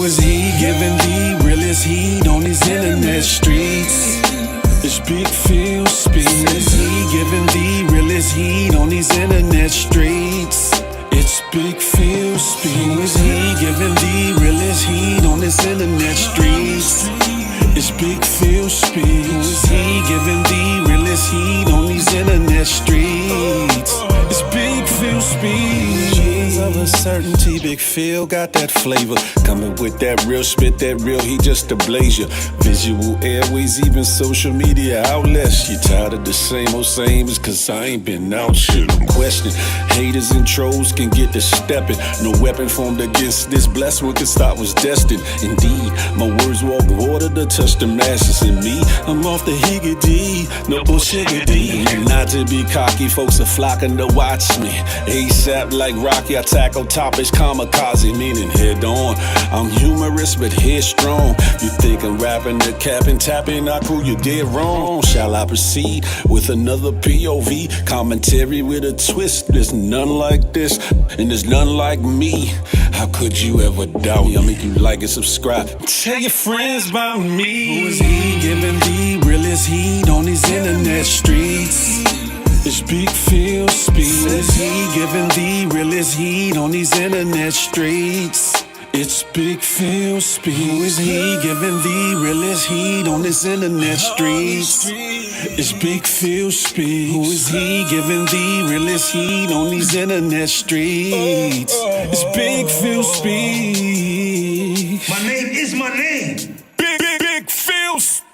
Who is he giving the realest heat on these internet streets? It's Big Pheel speak. Who is he giving the realest heat on these internet streets? It's Big Pheel speak. Who is he giving the realest heat on this internet streets? It's Big Pheel speak. Who is he giving the realest heat on these internet streets? It's Big Pheel speak. Years of uncertainty, Big Pheel got that flavor. Coming with that real spit, that real heat just to blaze you. Visual airways, even social media outlets. You tired of the same old same? It's cause I ain't been out shit, no question. Haters and trolls can get to stepping. No weapon formed against this blessed one can stop what's destined. Indeed, my words walk water to touch the masses. In me, I'm off the higgity, no bullshitty. Not to be cocky, folks are flocking to watch me. ASAP like Rocky, I tackle topics kamikaze, meaning head on. I'm humorous but headstrong. You think I'm rapping the cap and tapping, I crew you dead wrong. Shall I proceed with another POV commentary with a twist? There's none like this, and there's none like me. How could you ever doubt me? I'll make you like and subscribe. Tell your friends about me. Who is he giving the realest heat on these internet streets? It's Big Pheel speak. Who is he giving the realest heat on these internet streets? It's Big Pheel speak. Who is he giving the realest heat on this internet streets? It's Big Pheel speak. Who is he giving the realest heat on these internet streets? It's Big Pheel speak. My name is my name. Big Pheel speaks.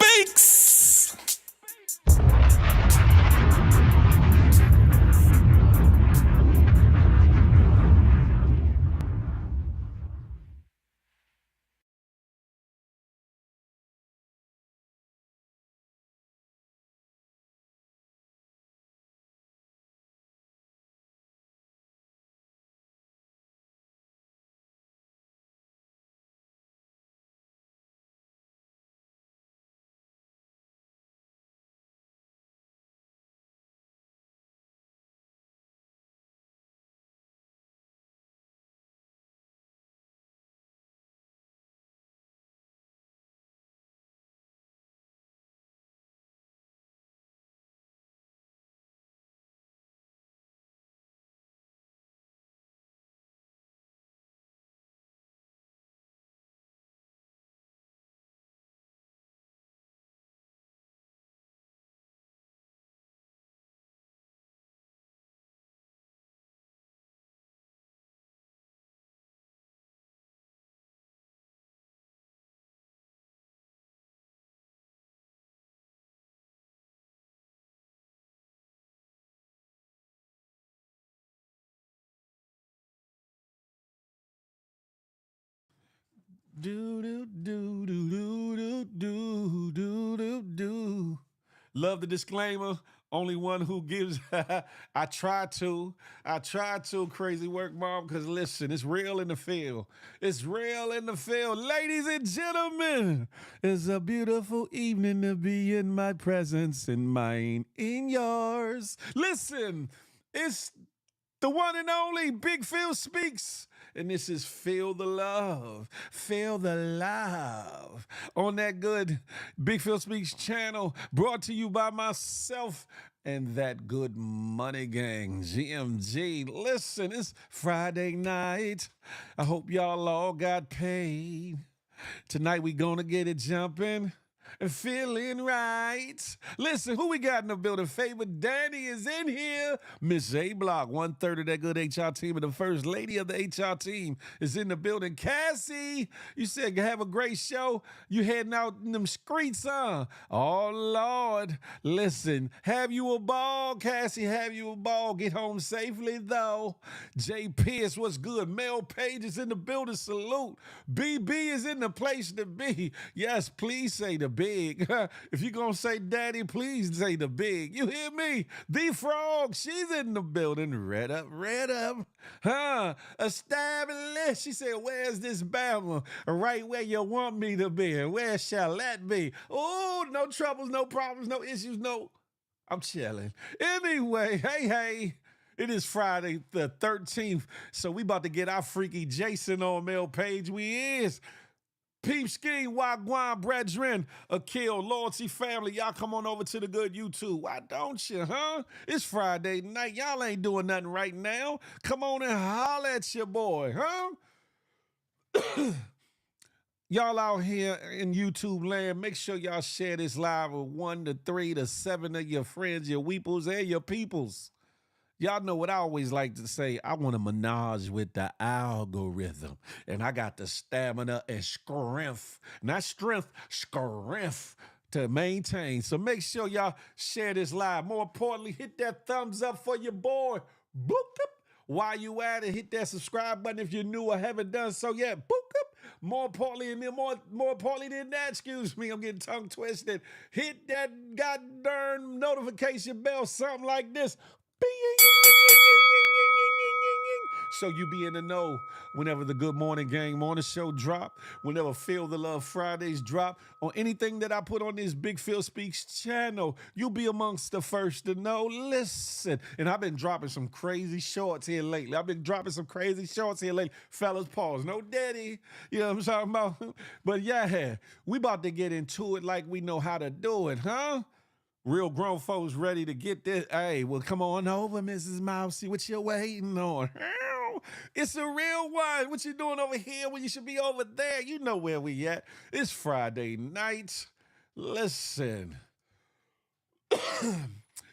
Do do do do do do do do do. Love the disclaimer. Only one who gives. I try to. Crazy work, mom. Because listen, it's real in the field. It's real in the field, ladies and gentlemen. It's a beautiful evening to be in my presence, and mine, in yours. Listen, it's the one and only Big Pheel speaks. And this is Feel the Love. Feel the love. On that good Big Pheel Speaks channel, brought to you by myself and that good money gang, GMG. Listen, it's Friday night. I hope y'all all got paid. Tonight we gonna get it jumping and feeling right. Listen, who we got in the building? Favorite Danny is in here. Miss A Block, 1/3 of that good HR team, and the first lady of the HR team is in the building. Cassie, you said have a great show. You heading out in them streets, huh? Oh, Lord. Listen, have you a ball, Cassie? Have you a ball? Get home safely, though. Jay Pierce, what's good? Mel Page is in the building. Salute. BB is in the place to be. Yes, please say the big. If you're going to say daddy, please say the big. You hear me? The Frog, she's in the building. Red up. Huh? Established. She said, where's this Bama? Right where you want me to be. And where shall that be? Oh, no troubles, no problems, no issues, no. I'm chilling. Anyway, hey. It is Friday the 13th, so we about to get our freaky Jason on Mel Page. We is. Peep Scheme, Wagwan, Brethren, Akil, Loyalty Family. Y'all come on over to the good YouTube. Why don't you, huh? It's Friday night. Y'all ain't doing nothing right now. Come on and holler at your boy, huh? Y'all out here in YouTube land, make sure y'all share this live with 1 to 3 to 7 of your friends, your weeples, and your peoples. Y'all know what I always like to say. I want to menage with the algorithm. And I got the stamina and strength, not strength, strength to maintain. So make sure y'all share this live. More importantly, hit that thumbs up for your boy. Boop, boop. While you at it, hit that subscribe button if you're new or haven't done so yet. Boop, boop. More importantly, and then more importantly than that, excuse me, I'm getting tongue twisted. Hit that goddamn notification bell, something like this. So you be in the know whenever the Good Morning Gang morning show drop, whenever Feel the Love Fridays drop, or anything that I put on this Big Phil Speaks channel, you'll be amongst the first to know. Listen, and I've been dropping some crazy shorts here lately. Fellas, pause. No daddy. You know what I'm talking about? But yeah, we about to get into it like we know how to do it, huh? Real grown folks ready to get this. Hey, well, come on over, Mrs. Mousy. What you waiting on? It's a real one. What you doing over here when you should be over there? You know where we at. It's Friday night. Listen.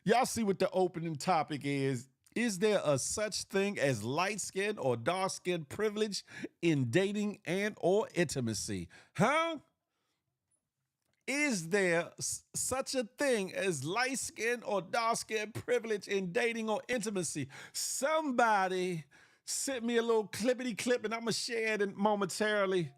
Y'all see what the opening topic is. Is there a such thing as light skin or dark skin privilege in dating and or intimacy? Huh? Is there such a thing as light skin or dark skin privilege in dating or intimacy? Somebody sent me a little clippity clip, and I'm going to share it momentarily,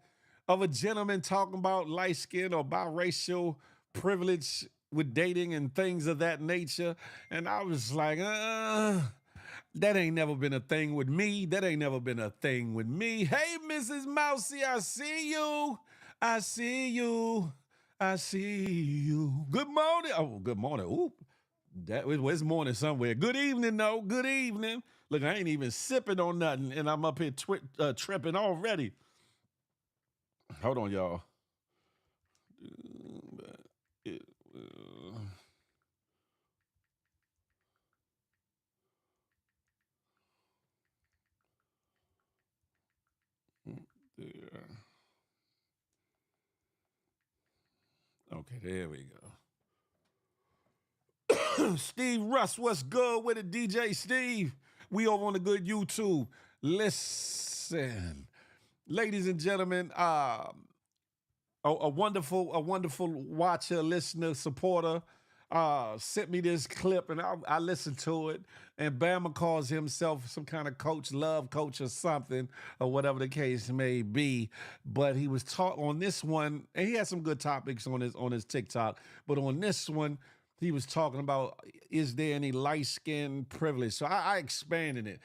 of a gentleman talking about light skin or biracial privilege with dating and things of that nature. And I was like, that ain't never been a thing with me. Hey, Mrs. Mousy, I see you. Good morning. Oh, good morning. Ooh, that was morning somewhere. Good evening, though. Good evening. Look, I ain't even sipping on nothing, and I'm up here tripping already. Hold on, y'all. There. Okay, there we go. Steve Russ, what's good with it, DJ Steve? We over on the good YouTube. Listen, ladies and gentlemen, a wonderful watcher, listener, supporter sent me this clip, and I listened to it. And Bama calls himself some kind of coach, love coach or something, or whatever the case may be. But he was taught on this one, and he had some good topics on his TikTok. But on this one, he was talking about, is there any light skin privilege? So I expanded it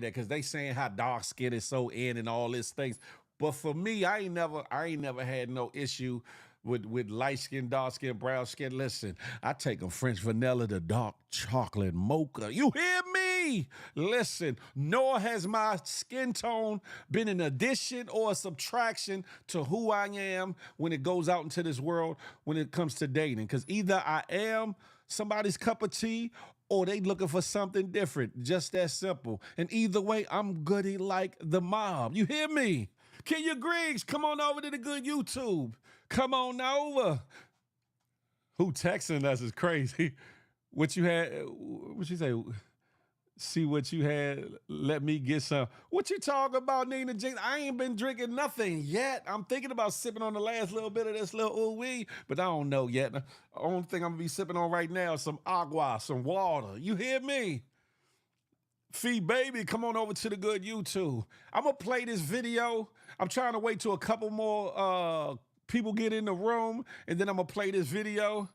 because they saying how dark skin is so in and all these things. But for me, I ain't never had no issue with light skin, dark skin, brown skin. Listen, I take them French vanilla to dark chocolate mocha. You hear me? Listen, nor has my skin tone been an addition or a subtraction to who I am when it goes out into this world when it comes to dating. Because either I am somebody's cup of tea or they looking for something different. Just that simple. And either way, I'm goody like the mob. You hear me? Kenya Griggs, come on over to the good YouTube. Come on over. Who texting us is crazy. What you say? See what you had. Let me get some. What you talking about, Nina Jinx? I ain't been drinking nothing yet. I'm thinking about sipping on the last little bit of this little ooh-wee, but I don't know yet. The only thing I'm gonna be sipping on right now is some agua, some water. You hear me? Fee baby, come on over to the good YouTube. I'm gonna play this video. I'm trying to wait till a couple more people get in the room, and then I'm gonna play this video.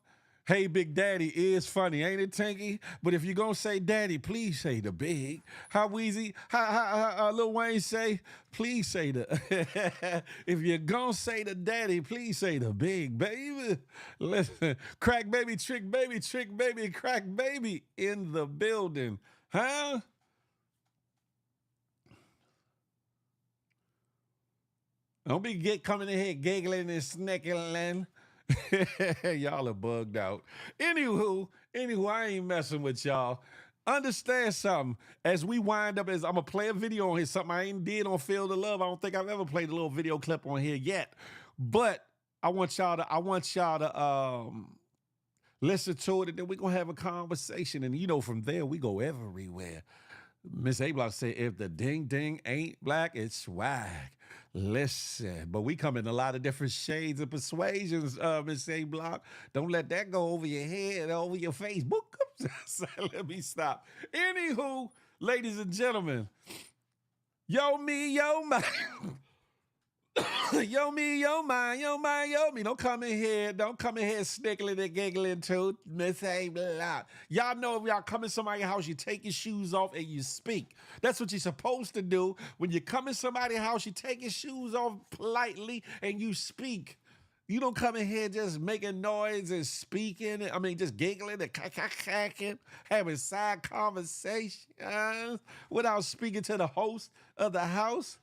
Hey, Big Daddy is funny, ain't it, Tinky? But if you're gonna say daddy, please say the big. How Weezy, how Lil Wayne say, please say the. If you're gonna say the daddy, please say the big, baby. Listen, crack baby, trick baby, crack baby in the building, huh? Don't be coming in here giggling and snickling. Y'all are bugged out. Anywho, I ain't messing with y'all. Understand something. As we wind up, as I'm gonna play a video on here, something I ain't did on Feel the Love. I don't think I've ever played a little video clip on here yet. But I want y'all to listen to it, and then we're gonna have a conversation. And you know, from there we go everywhere. Miss A Block said, if the ding ding ain't black, it's swag. Listen, but we come in a lot of different shades of persuasions, Miss A Block. Don't let that go over your head, over your face. Book. Let me stop. Anywho, ladies and gentlemen, yo me, yo my. Yo me, yo mine, yo mine, yo me. Don't come in here snickling and giggling too, Miss A Block. Y'all know if y'all come in somebody's house, you take your shoes off and you speak. That's what you're supposed to do. When you come in somebody's house, you take your shoes off politely and you speak. You don't come in here just making noise and speaking. I mean, just giggling and cacking, having side conversations without speaking to the host of the house.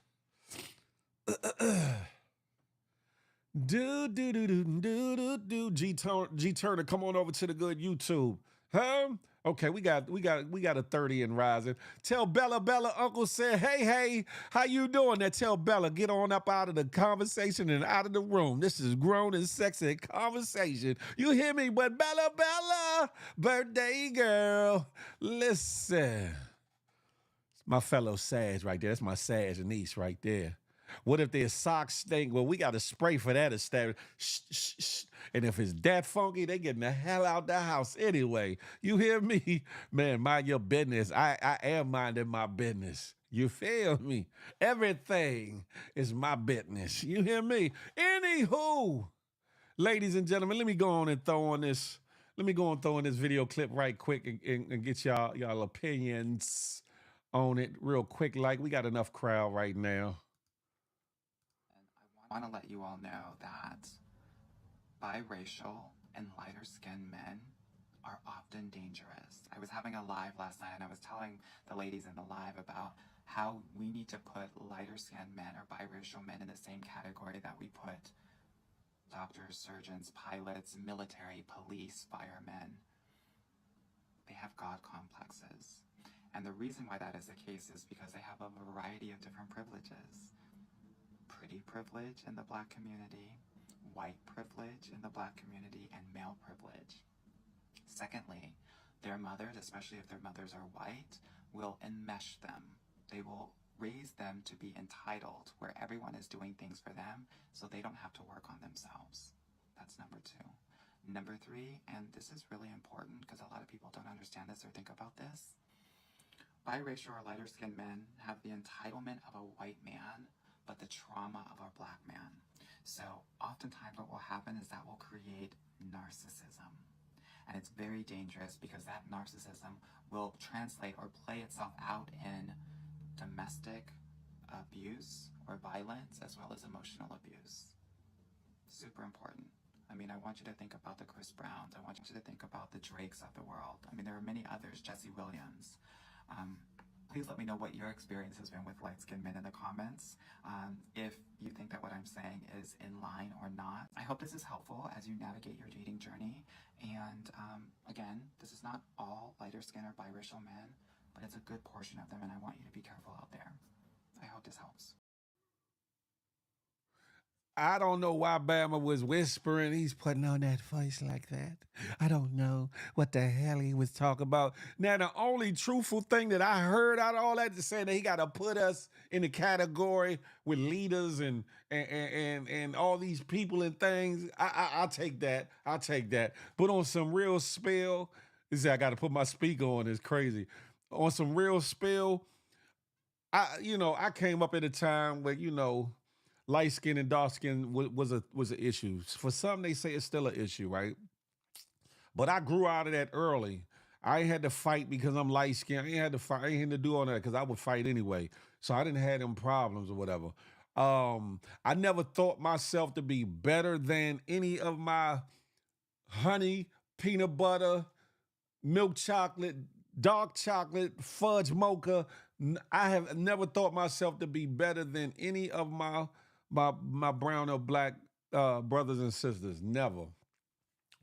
G Turner, come on over to the good YouTube. Huh? Okay, we got a 30 and rising. Tell Bella, Uncle said, hey, how you doing? Now tell Bella, get on up out of the conversation and out of the room. This is grown and sexy conversation. You hear me? But Bella, birthday girl, listen. My fellow Sag right there. That's my Sag niece right there. What if their socks stink? Well, we got a spray for that instead. Shh. And if it's that funky, they getting the hell out the house anyway. You hear me? Man, mind your business. I am minding my business. You feel me? Everything is my business. You hear me? Anywho, ladies and gentlemen, let me go on and throw on this video clip right quick and get y'all opinions on it real quick. Like, we got enough crowd right now. I want to let you all know that biracial and lighter skinned men are often dangerous. I was having a live last night and I was telling the ladies in the live about how we need to put lighter skinned men or biracial men in the same category that we put doctors, surgeons, pilots, military, police, firemen. They have God complexes. And the reason why that is the case is because they have a variety of different privileges. Pretty privilege in the Black community, white privilege in the Black community, and male privilege. Secondly, their mothers, especially if their mothers are white, will enmesh them. They will raise them to be entitled, where everyone is doing things for them, so they don't have to work on themselves. That's number two. Number three, and this is really important because a lot of people don't understand this or think about this, biracial or lighter skinned men have the entitlement of a white man, but the trauma of our Black man. So oftentimes what will happen is that will create narcissism. And it's very dangerous because that narcissism will translate or play itself out in domestic abuse or violence as well as emotional abuse. Super important. I mean, I want you to think about the Chris Browns. I want you to think about the Drakes of the world. I mean, there are many others, Jesse Williams. Please let me know what your experience has been with light-skinned men in the comments. If you think that what I'm saying is in line or not. I hope this is helpful as you navigate your dating journey. And again, this is not all lighter skin or biracial men, but it's a good portion of them, and I want you to be careful out there. I hope this helps. I don't know why Bama was whispering. He's putting on that voice like that. I don't know what the hell he was talking about. Now, the only truthful thing that I heard out of all that is saying that he got to put us in the category with leaders and all these people and things. I'll take that. But on some real spill, this is, I got to put my speaker on. It's crazy. On some real spill, I came up at a time where, light skin and dark skin was an issue. For some, they say it's still an issue, right? But I grew out of that early. I ain't had to fight because I'm light skinned. I ain't had to fight. I ain't had to do all that because I would fight anyway. So I didn't have them problems or whatever. I never thought myself to be better than any of my honey, peanut butter, milk chocolate, dark chocolate, fudge mocha. I have never thought myself to be better than any of my my brown or black brothers and sisters. Never.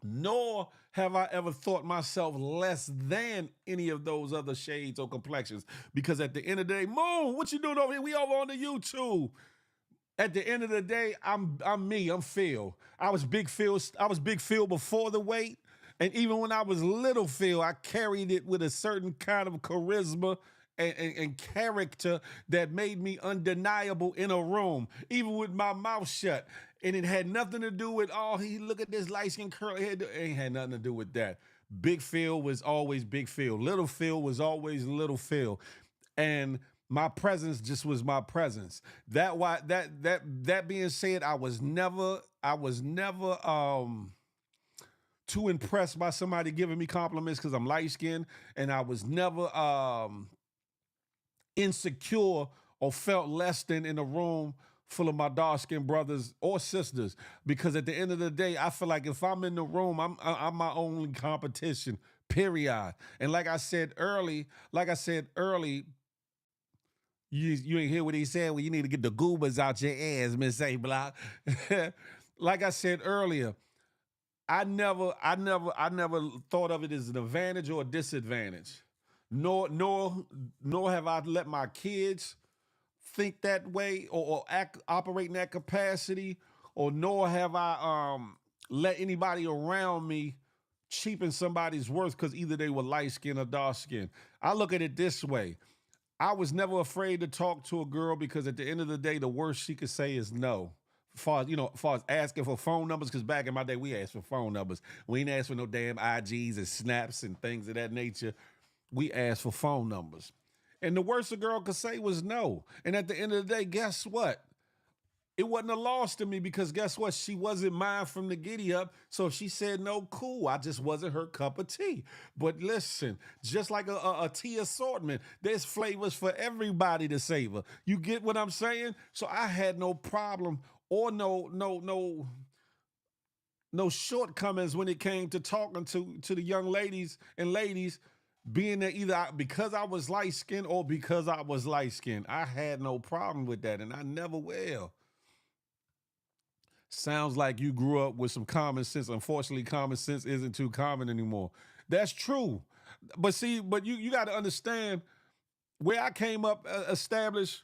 Nor have I ever thought myself less than any of those other shades or complexions. Because at the end of the day, Moon, what you doing over here? We over on the YouTube. At the end of the day, I'm me. I'm Phil. I was Big Phil. I was Big Phil before the weight, and even when I was Little Phil, I carried it with a certain kind of charisma and character that made me undeniable in a room, even with my mouth shut. And it had nothing to do with, oh, he look at this light skin curly head. It ain't had nothing to do with that. Big Phil was always Big Phil. Little Phil was always Little Phil. And my presence just was my presence. That being said, I was never too impressed by somebody giving me compliments because I'm light skinned, and I was never insecure or felt less than in a room full of my dark skinned brothers or sisters. Because at the end of the day, I feel like if I'm in the room, I'm my only competition. Period. And like I said early, you ain't hear what he said. Well, you need to get the goobers out your ass, Miss A Block. Like I said earlier, I never thought of it as an advantage or a disadvantage. Nor have I let my kids think that way or operate in that capacity, or nor have I let anybody around me cheapen somebody's worth because either they were light skinned or dark skinned. I look at it this way. I was never afraid to talk to a girl because at the end of the day, the worst she could say is no. As far as asking for phone numbers, because back in my day, we asked for phone numbers. We ain't asked for no damn IGs and snaps and things of that nature. We asked for phone numbers. And the worst a girl could say was no. And at the end of the day, guess what? It wasn't a loss to me because guess what? She wasn't mine from the giddy up. So if she said no, cool. I just wasn't her cup of tea. But listen, just like a tea assortment, there's flavors for everybody to savor. You get what I'm saying? So I had no problem or no shortcomings when it came to talking to the young ladies and ladies, being that either because I was light skinned or because I was light skinned. I had no problem with that, and I never will. Sounds like you grew up with some common sense. Unfortunately, common sense isn't too common anymore. That's true. But see, you got to understand where I came up established.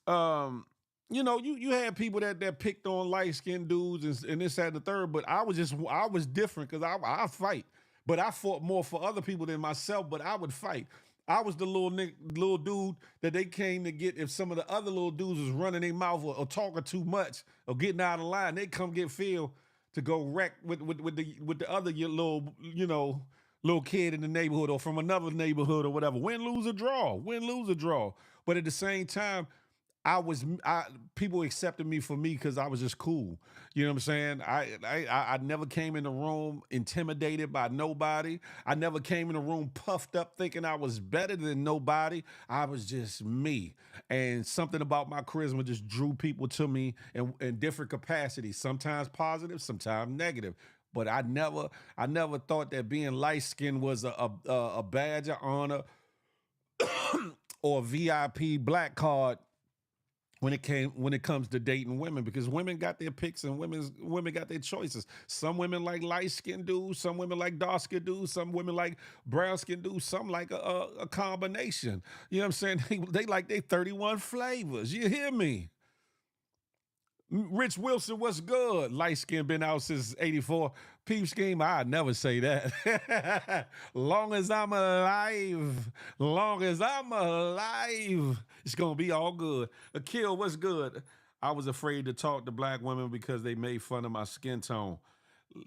You had people that picked on light skinned dudes and this, that, and the third. But I was different because I fight. But I fought more for other people than myself. But I would fight. I was the little dude that they came to get if some of the other little dudes was running their mouth or talking too much or getting out of line. They come get Phil to go wreck with the other little kid in the neighborhood or from another neighborhood or whatever. Win, lose, or draw. Win, lose, or draw. But at the same time, people accepted me for me because I was just cool. You know what I'm saying? I never came in the room intimidated by nobody. I never came in the room puffed up thinking I was better than nobody. I was just me. And something about my charisma just drew people to me in different capacities, sometimes positive, sometimes negative. But I never thought that being light-skinned was a badge of honor or a VIP black card when it comes to dating women, because women got their picks and women got their choices. Some women like light skinned dudes, some women like dark skinned dudes, some women like brown skinned dudes, some like a combination. You know what I'm saying? They like their 31 flavors. You hear me? Rich Wilson, what's good? Light skin been out since 84. Peep scheme, I'd never say that. Long as I'm alive, it's gonna be all good. Akil, what's good? I was afraid to talk to black women because they made fun of my skin tone.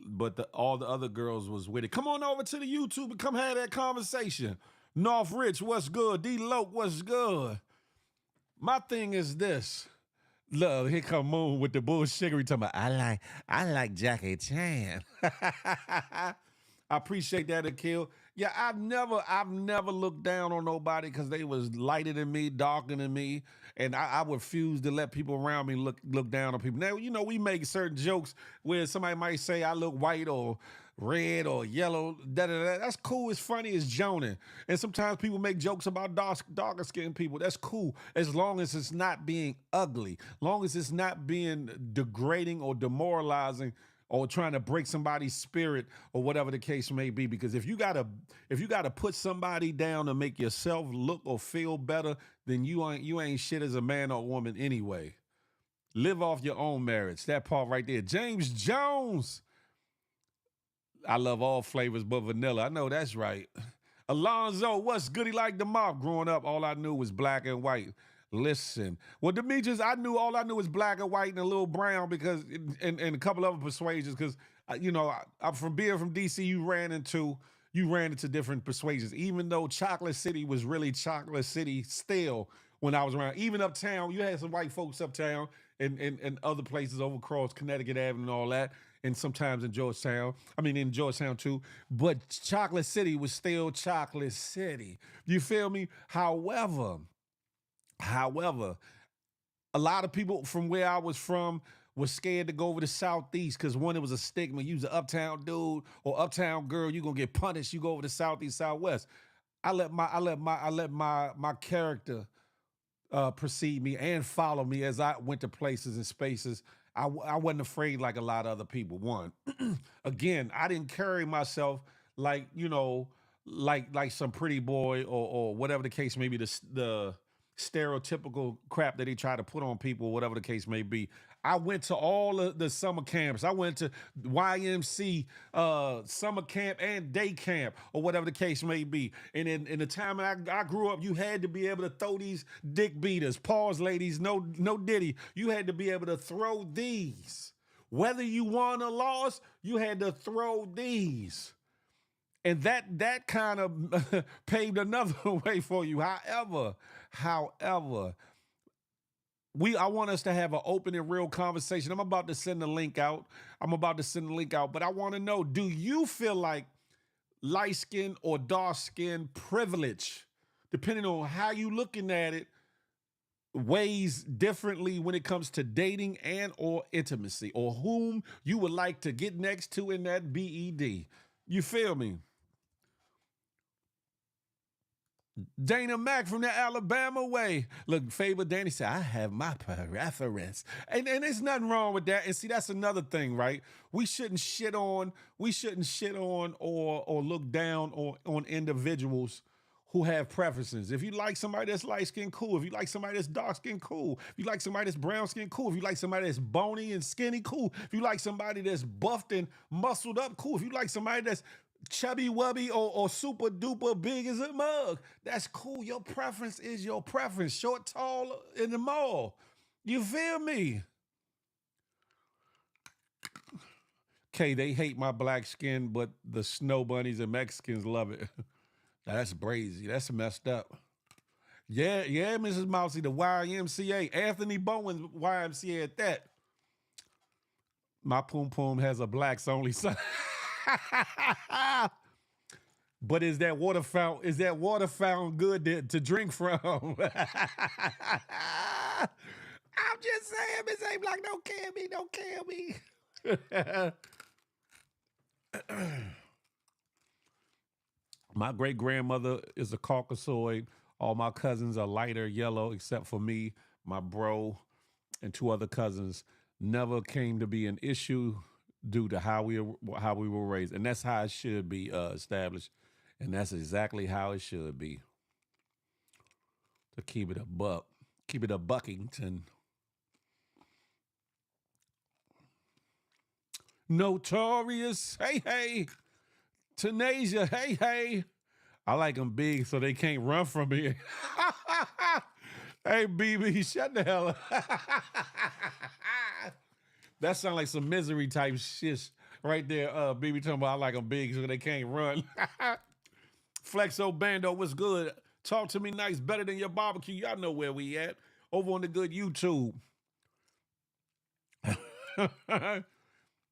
But all the other girls was with it. Come on over to the YouTube and come have that conversation. North Rich, what's good? D Loke, what's good? My thing is this. Look, here come Moon with the bullshittery talking about, I like Jackie Chan. I appreciate that, Akil. Yeah, I've never looked down on nobody because they was lighter than me, darker than me, and I refuse to let people around me look down on people. Now, we make certain jokes where somebody might say I look white or red or yellow. That's cool. It's funny. It's Jonan. And sometimes people make jokes about darker skinned people. That's cool as long as it's not being ugly, long as it's not being degrading or demoralizing or trying to break somebody's spirit or whatever the case may be. Because if you gotta put somebody down to make yourself look or feel better, then you ain't shit as a man or woman anyway. Live off your own merits. That part right there. James Jones. I love all flavors but vanilla. I know that's right. Alonzo, what's goody like the mob? Growing up, all I knew was black and white. Listen, well, Demetrius, all I knew was black and white and a little brown because, and a couple other persuasions because, I'm from being from DC. You ran into different persuasions. Even though Chocolate City was really Chocolate City still when I was around. Even uptown, you had some white folks uptown and other places over across Connecticut Avenue and all that. And sometimes in Georgetown too. But Chocolate City was still Chocolate City. You feel me? However, a lot of people from where I was from was scared to go over to Southeast because one, it was a stigma. You was an uptown dude or uptown girl, you're gonna get punished. You go over to Southeast, Southwest. I let my character precede me and follow me as I went to places and spaces. I wasn't afraid like a lot of other people. One, again, I didn't carry myself like, like some pretty boy or whatever the case may be, the stereotypical crap that they try to put on people, whatever the case may be. I went to all of the summer camps. I went to YMC summer camp and day camp or whatever the case may be. And in the time I grew up, you had to be able to throw these dick beaters. Pause, ladies, no diddy. You had to be able to throw these. Whether you won or lost, you had to throw these. And that kind of paved another way for you. However, I want us to have an open and real conversation. I'm about to send the link out. But I want to know, do you feel like light skin or dark skin privilege, depending on how you looking at it, weighs differently when it comes to dating and or intimacy, or whom you would like to get next to in that BED? You feel me? Dana Mack from the Alabama way. Look, Faber Danny said, I have my preference. And there's nothing wrong with that. And see, that's another thing, right? We shouldn't shit on or look down on individuals who have preferences. If you like somebody that's light skin, cool. If you like somebody that's dark skin, cool. If you like somebody that's brown skin, cool. If you like somebody that's bony and skinny, cool. If you like somebody that's buffed and muscled up, cool. If you like somebody that's chubby wubby or super duper big as a mug, that's cool. Your preference is your preference. Short, tall, in the mall. You feel me? Okay, they hate my black skin, but the snow bunnies and Mexicans love it. That's brazy. That's messed up. Yeah, Mrs. Mousy, the YMCA. Anthony Bowen's YMCA at that. My poom poom has a blacks only son. But is that water fountain good to drink from? I'm just saying, Miss A Block, don't kill me. My great grandmother is a Caucasoid. All my cousins are lighter yellow, except for me, my bro, and two other cousins. Never came to be an issue due to how we were raised, and that's how it should be established, and that's exactly how it should be. To keep it a Buckington. Notorious, hey. Tanasia, hey. I like them big so they can't run from me. Hey, BB, shut the hell up. That sounds like some misery type shit right there. BB talking about I like them big so they can't run. Flexo Bando, what's good? Talk to me nice, better than your barbecue. Y'all know where we at. Over on the good YouTube.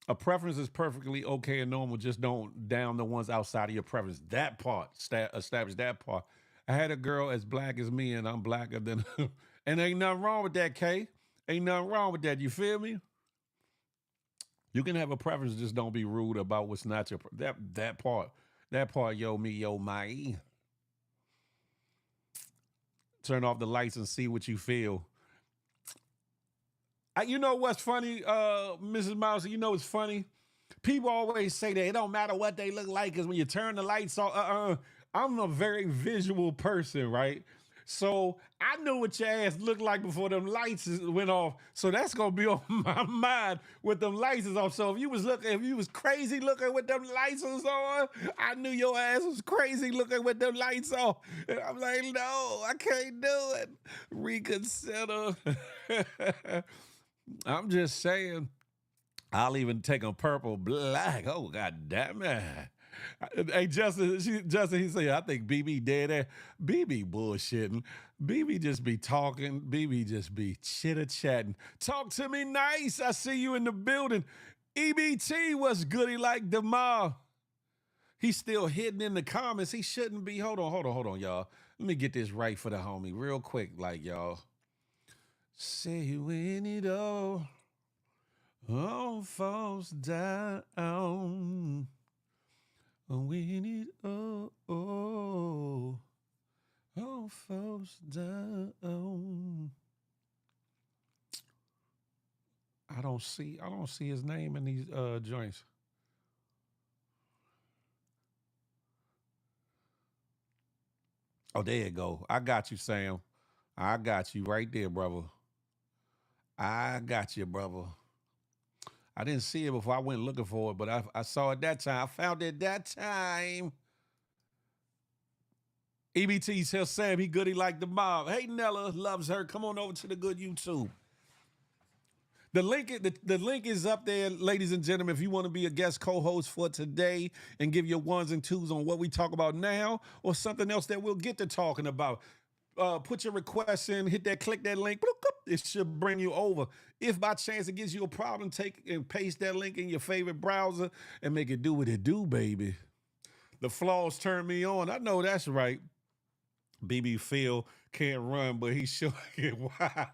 A preference is perfectly okay and normal. Just don't down the ones outside of your preference. That part, establish that part. I had a girl as black as me, and I'm blacker than her. And ain't nothing wrong with that, Kay. Ain't nothing wrong with that. You feel me? You can have a preference, just don't be rude about what's not your that part. That part, yo me, yo my. Turn off the lights and see what you feel. You know what's funny, Mrs. Mouse? You know what's funny? People always say that it don't matter what they look like because when you turn the lights off, I'm a very visual person, right? So I knew what your ass looked like before them lights went off. So that's gonna be on my mind with them lights is off. So if you was crazy looking with them lights was on, I knew your ass was crazy looking with them lights off. And I'm like, no, I can't do it. Reconsider. I'm just saying. I'll even take a purple black. Oh, god damn it. Hey, Justin, he said, I think BB dead ass. BB bullshitting. BB just be talking. BB just be chitter-chatting. Talk to me nice. I see you in the building. EBT was goody like Demar. He's still hidden in the comments. He shouldn't be. Hold on, y'all. Let me get this right for the homie real quick, like, y'all. Say when it all falls down. When it all falls down. I don't see his name in these joints. Oh, there you go. I got you, Sam. I got you right there, brother. I got you, brother. I didn't see it before I went looking for it, but I saw it that time. I found it that time. EBT tells Sam he goody like the mob. Hey, Nella loves her. Come on over to the good YouTube. The link is up there, ladies and gentlemen. If you want to be a guest co-host for today and give your ones and twos on what we talk about now or something else that we'll get to talking about, put your requests in, click that link. It should bring you over. If by chance it gives you a problem, take and paste that link in your favorite browser and make it do what it do, baby. The flaws turn me on. I know that's right. BB Pheel can't run, but he sure can. Why?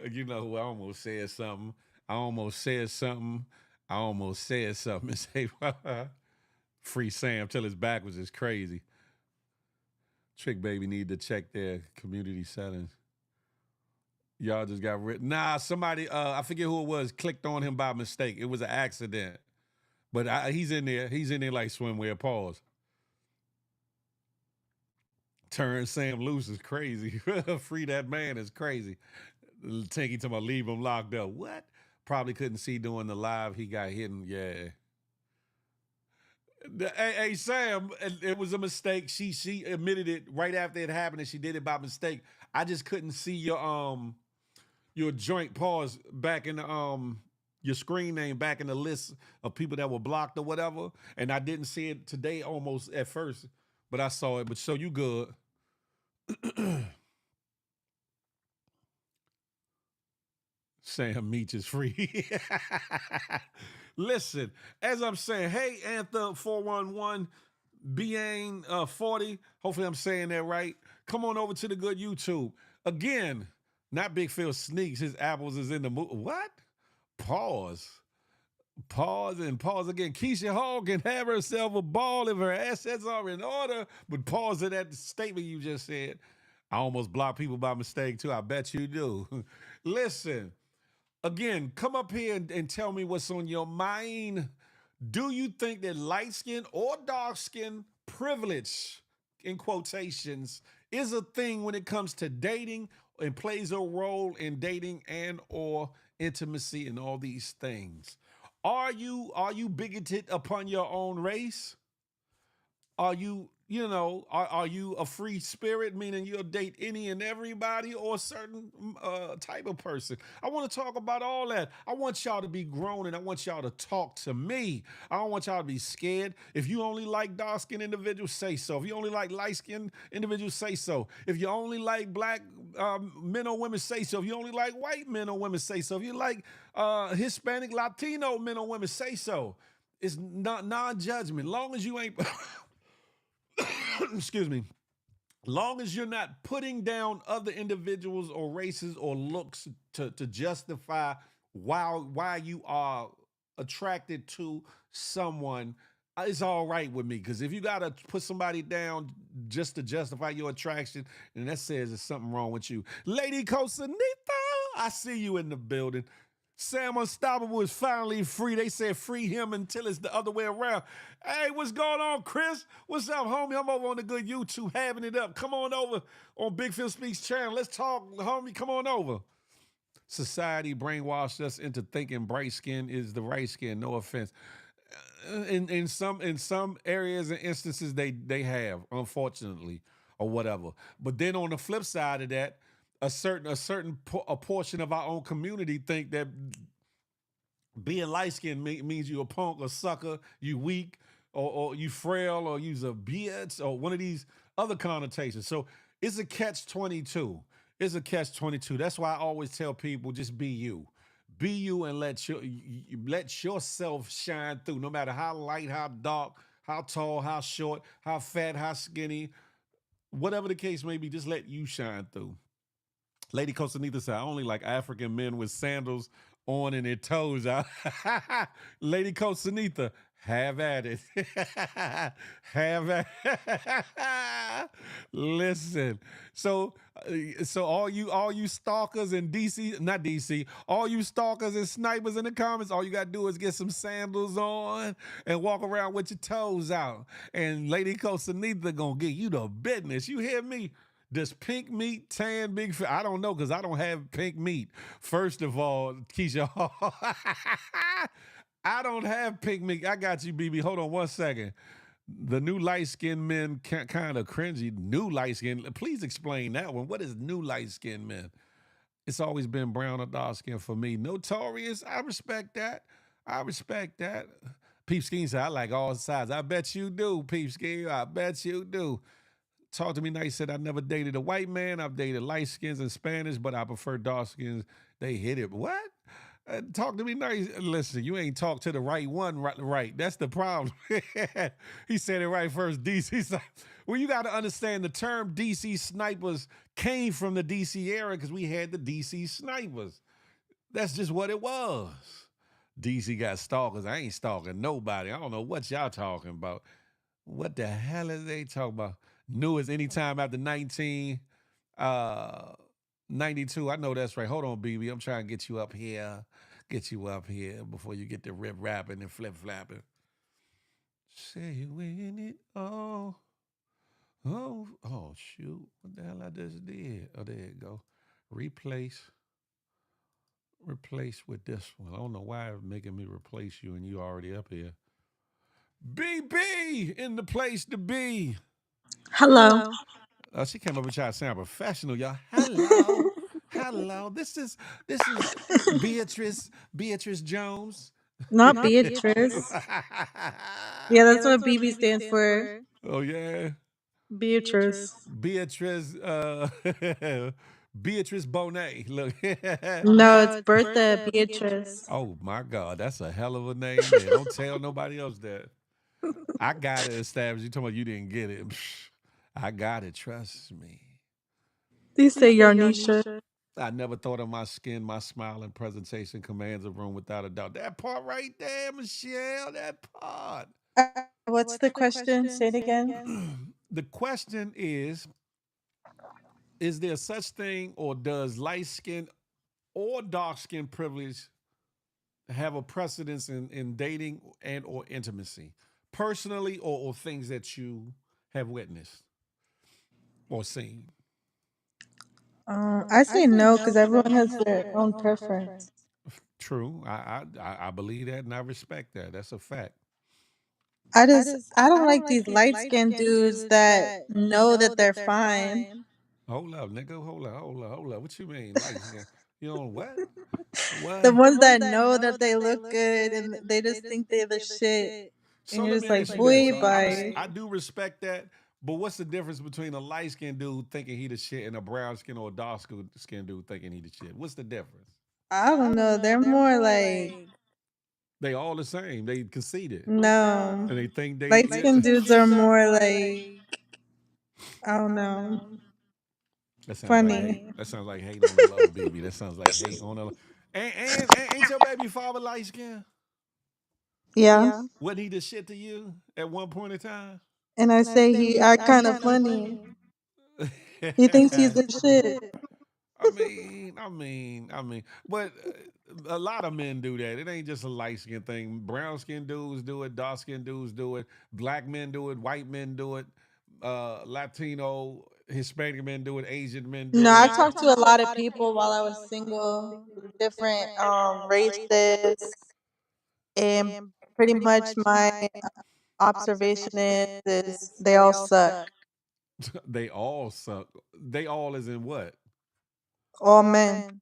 You know, I almost said something. Say, free Sam till his backwards is crazy. Trick Baby need to check their community settings. Y'all just got written. Nah, somebody, I forget who it was, clicked on him by mistake. It was an accident. But he's in there. He's in there like swimwear. Pause. Turn Sam loose is crazy. Free that man is crazy. Tinky to my leave him locked up. What? Probably couldn't see during the live. He got hidden. Yeah. Hey, Sam, it was a mistake. She admitted it right after it happened, and she did it by mistake. I just couldn't see your joint pause back in the your screen name back in the list of people that were blocked or whatever, and I didn't see it today almost at first, but I saw it. But so you good? Sam Meach is free. Listen, as I'm saying, hey, Anthem 411, Bean 40. Hopefully I'm saying that right. Come on over to the good YouTube. Again, not Big Phil sneaks. His apples is in the movie. What? Pause. Pause and pause again. Keisha Hall can have herself a ball if her assets are in order, but pause at that statement you just said. I almost block people by mistake too. I bet you do. Listen. Again, come up here and tell me what's on your mind. Do you think that light skin or dark skin privilege, in quotations, is a thing when it comes to dating and plays a role in dating and or intimacy and all these things? Are you bigoted upon your own race? Are you are you a free spirit, meaning you'll date any and everybody or a certain type of person? I want to talk about all that. I want y'all to be grown and I want y'all to talk to me. I don't want y'all to be scared. If you only like dark-skinned individuals, say so. If you only like light-skinned individuals, say so. If you only like black men or women, say so. If you only like white men or women, say so. If you like Hispanic, Latino men or women, say so. It's not non-judgment. Long as you ain't... excuse me, long as you're not putting down other individuals or races or looks to justify why you are attracted to someone, it's all right with me. Because if you gotta put somebody down just to justify your attraction, then that says there's something wrong with you. Lady Costanita, I see you in the building. Sam Unstoppable is finally free. They said free him until it's the other way around. Hey, what's going on, Chris? What's up, homie? I'm over on the good YouTube having it up. Come on over on Big Phil Speaks channel. Let's talk, homie. Come on over. Society brainwashed us into thinking bright skin is the right skin. No offense. In some areas and instances they have, unfortunately, or whatever. But then on the flip side of that, a portion of our own community think that being light skinned means you a punk, a sucker, you weak, or you frail, or you's a bitch, or one of these other connotations. So it's a catch 22. It's a catch 22. That's why I always tell people just be you. Be you and let yourself shine through, no matter how light, how dark, how tall, how short, how fat, how skinny, whatever the case may be, just let you shine through. Lady Costanita said, I only like African men with sandals on and their toes out. Lady Costanita, have at it. Have at it. Listen. So all you stalkers in DC, not DC, all you stalkers and snipers in the comments, all you gotta do is get some sandals on and walk around with your toes out. And Lady Costanita gonna get you the business. You hear me? Does pink meat tan big? I don't know because I don't have pink meat. First of all, Keisha, I don't have pink meat. I got you, BB. Hold on one second. The new light skinned men kind of cringy. New light skin. Please explain that one. What is new light skinned men? It's always been brown or dark skin for me. Notorious. I respect that. I respect that. Peep Scheme said, I like all sides. I bet you do, Peep Scheme. I bet you do. Talk to Me Nice said, I never dated a white man. I've dated light skins and Spanish, but I prefer dark skins. They hit it. What? Talk to me nice. Listen, you ain't talked to the right one right. That's the problem. He said it right first. DC. Well, you got to understand the term DC snipers came from the DC era because we had the DC snipers. That's just what it was. DC got stalkers. I ain't stalking nobody. I don't know what y'all talking about. What the hell is they talking about? New is anytime after 1992. I know that's right. Hold on, BB. I'm trying to get you up here. Get you up here before you get to rip rapping and flip flapping. Say you in it. Oh, shoot. What the hell I just did? Oh, there you go. Replace with this one. I don't know why it's making me replace you and you already up here. BB in the place to be. Hello. She came up and tried to sound professional, y'all. Hello. Hello. This is Beatrice Jones. Not Beatrice. Yeah, that's what BB stands for. Oh yeah. Beatrice. Beatrice Beatrice Bonet. Look. No, it's Bertha Beatrice. Oh my God, that's a hell of a name there. Don't tell nobody else that. I got it established. You talking about you didn't get it. I got it, trust me. They say Yarnisha. I never thought of my skin, my smile, and presentation commands a room without a doubt. That part right there, Michelle, that part. What's the question? Say it again. The question is there such thing, or does light skin or dark skin privilege have a precedence in dating and or intimacy? Personally, or things that you have witnessed or seen? I say no because everyone has their own preference. True. I believe that and I respect that. That's a fact. I don't like these light skinned dudes that know that they're fine. Hold up, nigga. Hold up. What you mean? Light skin? You know what? What? The ones that know that they look good and they just think they're the shit. So And you're let just me like, ask you boy, this. bye. I do respect that, but what's the difference between a light skinned dude thinking he the shit and a brown skin or a dark skinned dude thinking he the shit? What's the difference? I don't know. They're more like, They all the same. They conceited. no. And they think they Light skinned dudes are more like, I don't know. That sounds Funny. like hate. That sounds like hate on the low, baby. That sounds like hate on the low. And ain't your baby father light skin? Yeah. Wasn't he the shit to you at one point in time? And I say he act kind of funny. He thinks he's the shit. But a lot of men do that. It ain't just a light skin thing. Brown skin dudes do it, dark skin dudes do it, black men do it, white men do it, Latino, Hispanic men do it, Asian men No, do it. I've talked to a lot of people while I was single, different races, and pretty much my observation is they all suck. They all suck. They all is in what? All men.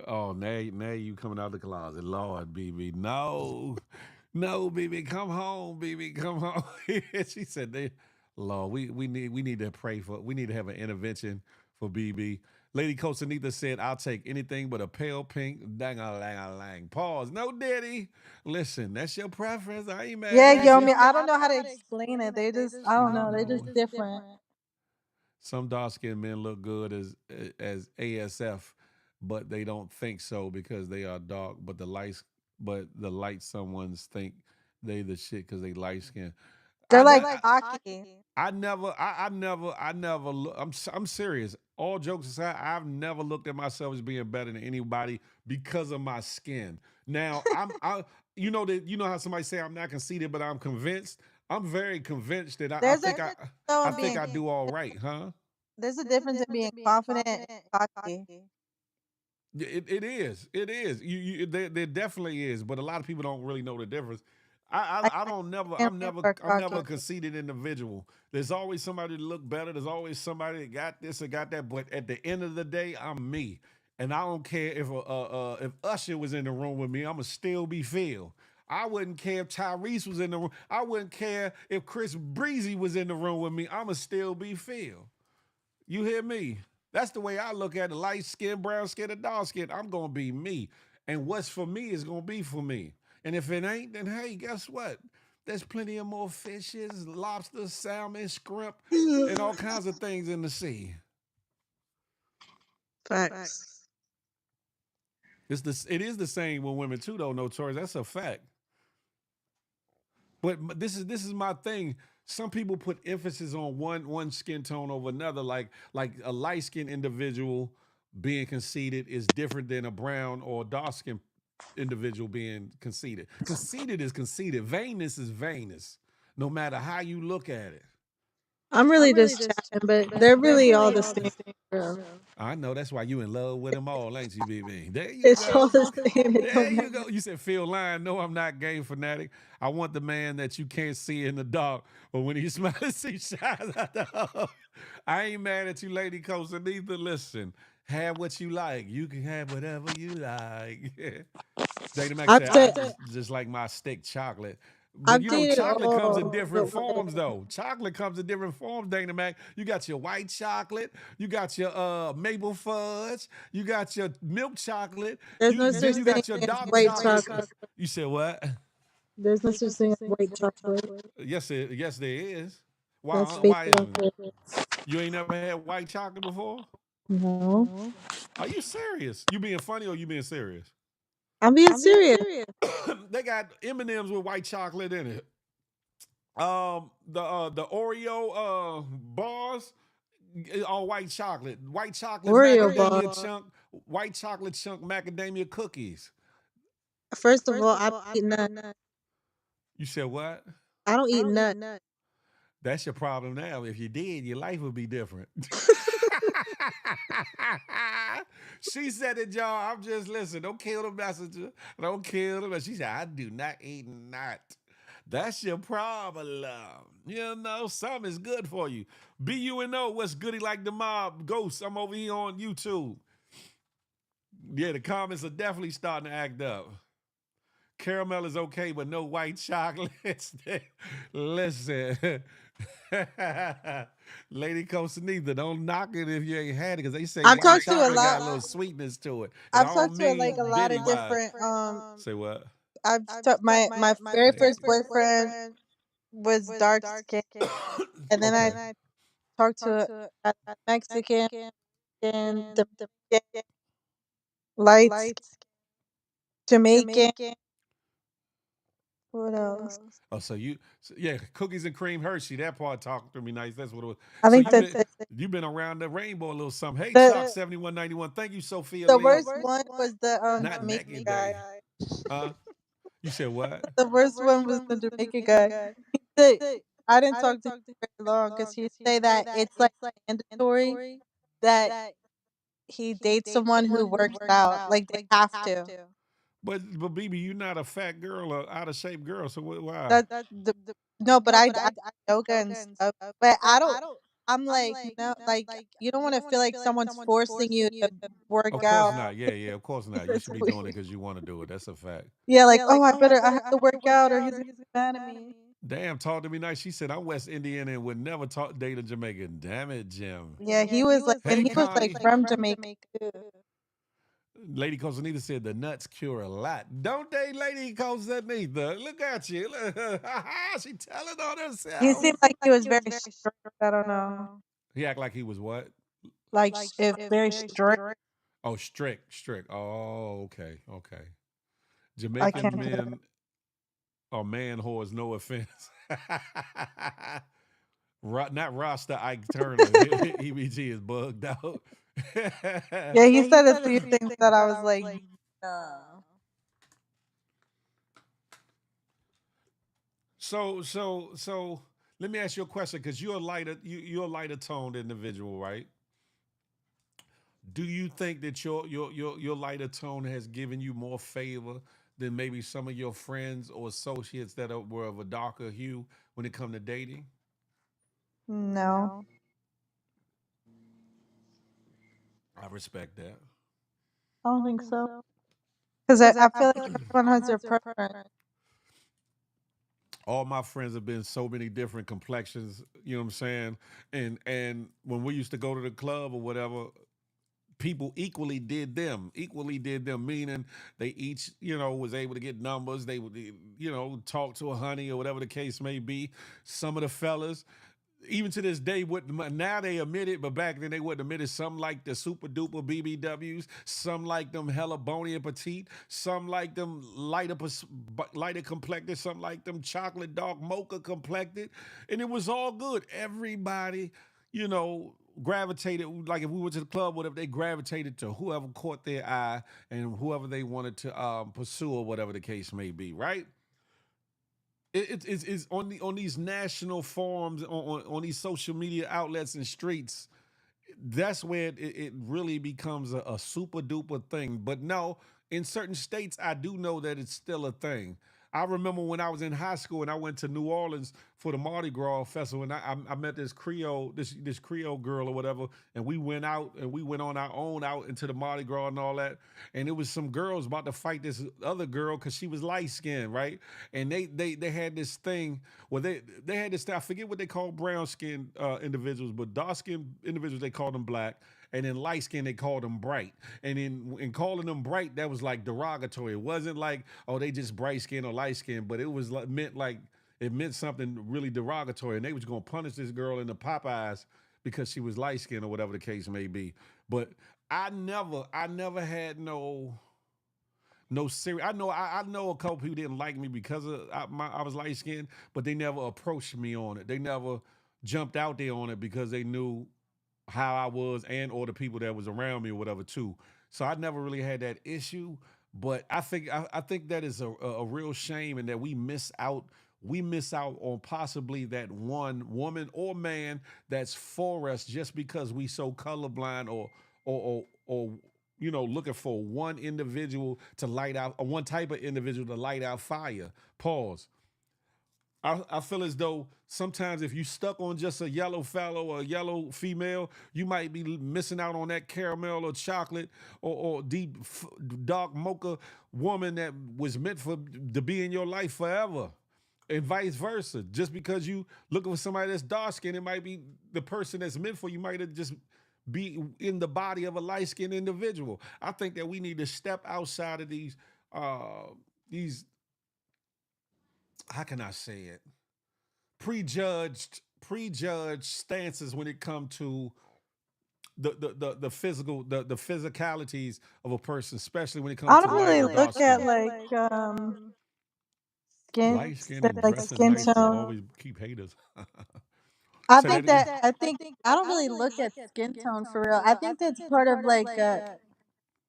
Oh, now you coming out the closet, Lord, BB. No, no, BB, come home, BB, come home. She said, "They, Lord, we need to pray for. We need to have an intervention for BB." Lady Coach Anita said, "I'll take anything but a pale pink dang a lang a lang." Pause. No, Daddy. Listen, that's your preference. I ain't mad Yeah, at yo, you. me, I don't know how to explain it. They just, I don't know, they just No. different. Some dark skinned men look good as ASF, but they don't think so because they are dark. But the light someone's think they the shit because they light skinned. They're I, like ne- cocky. I never look. I'm serious. All jokes aside, I've never looked at myself as being better than anybody because of my skin. Now you know how somebody say I'm not conceited, but I'm convinced. I'm very convinced that I There's a think difference though I in think being I do all right, huh? there's a difference in being confident and cocky. Yeah, it is. It is. There definitely is, but a lot of people don't really know the difference. I I don't never can't for I'm never cocky. a conceited individual. There's always somebody that look better. There's always somebody that got this or got that. But at the end of the day, I'm me, and I don't care if Usher was in the room with me. I'ma still be Phil. I wouldn't care if Tyrese was in the room. I wouldn't care if Chris Breezy was in the room with me. I'ma still be Phil. You hear me? That's the way I look at it. Light skin, brown skin, and dark skin. I'm gonna be me. And what's for me is gonna be for me. And if it ain't, then hey, guess what? There's plenty of more fishes, lobsters, salmon, shrimp, and all kinds of things in the sea. Facts. It is the same with women too, though, no choice. That's a fact. But this is my thing. Some people put emphasis on one skin tone over another. Like a light skinned individual being conceited is different than a brown or dark skinned individual being conceited. Conceited is conceited. Vainness is vainness. No matter how you look at it. I'm really just chatting, but they're really all the same, bro. I know that's why you in love with them all, ain't you, BB? There you It's all go. the same. It There don't you matter. go. You said Phil Line. No, I'm not gay fanatic. I want the man that you can't see in the dark, but when he smiles, he shines out the hole. I ain't mad at you, Lady Coast, and either. Listen, have what you like. You can have whatever you like. Dana Max I've said, I said just like my stick chocolate. But I've you know, dated chocolate comes in all the different forms, women. though. Chocolate comes in different forms, Dana Mac. You got your white chocolate, you got your maple fudge, you got your milk chocolate, There's you no then such you thing got your as dark white chocolate. chocolate. You said what? There's no such thing as white chocolate. Yes, there is. That's fake Why isn't it? chocolate. You ain't never had white chocolate before? No. Are you serious? You being funny or you being serious? I'm being serious. They got M&Ms with white chocolate in it. The Oreo bars are white chocolate. White chocolate Oreo bar. macadamia chunk. White chocolate chunk macadamia cookies. First of all, I don't eat nuts. You said what? I don't eat nuts. That's your problem now. If you did, your life would be different. She said it, y'all. I'm just listen. Don't kill the messenger. Don't kill the messenger. She said, I do not eat nut. That's your problem. You know, something is good for you. BUNO, what's goody like the mob? Ghost, I'm over here on YouTube. Yeah, the comments are definitely starting to act up. Caramel is okay, but no white chocolate. Listen. Lady Coast neither. Don't knock it if you ain't had it, because they say I've white talked to a chocolate got lot. a little sweetness to it. And I I've don't talked to mean like a lot Diddy of wise. different. Say what? My very first boyfriend was dark skin, and then I Okay. talked to a Mexican and Dominican, light skin, Jamaican, What else? Oh, yeah, cookies and cream Hershey. That part talking to me nice. That's what it was. I So think that's it. you've been around the rainbow a little something. Hey, Chuck The 7191. Thank you, Sophia the Lee. worst one was the Not Jamaican naked guy. day. Huh? You said what? The worst one was the Jamaican guy. He said, I didn't talk to him very long because he say that it's like mandatory that he dates someone who works out. Like they have to. But BB, you're not a fat girl or out of shape girl. So why? That's the no, but I do yoga and stuff. But I don't. I'm like, like you don't want to feel like someone's forcing you to work Of course out. not. Yeah, of course not. You That's should be doing weird. it because you want to do it. That's a fact. Yeah, like I have to work out or he's gonna be mad at me. Damn, talk to me nice. She said, I'm West Indian and would never date a Jamaican. Damn it, Jim. Yeah, he was like, and Hey, he was like Connie. from Jamaica too. Lady Costanita said the nuts cure a lot. Don't they, Lady Costanita? Look at you. She telling on He herself. seemed like he was very strict. I don't know, He act like he was what? like if very strict. Oh, strict. Oh, okay. I Jamaican can't do that. men are man whores, no offense. Not Rasta Ike Turner. EBG is bugged out. Yeah, he said a few things that I was like, nah. So let me ask you a question because you're a lighter toned individual, right? Do you think that your lighter tone has given you more favor than maybe some of your friends or associates that were of a darker hue when it come to dating? No, I respect that. I don't think so. Because I feel like everyone has their preference. All my friends have been so many different complexions, you know what I'm saying? And when we used to go to the club or whatever, people equally did them, meaning they each, was able to get numbers. They would, talk to a honey or whatever the case may be. Some of the fellas, even to this day, now they admit it, but back then they wouldn't admit it. Some like the super duper BBWs, some like them hella bony and petite, some like them lighter complected, some like them chocolate dark mocha complected, and it was all good. Everybody, gravitated, like if we went to the club, whatever, they gravitated to whoever caught their eye and whoever they wanted to pursue or whatever the case may be, right? It's on these national forums, on these social media outlets and streets. That's where it really becomes a super duper thing. But no, in certain states, I do know that it's still a thing. I remember when I was in high school and I went to New Orleans for the Mardi Gras festival, and I met this Creole girl or whatever, and we went out and we went on our own out into the Mardi Gras and all that, and it was some girls about to fight this other girl because she was light skinned, right? And they had this thing where they had this thing, I forget what they call brown skinned individuals, but dark skinned individuals they call them black. And then light skin, they called them bright. And in calling them bright, that was like derogatory. It wasn't like, oh, they just bright skin or light skin, but it was it meant something really derogatory. And they was gonna punish this girl in the Popeyes because she was light skinned or whatever the case may be. But I never had no serious. I know a couple people didn't like me because I was light skinned, but they never approached me on it. They never jumped out there on it because they knew how I was and or the people that was around me or whatever too. So I never really had that issue. But I think that is a real shame and that we miss out. We miss out on possibly that one woman or man that's for us just because we so colorblind or looking for one individual to light out or one type of individual to light out fire. Pause. I feel as though sometimes if you stuck on just a yellow fellow or a yellow female, you might be missing out on that caramel or chocolate or deep dark mocha woman that was meant to be in your life forever. And vice versa. Just because you looking for somebody that's dark skinned, it might be the person that's meant for you might have just be in the body of a light skinned individual. I think that we need to step outside of these how can I say it? Prejudged stances when it comes to the physical the physicalities of a person, especially when it comes I to don't light really or dark look at skin. like Light skin and like dressing skin nice will tone. always keep haters. I Say that think again. that I don't really look at skin tone for real. I think that's part of like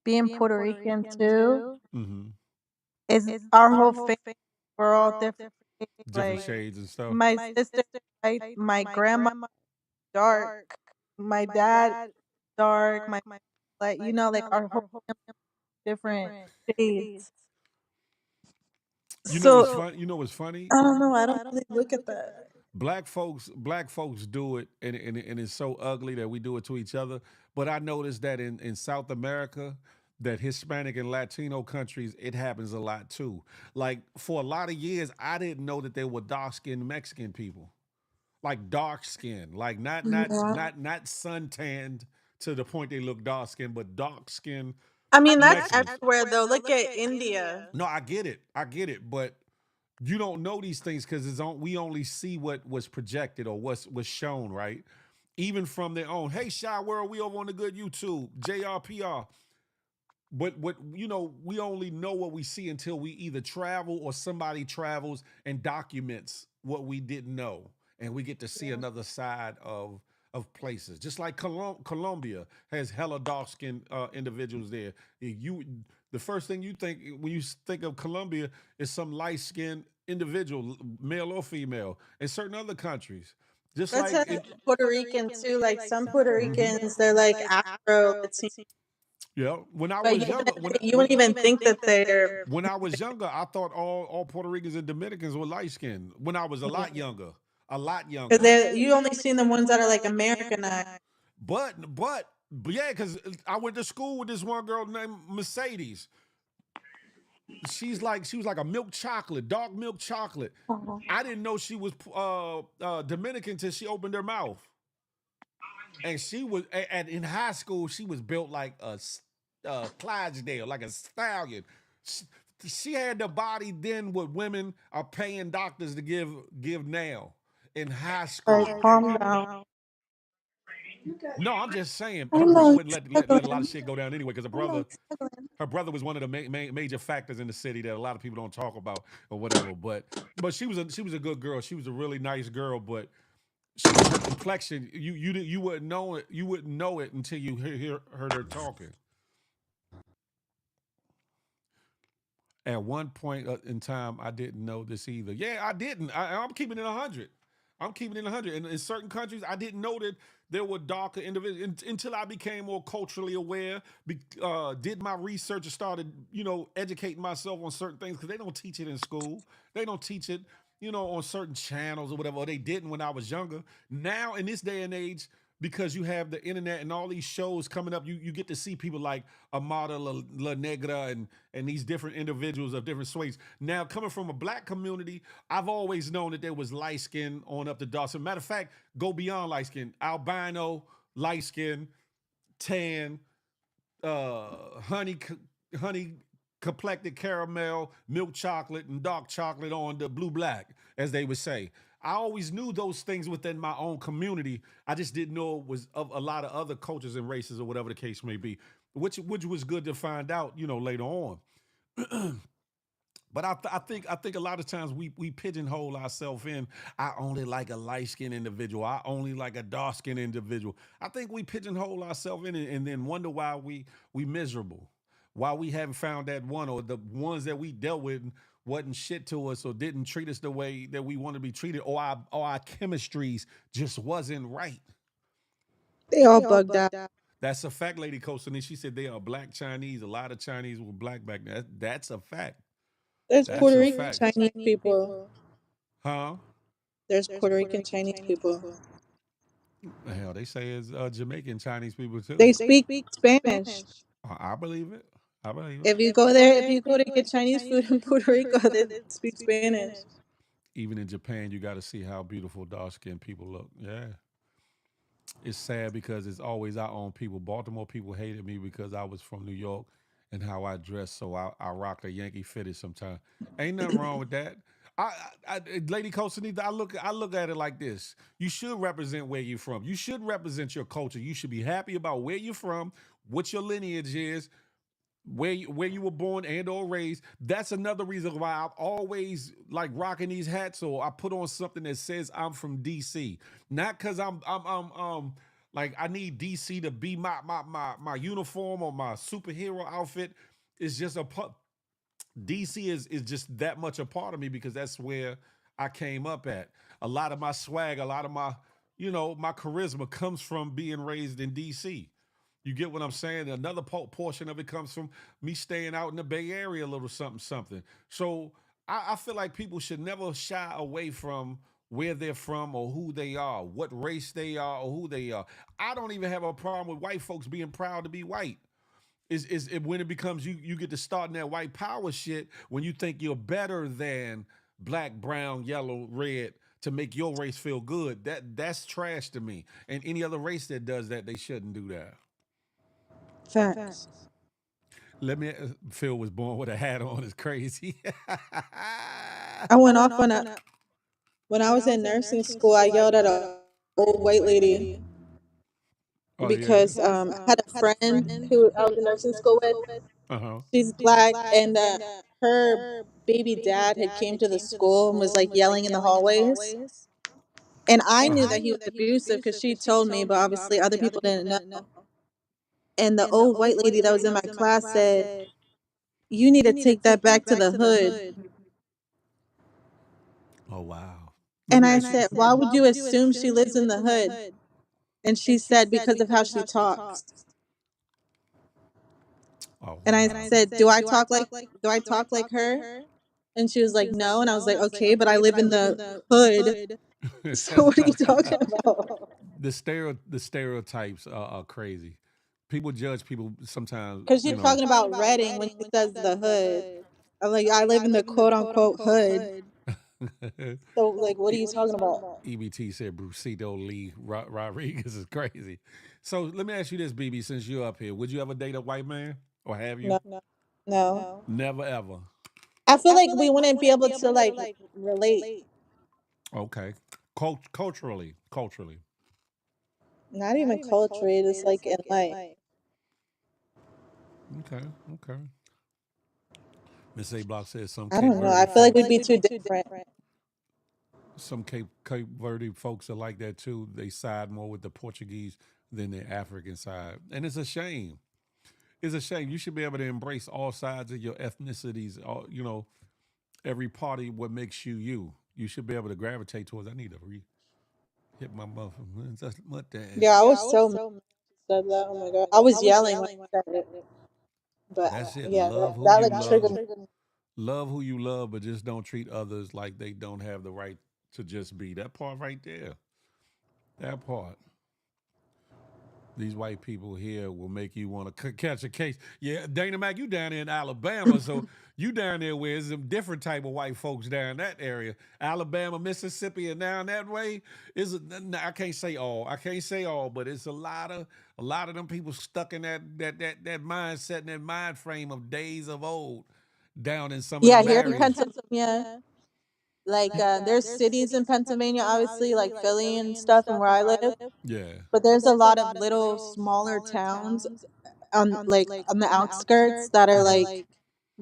being Puerto Rican too. Mm-hmm. Is our whole family, we're all different. Different Like shades and stuff. my sister, right? My grandma dark, my dad dark, my like like our whole family different shades. You know what's So fun? You know what's funny? I don't know. I don't really look at that. Black folks do it, and it's so ugly that we do it to each other. But I noticed that in South America, that Hispanic and Latino countries, it happens a lot too. Like for a lot of years, I didn't know that there were dark skinned Mexican people, like dark skin, like Yeah. not suntanned to the point they look dark skinned, but dark skinned I mean, that's Mexicans. everywhere though. Look at India. No, I get it, but you don't know these things because we only see what was projected or was shown, right? Even from their own. Hey, Shy World, we over on the good YouTube, JRPR. But what we only know what we see until we either travel or somebody travels and documents what we didn't know, and we get to see another side of places. Just like Colombia has hella dark skinned individuals there. The first thing you think when you think of Colombia is some light skinned individual, male or female. In certain other countries, just That's like how it. Puerto Rican too. Like some Puerto Mhm. Ricans, they're like Afro Latino, Yeah, when I but was younger, you wouldn't even think that they're. when I was younger, I thought all Puerto Ricans and Dominicans were light skinned. When I was a lot Because younger. they you only seen the ones that are like Americanized. But yeah, because I went to school with this one girl named Mercedes. She was like a milk chocolate, dark milk chocolate. I didn't know she was Dominican until she opened her mouth. And she was in high school. She was built like a Clydesdale, like a stallion. She, she had the body then what women are paying doctors to give now in high Like, school. calm down. No, I'm just saying I her know brother he's wouldn't let a lot of struggling. shit go down anyway because I know he's struggling. her brother was one of the major factors in the city that a lot of people don't talk about or whatever. But she was a good girl. She was a really nice girl, but her complexion you wouldn't know it. You wouldn't know it until you heard her talking. At one point in time, I didn't know this either. Yeah, I didn't. I'm keeping it 100. I'm keeping it 100. And in certain countries, I didn't know that there were darker individuals until I became more culturally aware. Did my research and started, educating myself on certain things because they don't teach it in school. They don't teach it, on certain channels or whatever. Or they didn't when I was younger. Now in this day and age, because you have the internet and all these shows coming up, you get to see people like Amada La Negra and these different individuals of different swings. Now, coming from a black community, I've always known that there was light skin on up to dark skin. Matter of fact, go beyond light skin, albino, light skin, tan, honey, honey complected caramel, milk chocolate, and dark chocolate on the blue black, as they would say. I always knew those things within my own community. I just didn't know it was of a lot of other cultures and races or whatever the case may be, which was good to find out, later on. But I think a lot of times we pigeonhole ourselves in. I only like a light skinned individual. I only like a dark skinned individual. I think we pigeonhole ourselves in and then wonder why we miserable, why we haven't found that one or the ones that we dealt with wasn't shit to us or didn't treat us the way that we want to be treated or our chemistries just wasn't right. They all bugged out. That's a fact, Lady Costa. And she said they are black Chinese. A lot of Chinese were black back then. That's a fact. There's That's Puerto a Rican fact. Chinese people. Huh? There's Puerto Rican Chinese people. Hell, they say it's Jamaican Chinese people too. They speak Spanish. I believe it. I believe it. If you go there, if you go to get Chinese food in Puerto Rico, they speak Spanish. Even in Japan, you got to see how beautiful dark skinned people look. Yeah. It's sad because it's always our own people. Baltimore people hated me because I was from New York and how I dressed. So I rock a Yankee fitted sometimes. Ain't nothing wrong with that. Lady Costanita, I look at it like this. You should represent where you're from. You should represent your culture. You should be happy about where you're from, what your lineage is, where you were born and or raised. That's another reason why I'm always like rocking these hats, or I put on something that says I'm from DC. Not because I'm like I need DC to be my uniform or my superhero outfit. It's just DC is just that much a part of me because that's where I came up at. A lot of my swag, a lot of my, my charisma comes from being raised in DC. You get what I'm saying? Another portion of it comes from me staying out in the Bay Area a little something, something. So I feel like people should never shy away from where they're from or who they are, what race they are or who they are. I don't even have a problem with white folks being proud to be white. Is it when it becomes you get to start in that white power shit when you think you're better than black, brown, yellow, red to make your race feel good. That's trash to me. And any other race that does that, they shouldn't do that. Facts. Let me. Phil was born with a hat on. It's crazy. I went off on a when I was in nursing school. I yelled at a old white lady Oh yeah. because I had a friend who I was in nursing school with. Uh huh. She's black, and her baby dad had came to the school and was like yelling in the hallways. And I knew that he was abusive because she told me, but obviously other people didn't know. And the old white lady that was in my class said, "You need to take that back to the hood." Oh wow. Let And me I ask you. said, "Why would you assume she lives in the hood?" And she said, "Because of how she talks." Oh And I wow. said, do I talk like her?" And she was like, "No." And I was like, "Okay, but I live in the hood." So what are you talking about? The stereotypes are crazy. People judge people sometimes. Because you're talking about Reading when she says the hood. I'm like, I live in the quote unquote hood. So like, what are you talking about? EBT said Brucito Lee Rodriguez is crazy. So let me ask you this, BB, since you're up here, would you ever date a white man? Or have you? No, no. Never ever. I feel like we wouldn't be able to like relate. Okay. Culturally. Culturally. Not even culturally, it's like in life. Okay. Okay. Miss A Block says some I Cape don't know. I Verde feel like folks. we'd be too different. Some Cape Verde folks are like that too. They side more with the Portuguese than the African side. And it's a shame. It's a shame. You should be able to embrace all sides of your ethnicities, all, every party what makes you you. You should be able to gravitate towards. I need to hit my muffin. What the heck? Yeah, I was so mad when she said that. Oh my god, I was yelling when I said it. But That's it. yeah, Love who that you like triggered love. me. Love who you love, but just don't treat others like they don't have the right to just be. That part right there. That part. These white people here will make you want to catch a case. Yeah, Dana Mac, you down there in Alabama, so you down there where there's some different type of white folks down that area. Alabama, Mississippi, and down that way is. I can't say all. I can't say all, but it's a lot of them people stuck in that mindset and that mind frame of days of old down in some of Yeah, them here in areas. Pennsylvania, like there's cities in Pennsylvania, obviously, like Philly and stuff, and where I live. Yeah. But there's a lot of little smaller towns on like on the outskirts that are like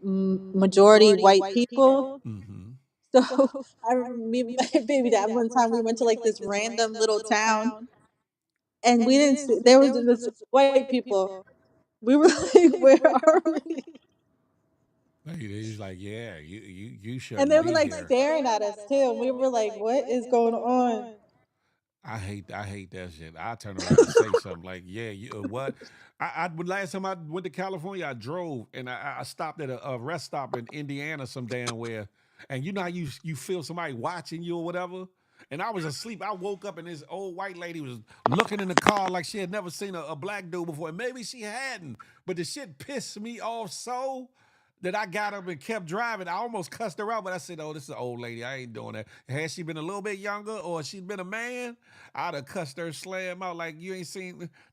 majority white people. Mm-hmm. So I remember me and my baby dad one time we went to like this random little town and we didn't see there was this white people. We were like, where are we? He's like, yeah, you And shouldn't they were be like here. staring at us too. And we were like, what is going on? I hate that shit. I turn around and say something like, "Yeah, what?" Last time I went to California, I drove and I stopped at a rest stop in Indiana, some damn where, and you know how you feel somebody watching you or whatever. And I was asleep. I woke up and this old white lady was looking in the car like she had never seen a black dude before. And maybe she hadn't, but the shit pissed me off so that I got up and kept driving. I almost cussed her out, but I said, "Oh, this is an old lady. I ain't doing that." Had she been a little bit younger or she'd been a man, I'd have cussed her, slam out like you ain't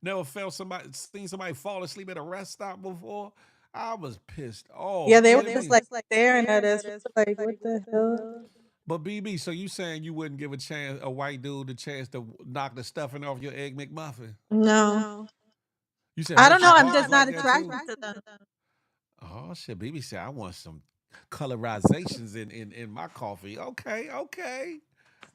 never seen somebody fall asleep at a rest stop before. I was pissed off. Yeah, they were Kidding just me? like staring at us. We were like, what the hell? But BB, so you saying you wouldn't give a white dude the chance to knock the stuffing off your egg McMuffin? No. You said I her don't know. I'm Chicago's just like not that too. attracted to them. Oh shit, BB said I want some colorizations in my coffee. Okay, okay,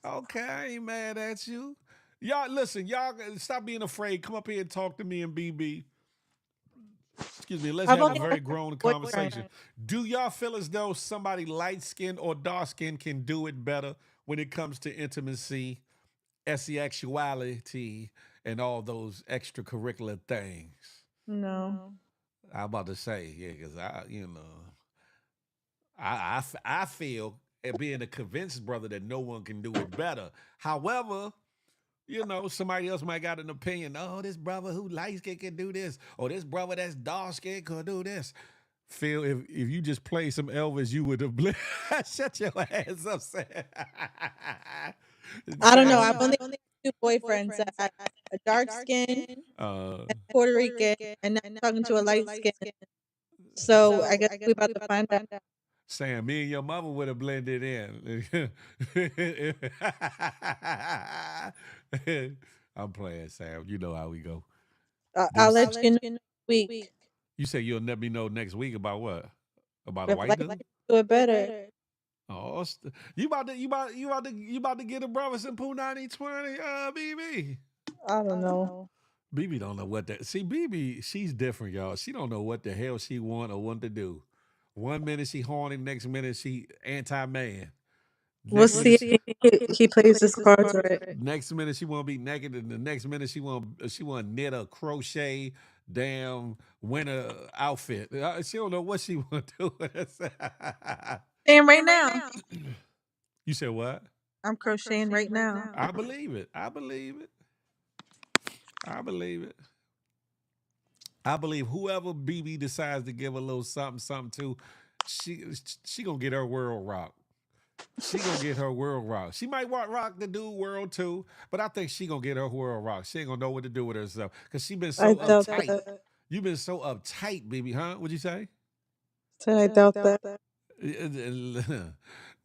okay. I ain't mad at you. Y'all listen, y'all stop being afraid. Come up here and talk to me and BB. Excuse me, let's I've have a only very had grown one boyfriend. conversation. Do y'all feel as though somebody light skinned or dark skinned can do it better when it comes to intimacy, sexuality, and all those extracurricular things? No. I'm about to say, yeah, because I feel at being a convinced brother that no one can do it better. However, somebody else might got an opinion. Oh, this brother who light skin can do this, or this brother that's dark skin can do this. Phil, if you just play some Elvis, you would have shut your ass up, Sam. I don't know. Sam. I've only had two boyfriends. A dark skin, Uh, and Puerto Rican, and now I'm talking to a light skin. So I guess we about to find out. Sam, me and your mama would have blended in. I'm playing, Sam. You know how we go. I'll Deuce. let you know next week. You say you'll let me know next week about what? About a If white light dude? do it better. Oh, you about to get a brother some Pooh 9020, BB. I don't know. BB don't know what that. See, BB, she's different, y'all. She don't know what the hell she want or want to do. One minute she horny, next minute she anti-man. We'll Next see minute, if he plays his cards right. next minute she want to be naked, and the next minute she want to knit a crochet damn winter outfit. She don't know what she want to do with it. And right now, You said what? I'm crocheting right now. I believe it. I believe it. I believe it. I believe whoever BB decides to give a little something, something to, she gonna get her world rocked. She gonna get her world rocked. She might want rock the dude world too, but I think she gonna get her world rocked. She ain't gonna know what to do with herself because she been I so doubt uptight. that. You been so uptight, BB, huh? What'd you say? So I doubt that.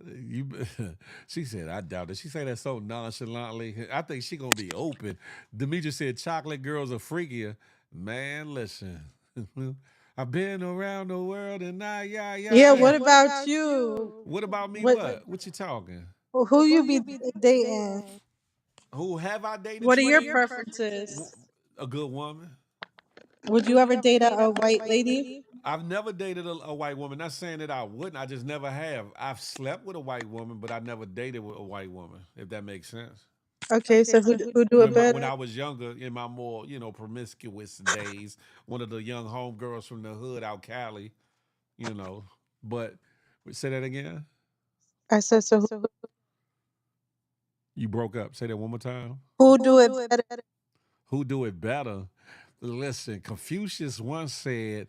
You, she said, I doubt it. She said that so nonchalantly. I think she gonna be open. Demetra said, chocolate girls are freakier. Man, listen. I've been around the world and Yeah. yeah. What about you? What about me? What? What you talking? Who you be dating? Who have I dated? What are your 20? preferences? A good woman. Would you ever date a white lady? I've never dated a white woman. Not saying that I wouldn't. I just never have. I've slept with a white woman, but I never dated with a white woman. If that makes sense. Okay, so who do it When better? I was younger, in my more promiscuous days, one of the young homegirls from the hood out Cali, you know. But say that again. I said so. You broke up. Say that one more time. Who do it better? Who do it better? Listen, Confucius once said,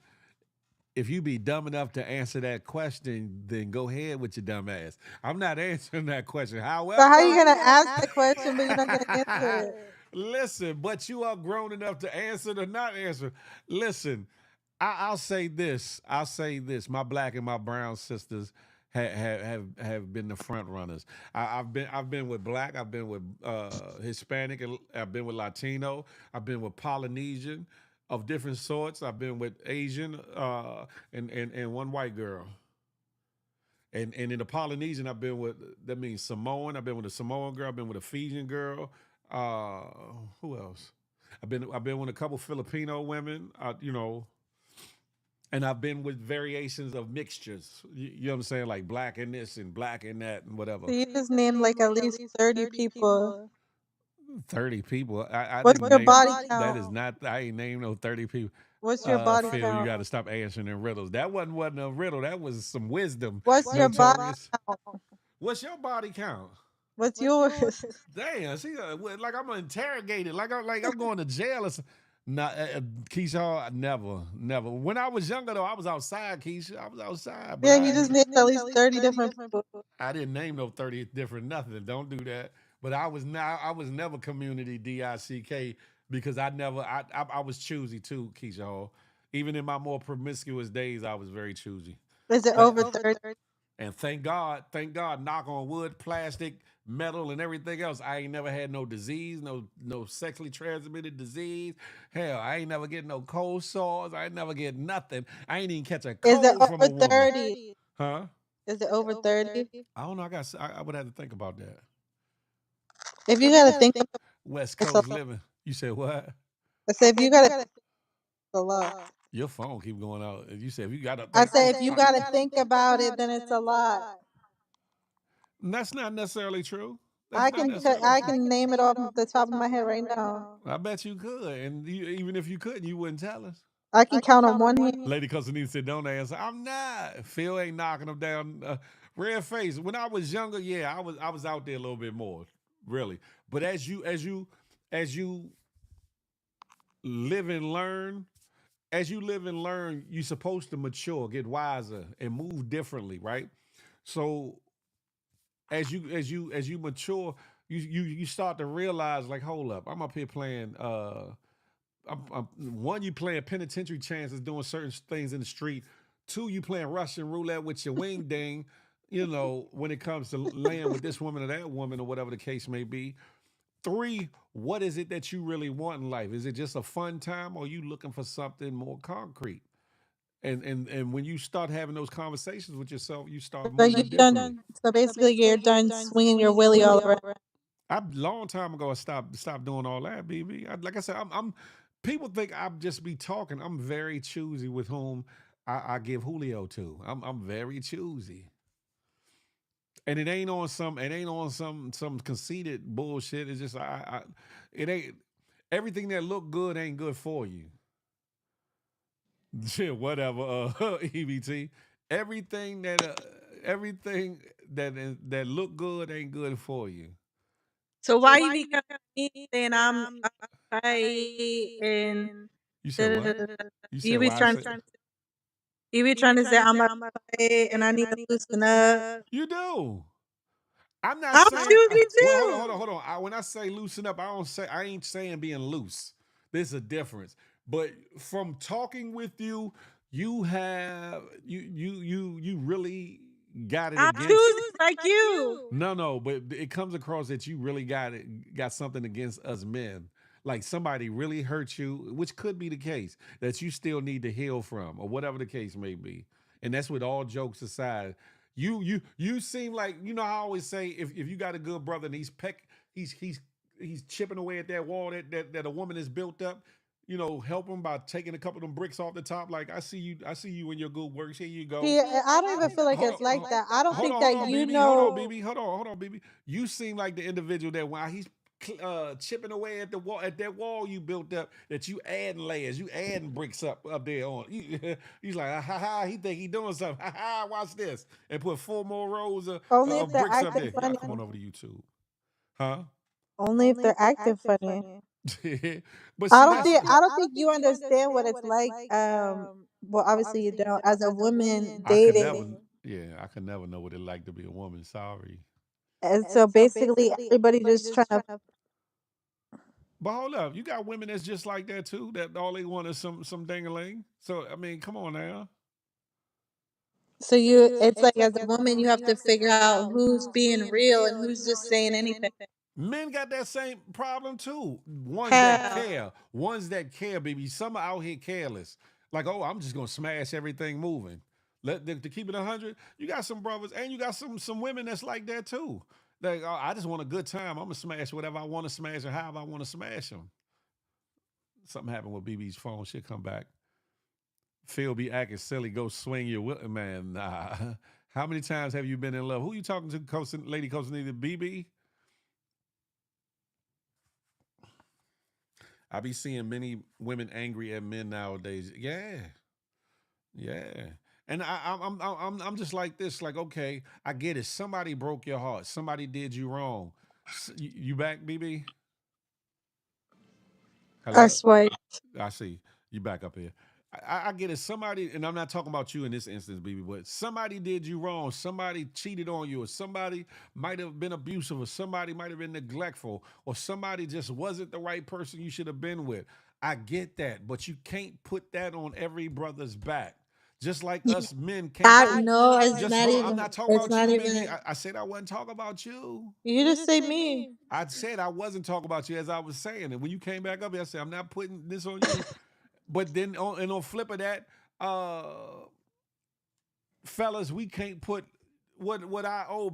if you be dumb enough to answer that question, then go ahead with your dumb ass. I'm not answering that question. So how you However, gonna ask the question but you're not gonna answer it? listen, but you are grown enough to answer or not answer. Listen, I'll say this. I'll say this. My black and my brown sisters have been the front runners. I've been with black. I've been with Hispanic. And I've been with Latino. I've been with Polynesian of different sorts. I've been with Asian and one white girl. And in the Polynesian, I've been with, that means Samoan. I've been with a Samoan girl. I've been with a Fijian girl. Uh, who else? I've been with a couple Filipino women. And I've been with variations of mixtures. You know what I'm saying? Like black in this and black in that and whatever. So you just named like at least 30 people. 30 people. I What's didn't your name body that count? is not, I ain't named no 30 people. What's your body Phil, you count? got to stop answering them riddles. That wasn't a riddle. That was some wisdom. What's your body Notorious. count? What's your body count? What's yours? Damn, she like I'm interrogated, like I'm going to jail or something. Not Keisha, never. When I was younger though, I was outside, Keisha. I was outside, but Yeah, you just named at least 30 different people. I didn't name no 30 different nothing. Don't do that. But I was never community DICK because I was choosy too, Keisha Hall. Even in my more promiscuous days, I was very choosy. Is it But over 30? And thank God, knock on wood, plastic, metal, and everything else. I ain't never had no disease, no sexually transmitted disease. Hell, I ain't never get no cold sores. I ain't never get nothing. I ain't even catch a Is it cold from a over woman. 30? Huh? Is it over 30? I don't know. I would have to think about that. If you gotta think about West it, it's a Coast living. You said what? I said if you gotta think it's a lot. Your phone keep going out. You said if you got to I think. said if you gotta think about it, then it's a lot. That's not necessarily true. That's I not can necessarily I true. can name it off the top of my head right now. I bet you could, and even if you couldn't, you wouldn't tell us. I can count on one hand. Lady Costanina said, "Don't answer." I'm not. Phil ain't knocking them down. Red face. When I was younger, yeah, I was out there a little bit more, really. But as you live and learn, you're supposed to mature, get wiser, and move differently, right? So as you mature, you start to realize, like, hold up, I'm up here playing. One, you playing penitentiary chances, doing certain things in the street. Two, you playing Russian roulette with your wing ding. When it comes to laying with this woman or that woman or whatever the case may be. Three, what is it that you really want in life? Is it just a fun time, or are you looking for something more concrete? And when you start having those conversations with yourself, you start So moving you differently. done. So basically, you're done swinging your willy all around. I long time ago I stopped doing all that, BB. Like I said, I'm people think I just be talking. I'm very choosy with whom I give Julio to. I'm very choosy. And it ain't on some conceited bullshit. It's just it ain't everything that look good ain't good for you. Shit, whatever. EBT. Everything that everything that look good ain't good for you. So why you be coming to me saying I'm right and You said da, da, what? da, da, da. You said You be why I trying said you be trying to say I'm a and I need to loosen up. you do. I'm not I'm saying. choosy Well, too. hold on. When I say loosen up, I ain't saying being loose. There's a difference. But from talking with you, you really got it I'm against. choosy like you. No, but it comes across that you really got something against us men. Like somebody really hurt you, which could be the case, that you still need to heal from, or whatever the case may be. And that's with all jokes aside. You seem like, I always say, if you got a good brother and he's chipping away at that wall that a woman has built up, help him by taking a couple of them bricks off the top. Like, I see you in your good works. Here you go. See, I don't even feel like Hold it's like that. I don't think hold that on, you BB. Hold on, know. BB. Hold on, BB. You seem like the individual that while he's chipping away at the wall, at that wall you built up, that you adding layers, you adding bricks up there on. He's like, ha ha. He think he doing something. Ha ha. Watch this, and put 4 more rows Only if of they're bricks up acting there. Y'all funny. come on over to YouTube, huh? Only if they're acting funny. But I see, don't that's think I don't think you understand what it's like. Well, obviously you don't. As a woman I could never. dating, Yeah, I could never know what it like to be a woman. Sorry. and so basically everybody just trying to. But hold up, you got women that's just like that too. That all they want is some ding-a-ling. So I mean, come on now. So it's like as a woman, you have to figure out who's being real and who's just saying anything. Men got that same problem too. Hell, Ones that care, baby. Some are out here careless. Like, oh, I'm just gonna smash everything moving. To keep it 100. You got some brothers, and you got some women that's like that too. Like, oh, I just want a good time. I'm gonna smash whatever I want to smash or however I want to smash them. Something happened with BB's phone. She'll come back. Phil be acting silly. Go swing your man. Nah. How many times have you been in love? Who you talking to, Lady Costanita? BB? I be seeing many women angry at men nowadays. Yeah, yeah. And I'm just like this. Like, okay, I get it. Somebody broke your heart. Somebody did you wrong. You back, BB? I Hello. swear. I see you back up here. I get it. Somebody, and I'm not talking about you in this instance, BB, but somebody did you wrong. Somebody cheated on you, or somebody might have been abusive, or somebody might have been neglectful, or somebody just wasn't the right person you should have been with. I get that, but you can't put that on every brother's back Just like Y- us men can't I put. no, it's Just not hold on, I'm even. not talking It's about not you, BB. even. I said I wasn't talking about you. You just say me. I said I wasn't talking about you as I was saying. And when you came back up, I said I'm not putting this on you. But then on flip of that, uh, fellas, we can't put what our old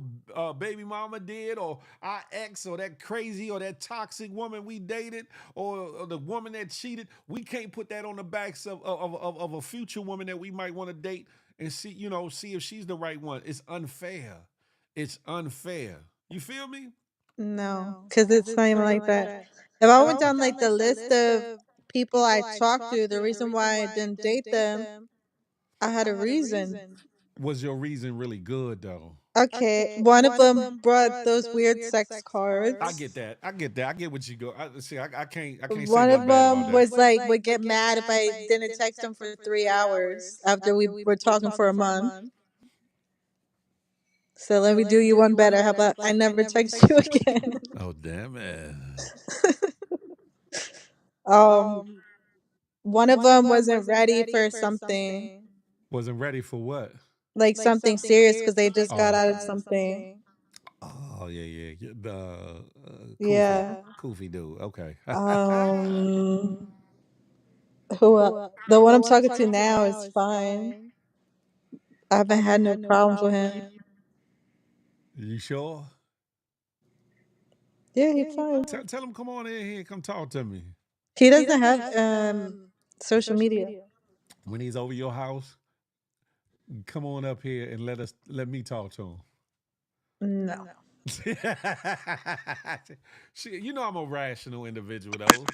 baby mama did, or our ex, or that crazy or that toxic woman we dated, or the woman that cheated. We can't put that on the backs of a future woman that we might want to date and see, see if she's the right one. It's unfair. It's unfair. You feel me? No, because it's not even like that. If I went down like the list of people I talked to, the reason why I didn't date them, I had a reason. Was your reason really good though? Okay, one of them brought those weird sex I cards. get that. I get that. I get what you go. See, I can't say One nothing of bad about them that. was like would get mad if I didn't text him for 3 hours after we were talking for a month. So let me do you one better. How about I never text you again? Oh damn it! um, one of them wasn't ready for something Wasn't ready for what? like something serious because they just got Oh. out of something. Oh yeah, yeah. The Koofy, Yeah. Koofy dude. Okay. Um, who the one I'm talking to now is fine. I haven't had no problems with him. You sure? Yeah, he's fine. Tell him come on in here and come talk to me. He doesn't have social media. When he's over your house, come on up here and let me talk to him. No. I'm a rational individual though.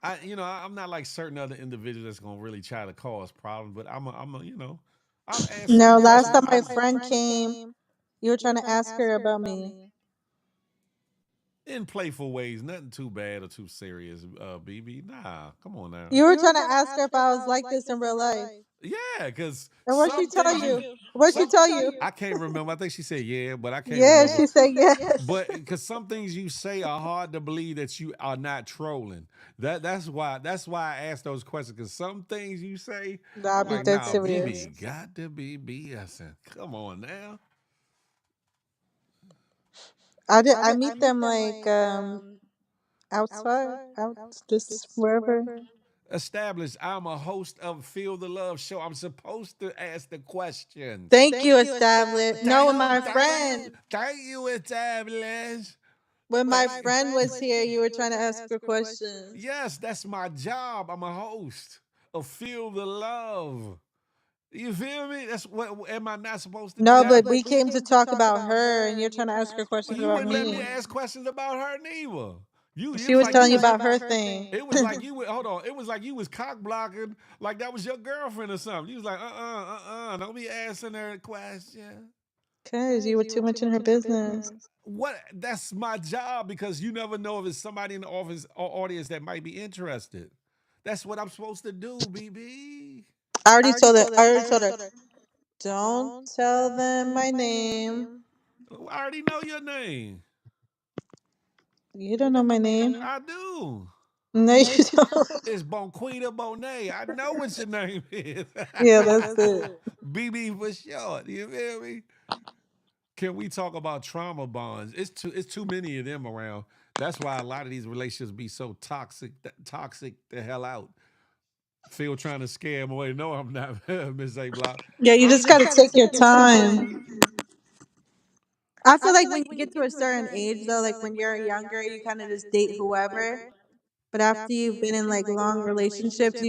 I'm not like certain other individuals that's gonna really try to cause problems, but I'll ask certain No, last questions. time my friend came, you were trying to ask her about me. In playful ways, nothing too bad or too serious, BB. Nah, come on now. You were trying to ask her if I was like this in real life. Yeah, because And what'd she some tell things you? What'd she some tell you? I can't remember. I think she said yeah, but I can't Yeah, remember. she said yes. But because some things you say are hard to believe that you are not trolling. That's why I asked those questions. Because some things you say, Nah, I'm be like, dead nah, serious. BB got to be BSing. Come on now. I meet them like outside, out just wherever. Established. I'm a host of Feel the Love Show. I'm supposed to ask the questions. Thank you, established. No, when my friend Thank you, established. was here, you were trying to ask her questions. Yes, that's my job. I'm a host of Feel the Love. You feel me? That's what am I not supposed to do No, that? but we came to talk about her, and you're trying to ask her Well, questions you about wouldn't let me me. ask questions about her neither. It She was was like telling you about her thing. it was like you would hold on. It was like you was cock blocking, like that was your girlfriend or something. You was like, don't be asking her questions. Cause you were too much in her business. What? That's my job because you never know if it's somebody in the office or audience that might be interested. That's what I'm supposed to do, BB. I already told her. Don't tell them my name. I already know your name. You don't know my name. I do. No, you don't. It's Bonquita Bonet. I know what your name is. Yeah, that's it. BB for short. You feel me? Can we talk about trauma bonds? It's too many of them around. That's why a lot of these relationships be so toxic the hell out. Phil trying to scare him away. No, I'm not, Miss A Block. Yeah, you just gotta take your time. I feel like when you get to a certain age, though, like when you're younger, you kind of just date whoever. But after you've been in like long relationships,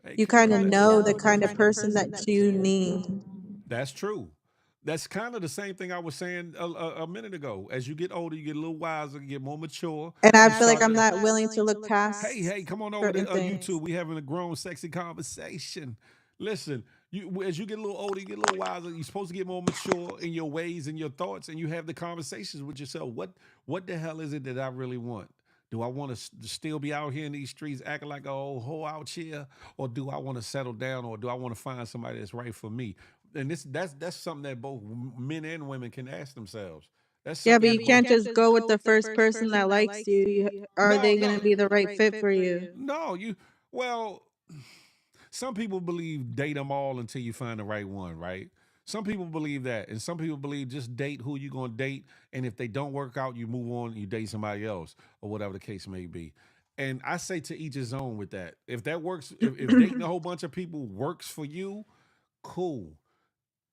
Hey, you keep it kind of classy. know the kind of person that you need. That's true. That's kind of the same thing I was saying a minute ago. As you get older, you get a little wiser, you get more mature. And I You feel like start I'm to, not willing to look past hey, come on over to certain things. YouTube. We having a grown, sexy conversation. Listen, as you get a little older, you get a little wiser. You're supposed to get more mature in your ways and your thoughts, and you have the conversations with yourself. What the hell is it that I really want? Do I want to still be out here in these streets acting like a old hoe out here, or do I want to settle down, or do I want to find somebody that's right for me? And that's something that both men and women can ask themselves. That's Yeah, something but you you both. can't just go with the first person that likes you. Are No, they no, going to be the right fit for you? no. You well. some people believe date them all until you find the right one, right? Some people believe that, and some people believe just date who you're gonna date, and if they don't work out, you move on, you date somebody else, or whatever the case may be. And I say to each his own with that. If that works, if dating a whole bunch of people works for you, cool.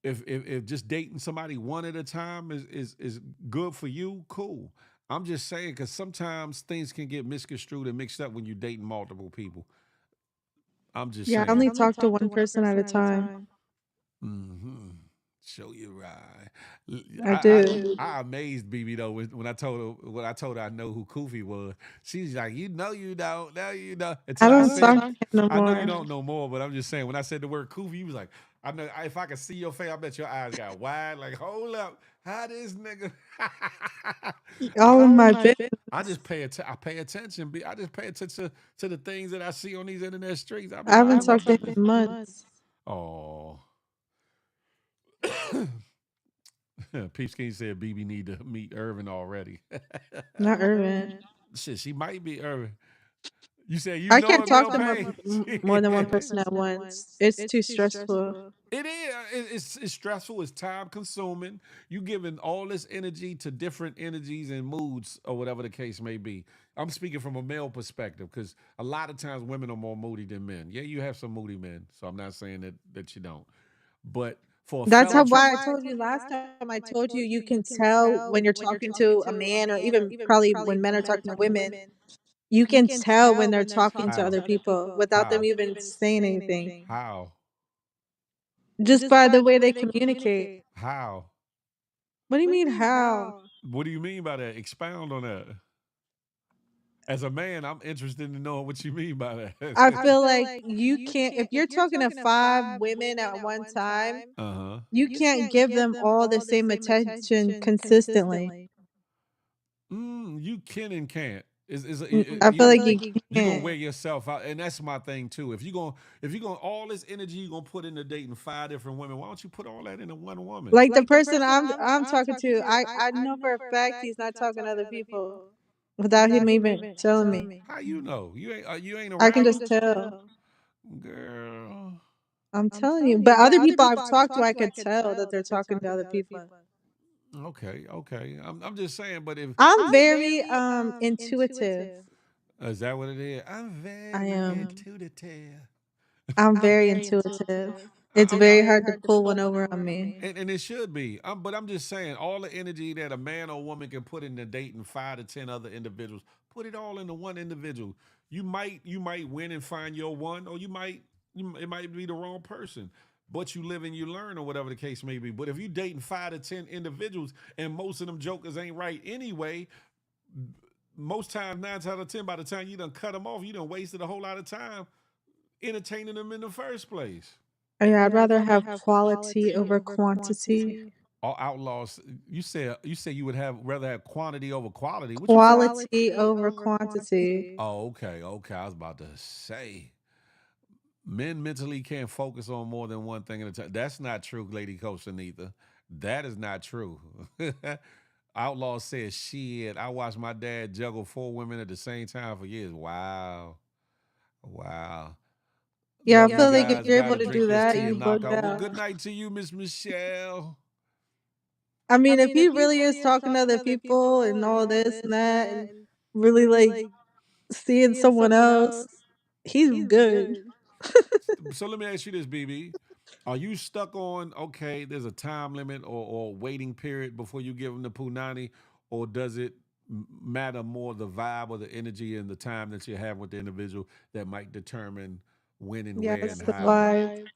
If just dating somebody one at a time is good for you, cool. I'm just saying because sometimes things can get misconstrued and mixed up when you're dating multiple people. I'm just Yeah, I saying. only talk to one person at a time. Mm-hmm. Show you right. I do. I amazed BB though when I told her I know who Koofy was. She's like, you know you don't, now you know. I Until I don't talk said, to him no I know you more. don't know more, but I'm just saying when I said the word Koofy, you was like, I know if I could see your face, I bet your eyes got wide. Like, hold up, how this nigga? All in my business. I just I pay attention. I just pay attention to the things that I see on these internet streets. I I be haven't minding my talked to him business. in months. Oh. Peepskin said BB need to meet Irvin already. Not Irvin. Shit, she might be Irvin. You said you I know can't him, talk Lil to Pain. more than one person at once. It's too stressful. It is. It's stressful. It's time consuming. You giving all this energy to different energies and moods, or whatever the case may be. I'm speaking from a male perspective because a lot of times women are more moody than men. Yeah, you have some moody men, so I'm not saying that you don't. But for a That's fella, how why I told you last time. I told you you can tell when you're talking to a man, or even probably when men are talking to women. You can tell when they're talking to other people without them even saying anything. How? Just by the way they communicate. How? What do you mean how? What do you mean by that? Expound on that. As a man, I'm interested in knowing what you mean by that. I feel like you can't, if you're talking to 5 women at one time, Uh-huh. you can't give them all the same attention consistently. You can and can't. I feel like You gonna can't. wear yourself out, and that's my thing too. If you gonna all this energy you gonna put into dating 5 different women, why don't you put all that into one woman? Like the person I'm talking to, I know for a fact he's not talking to other people without him even telling me. How you know? You ain't I can around just them, tell. girl. I'm telling you. But other people I've talked to, I could tell that they're talking to other people. Okay, okay. I'm just saying, but if I'm very intuitive. is that what it is? I'm I very am. intuitive. I'm very intuitive. It's I'm very hard to pull one over on me. and it should be. But I'm just saying, all the energy that a man or woman can put into dating 5 to 10 other individuals, put it all into one individual. You might win and find your one, or it might be the wrong person. But you live and you learn, or whatever the case may be. But if you dating 5 to 10 individuals, and most of them jokers ain't right anyway, most times 9 out of 10, by the time you done cut them off, you done wasted a whole lot of time entertaining them in the first place. Yeah, I'd rather have quality over quantity. All outlaws. You said you would have rather have quantity over quality. What you say? Quality over quantity. Oh, okay, okay. I was about to say men mentally can't focus on more than one thing at a time. That's not true, Lady Coach Anita. That is not true. Outlaw says, shit, I watched my dad juggle 4 women at the same time for years. Wow. Wow. Yeah, I Love you feel like if guys. you're able Gotta to drink do this that, tea you and knock bugged out. Well, out. good night to you, Miss Michelle. I mean, if he really is talking to other people and all this and that and really like seeing someone else, he's good. So let me ask you this, BB. Are you stuck on, okay, there's a time limit or waiting period before you give them the punani, or does it matter more the vibe or the energy and the time that you have with the individual that might determine when and Yeah, where it's and the how? vibe.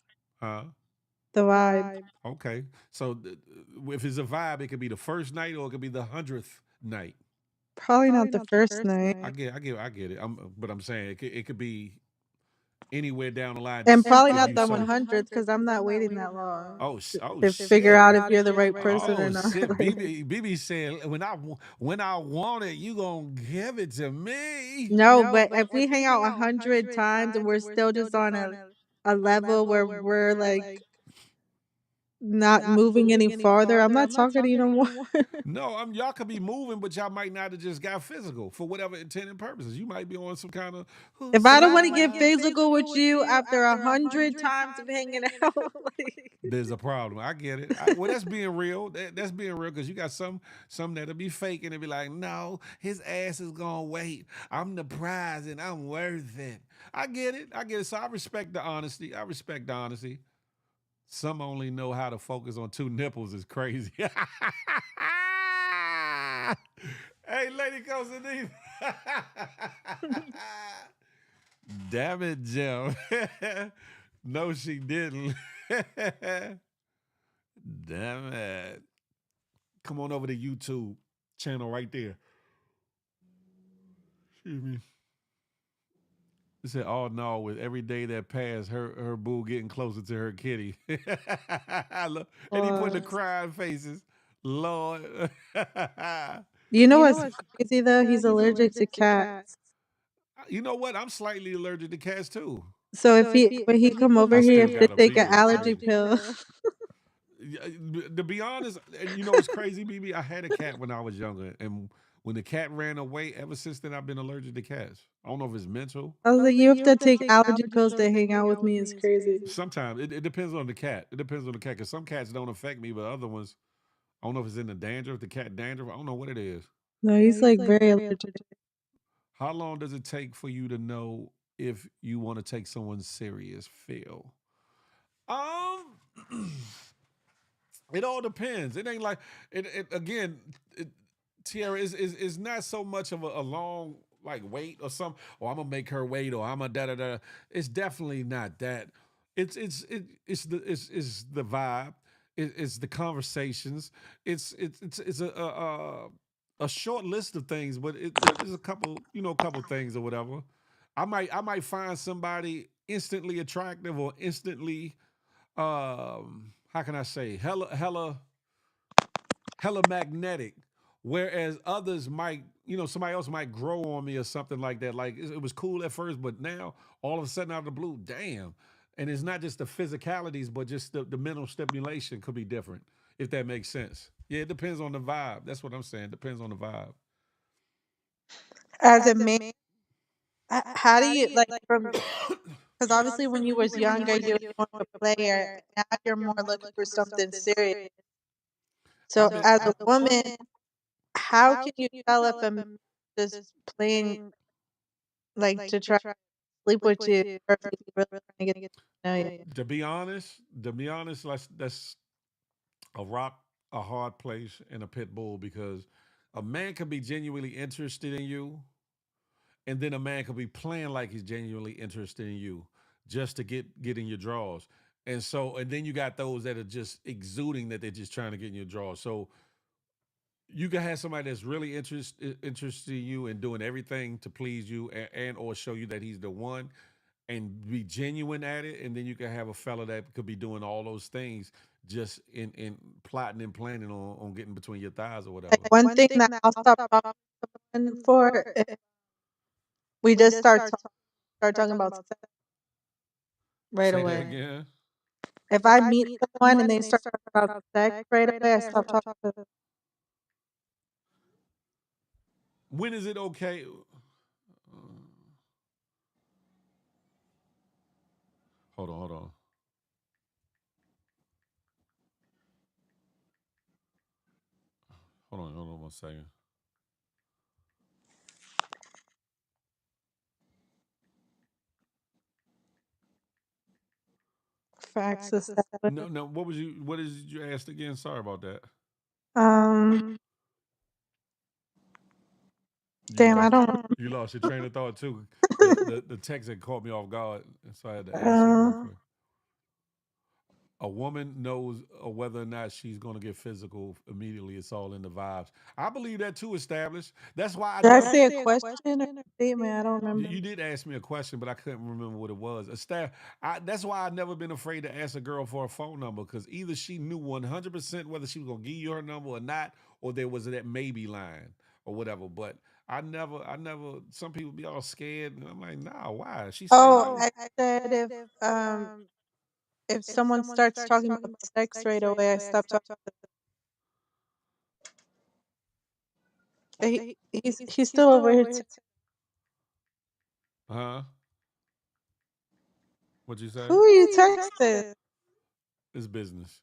Huh? The vibe. Okay. So if it's a vibe, it could be the first night or it could be the 100th night. Probably not the first night. I get it. But I'm saying it could be anywhere down the line. And probably If not you the so 100th because I'm not waiting that long oh to figure shit. out if you're the right person or Oh not. shit, Like, BB said when I want it, you gonna give it to me. no, but if we hang out 100 times and we're still just on a level where we're like not moving any farther. I'm not talking to you no more. No, y'all could be moving, but y'all might not have just got physical for whatever intended purposes. You might be on some kind of If I don't want to get physical with you after 100 times of hanging out, like, there's a problem. I get it. Well, that's being real. That's being real because you got some that'll be faking and be like, no, his ass is gonna wait. I'm the prize and I'm worth it. I get it. I get it. So I respect the honesty. I respect the honesty. Some only know how to focus on two nipples is crazy. Hey, lady comes in these. Damn it, Jim. No, she didn't. Damn it. Come on over to YouTube channel right there. Excuse me. It said, "Oh no!" With every day that passed, her boo getting closer to her kitty. And he put the crying faces. Lord, you know what's crazy though? He's allergic to cats. you know what? I'm slightly allergic to cats too. So if he when he come over I here, still he have got to a take an beagle. It's allergy crazy. pill. To be honest, and you know what's crazy, BB? I had a cat when I was younger, and when the cat ran away, ever since then I've been allergic to cats. I don't know if it's mental. I was like, you have to take allergy pills to hang out with me. It's crazy. Sometimes it depends on the cat. It depends on the cat because some cats don't affect me, but other ones, I don't know if it's in the dandruff, the cat dandruff. I don't know what it is. No, he's like very allergic. How long does it take for you to know if you want to take someone serious? Phil? Um, it all depends. It ain't like it again. Tierra is not so much of a long like wait or something. Or I'm gonna make her wait, or I'm a da da da. It's definitely not that. It's the vibe. It's the conversations. It's a short list of things, but there's a couple couple things or whatever. I might find somebody instantly attractive or instantly how can I say hella magnetic, whereas others might, somebody else might grow on me or something like that. Like it was cool at first, but now all of a sudden out of the blue, damn. And it's not just the physicalities, but just the mental stimulation could be different, if that makes sense. Yeah, it depends on the vibe. That's what I'm saying. Depends on the vibe. As a man, how do you like from? Because obviously, when you was younger, you were more of a player. Now you're more looking for something serious. I So, mean, as a woman, how can you tell if a man just playing like to try to sleep with you, or if he's really trying to get to know you? to be honest, that's a rock, a hard place, and a pit bull because a man can be genuinely interested in you, and then a man could be playing like he's genuinely interested in you just to get in your drawers. And then you got those that are just exuding that they're just trying to get in your drawers. So you can have somebody that's really interested in you and doing everything to please you and or show you that he's the one and be genuine at it. And then you can have a fella that could be doing all those things just in plotting and planning on getting between your thighs or whatever. Like one thing that I'll stop talking to someone for if we just start talking about sex right Say that away. again. If I meet someone and they start talking about sex right away, I stop talking to them. When is it okay? Hold on, hold on. Hold on 1 second. Facts is that. No, no. What is you asked again? Sorry about that. Um, You damn, I lost don't. you lost your train of thought too. The text had caught me off guard, so I had to answer it real Uh, quick. A woman knows whether or not she's going to get physical immediately. It's all in the vibes. I believe that too. Established. That's why I did I never. say a question or statement? I don't remember. You did ask me a question, but I couldn't remember what it was. That's why I've never been afraid to ask a girl for a phone number because either she knew 100% whether she was going to give you her number or not, or there was that maybe line or whatever. But I never. Some people be all scared, and I'm like, nah, why? She say Oh, no. I said if If someone starts talking about sex right away, I stop talking to them. He's still over here. Huh? What'd you say? Who are you texting? It's business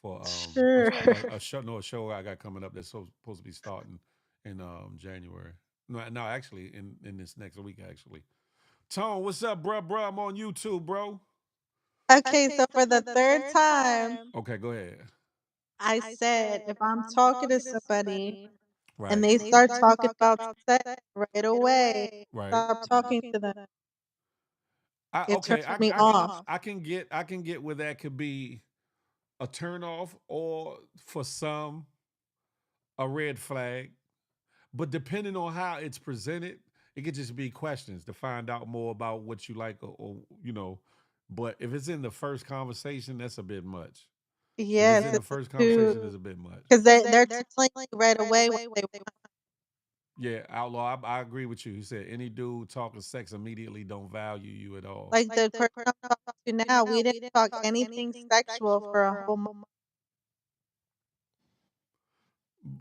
for Sure. a show. No, a show I got coming up that's supposed to be starting in January. No, actually in this next week actually. Tone, what's up, bro? I'm on YouTube, bro. Okay, so for the third time, Okay, go ahead. I said if I'm talking to somebody and Right, they start talking about sex right away, right. stop talking to them. I It okay. turns me off. I can get where that could be a turn off or for some a red flag. But depending on how it's presented, it could just be questions to find out more about what you like or you know. But if it's in the first conversation, that's a bit much. If it's Yes, in the it's first too conversation, it's a bit much. because they're telling you right away what they want. Yeah, outlaw. I agree with you. He said any dude talking sex immediately don't value you at all. Like the person I'm talking to now, we didn't talk anything sexual for a whole month.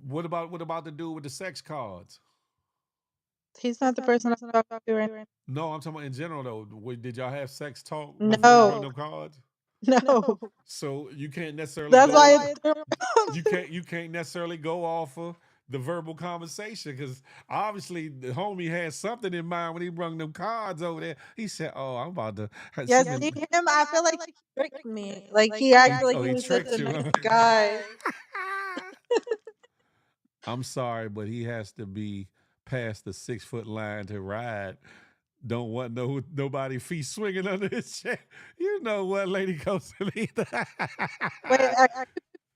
What about the dude with the sex cards? He's not the person I'm talking to right No, I'm talking about in general though. Did y'all have sex talk before he brought now. them cards? No. So you can't necessarily That's go. why it threw me You off. can't necessarily go off of the verbal conversation because obviously the homie had something in mind when he brung them cards over there. He said, "Oh, I'm about to." Yeah, She been, see him, I feel like he tricked me. Like he acted like he he was such tricked a you. nice Huh? guy. I'm sorry, but he has to be past the 6 foot line to ride. Don't want nobody feet swinging under his chair. You know what, Lady Coastal either. Wait,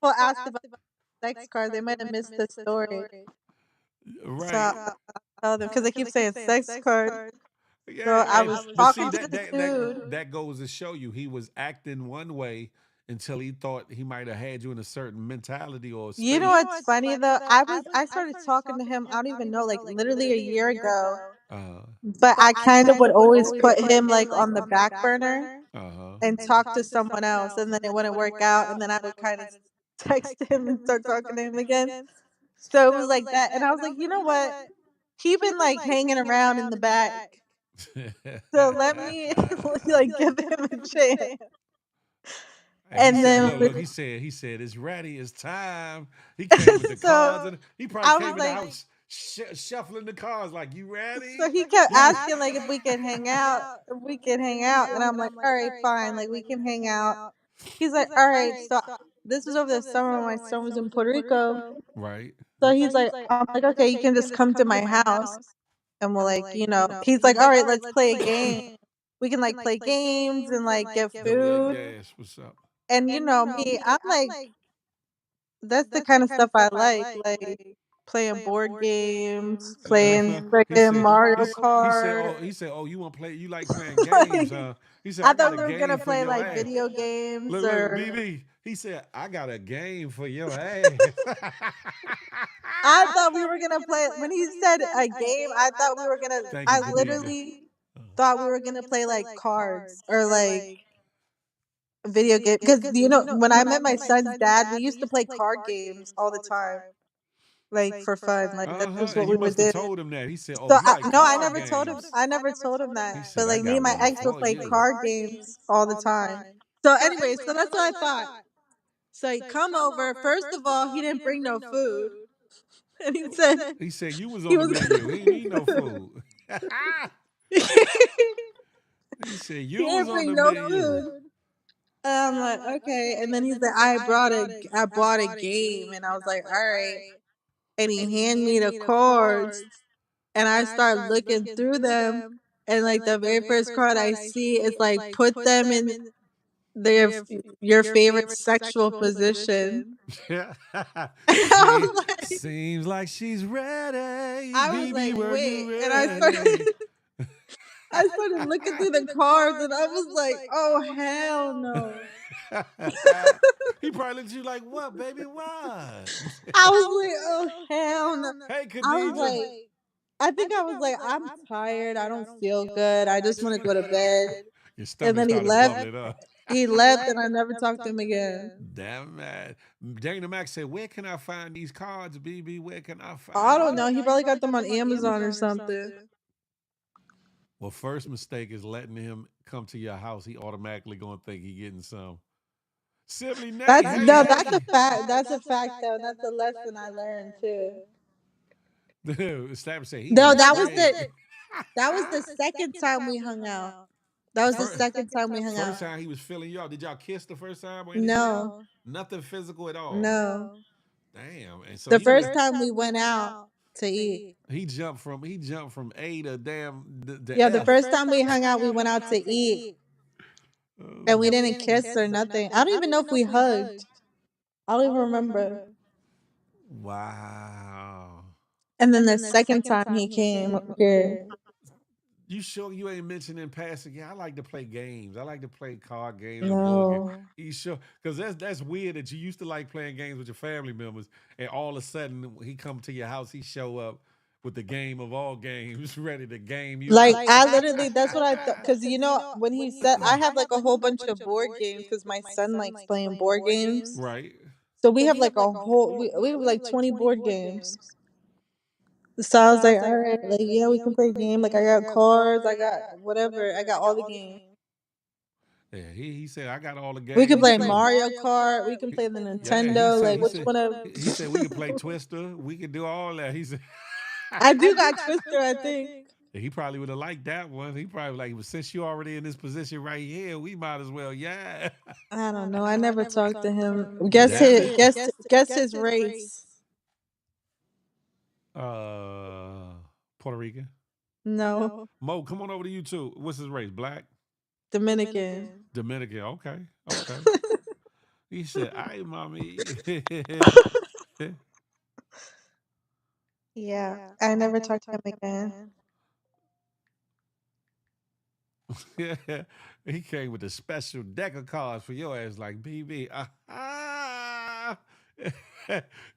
people asked about sex cards. They might have missed the story. So Right. I'll tell them because they keep saying sex card. So Yeah, I was but see talking to this dude. that goes to show you he was acting one way until he thought he might have had you in a certain mentality or You know space. what's funny though? I started talking to him, I don't even know, like literally a year ago. Uh But I kind of would always put him like on the back burner huh. and talk to someone else, and then it wouldn't work out, and then I would kind of text him and start talking to him again. So it was like that, and I was like, you know what? He been like hanging around in the back, so let me like give him a chance. And he And said, then look, he said, it's ready, it's time. He came with the cards, so and he probably I was came in the like, house shuffling the cards like, you so ready? he kept asking like if we could hang out, if we could hang out, and I'm like, all right, fine, like we can hang out. He's like, all right, so this was over the summer when my son was in Puerto Rico. Right. So he's like, I'm like, okay, you can just come to my house and we'll like, he's like, all right, let's play a game. We can like play games and like get Double that food. gas. What's up? And you know me, I'm like, that's the kind of stuff I like playing board games, playing freaking Mario Kart. He said, oh, you want to play? You like playing games, Like, huh? He said, I I got thought a we were gonna game for play your like ass. video games Look, or BB. He said, I got a game for your ass. I thought we were gonna play when he said a game, I thought we were gonna Thank you, I Khadija. literally thought we were gonna play like cards or like video game because when I met my son's dad, we used to play card games all the time, like for fun. Like that's Uh-huh. just And what you we would must have do. told him that. He said, oh, So you like no, I card never told him. games. I never told him that. He said, But I like me got and my one ex would for play you. card games all the time. So anyway, so that's what I thought. So he come over. First of all, he didn't bring no food, and he said He said, you was he on the was. menu. He ain't eat no food. He said, He you was didn't on bring the no menu. food. And I'm like, okay. And then he's like, I bought a game, and I was like, all right. And he handed me the cards, and I start looking through them, and like the very first card I see is like put them in their your favorite sexual position. I See, was like, seems like she's ready. I was BB, like, were wait, you and I ready? started. I started looking through the cards, and I was like, "Oh hell no!" He probably looked at you like, what, baby? What? I was like, "Oh hell no!" Hey, I was Khadija. like, I think I was like, "I'm tired. I don't feel good. I just want to go to bed." Your And stomach then he started left. bubbling up. He left, and I never talked to him again. Damn man. Dana Mac said, "Where can I find these cards, BB? Where can I I find don't them?" know. He probably got them on Amazon or something. Well, first mistake is letting him come to your house. He automatically gonna think he getting some. Sibley Nay, That's hey, no, that's a hey. fact. That's a fact though. That's a lesson I learned too. Stabber said he No, getting that was sprayed. the second time we hung out. That was the First, second time we hung first out. time he was feeling you out. Did y'all kiss the first time or anything? No, Nothing physical at all. no. Damn. And so The he was first time we went out to eat. he jumped from A to damn the Yeah, the F. first time we hung out, we went out to eat, and we Oh, didn't kiss or nothing. I don't even know if we hugged. I don't even remember. wow. And then the second time he came here, You sure you ain't mentioning passing? Yeah, I like to play games. I like to play card games and board games. no, You sure? Because that's weird that you used to like playing games with your family members, and all of a sudden he come to your house, he show up with the game of all games, ready to game you like out. I literally, that's what I thought. Because when he said, I have like a whole bunch of board games because my son likes playing board games. Right. So we have like a whole, we have like 20 board games. So I was like, all right, like yeah, we can play a game. Like I got cards, I got whatever, I got all the games. Yeah, he said I got all the We can games play too. Mario Kart. We can play the Yeah, he Nintendo. said Like he which said one of? he said we could play Twister. We could do all that. He said I do got Twister, I think. he probably would have liked that one. He probably like, well, since you already in this position right here, we might as well, yeah. I don't know. I never talked to him. Damn it. Guess his race. Puerto Rican. No, Mo, come on over to YouTube. What's his race? Black? Dominican. Dominican. Okay. Okay. He said, "Ay, mommy." Yeah, I never talked to him again. Yeah. He came with a special deck of cards for your ass, like BB.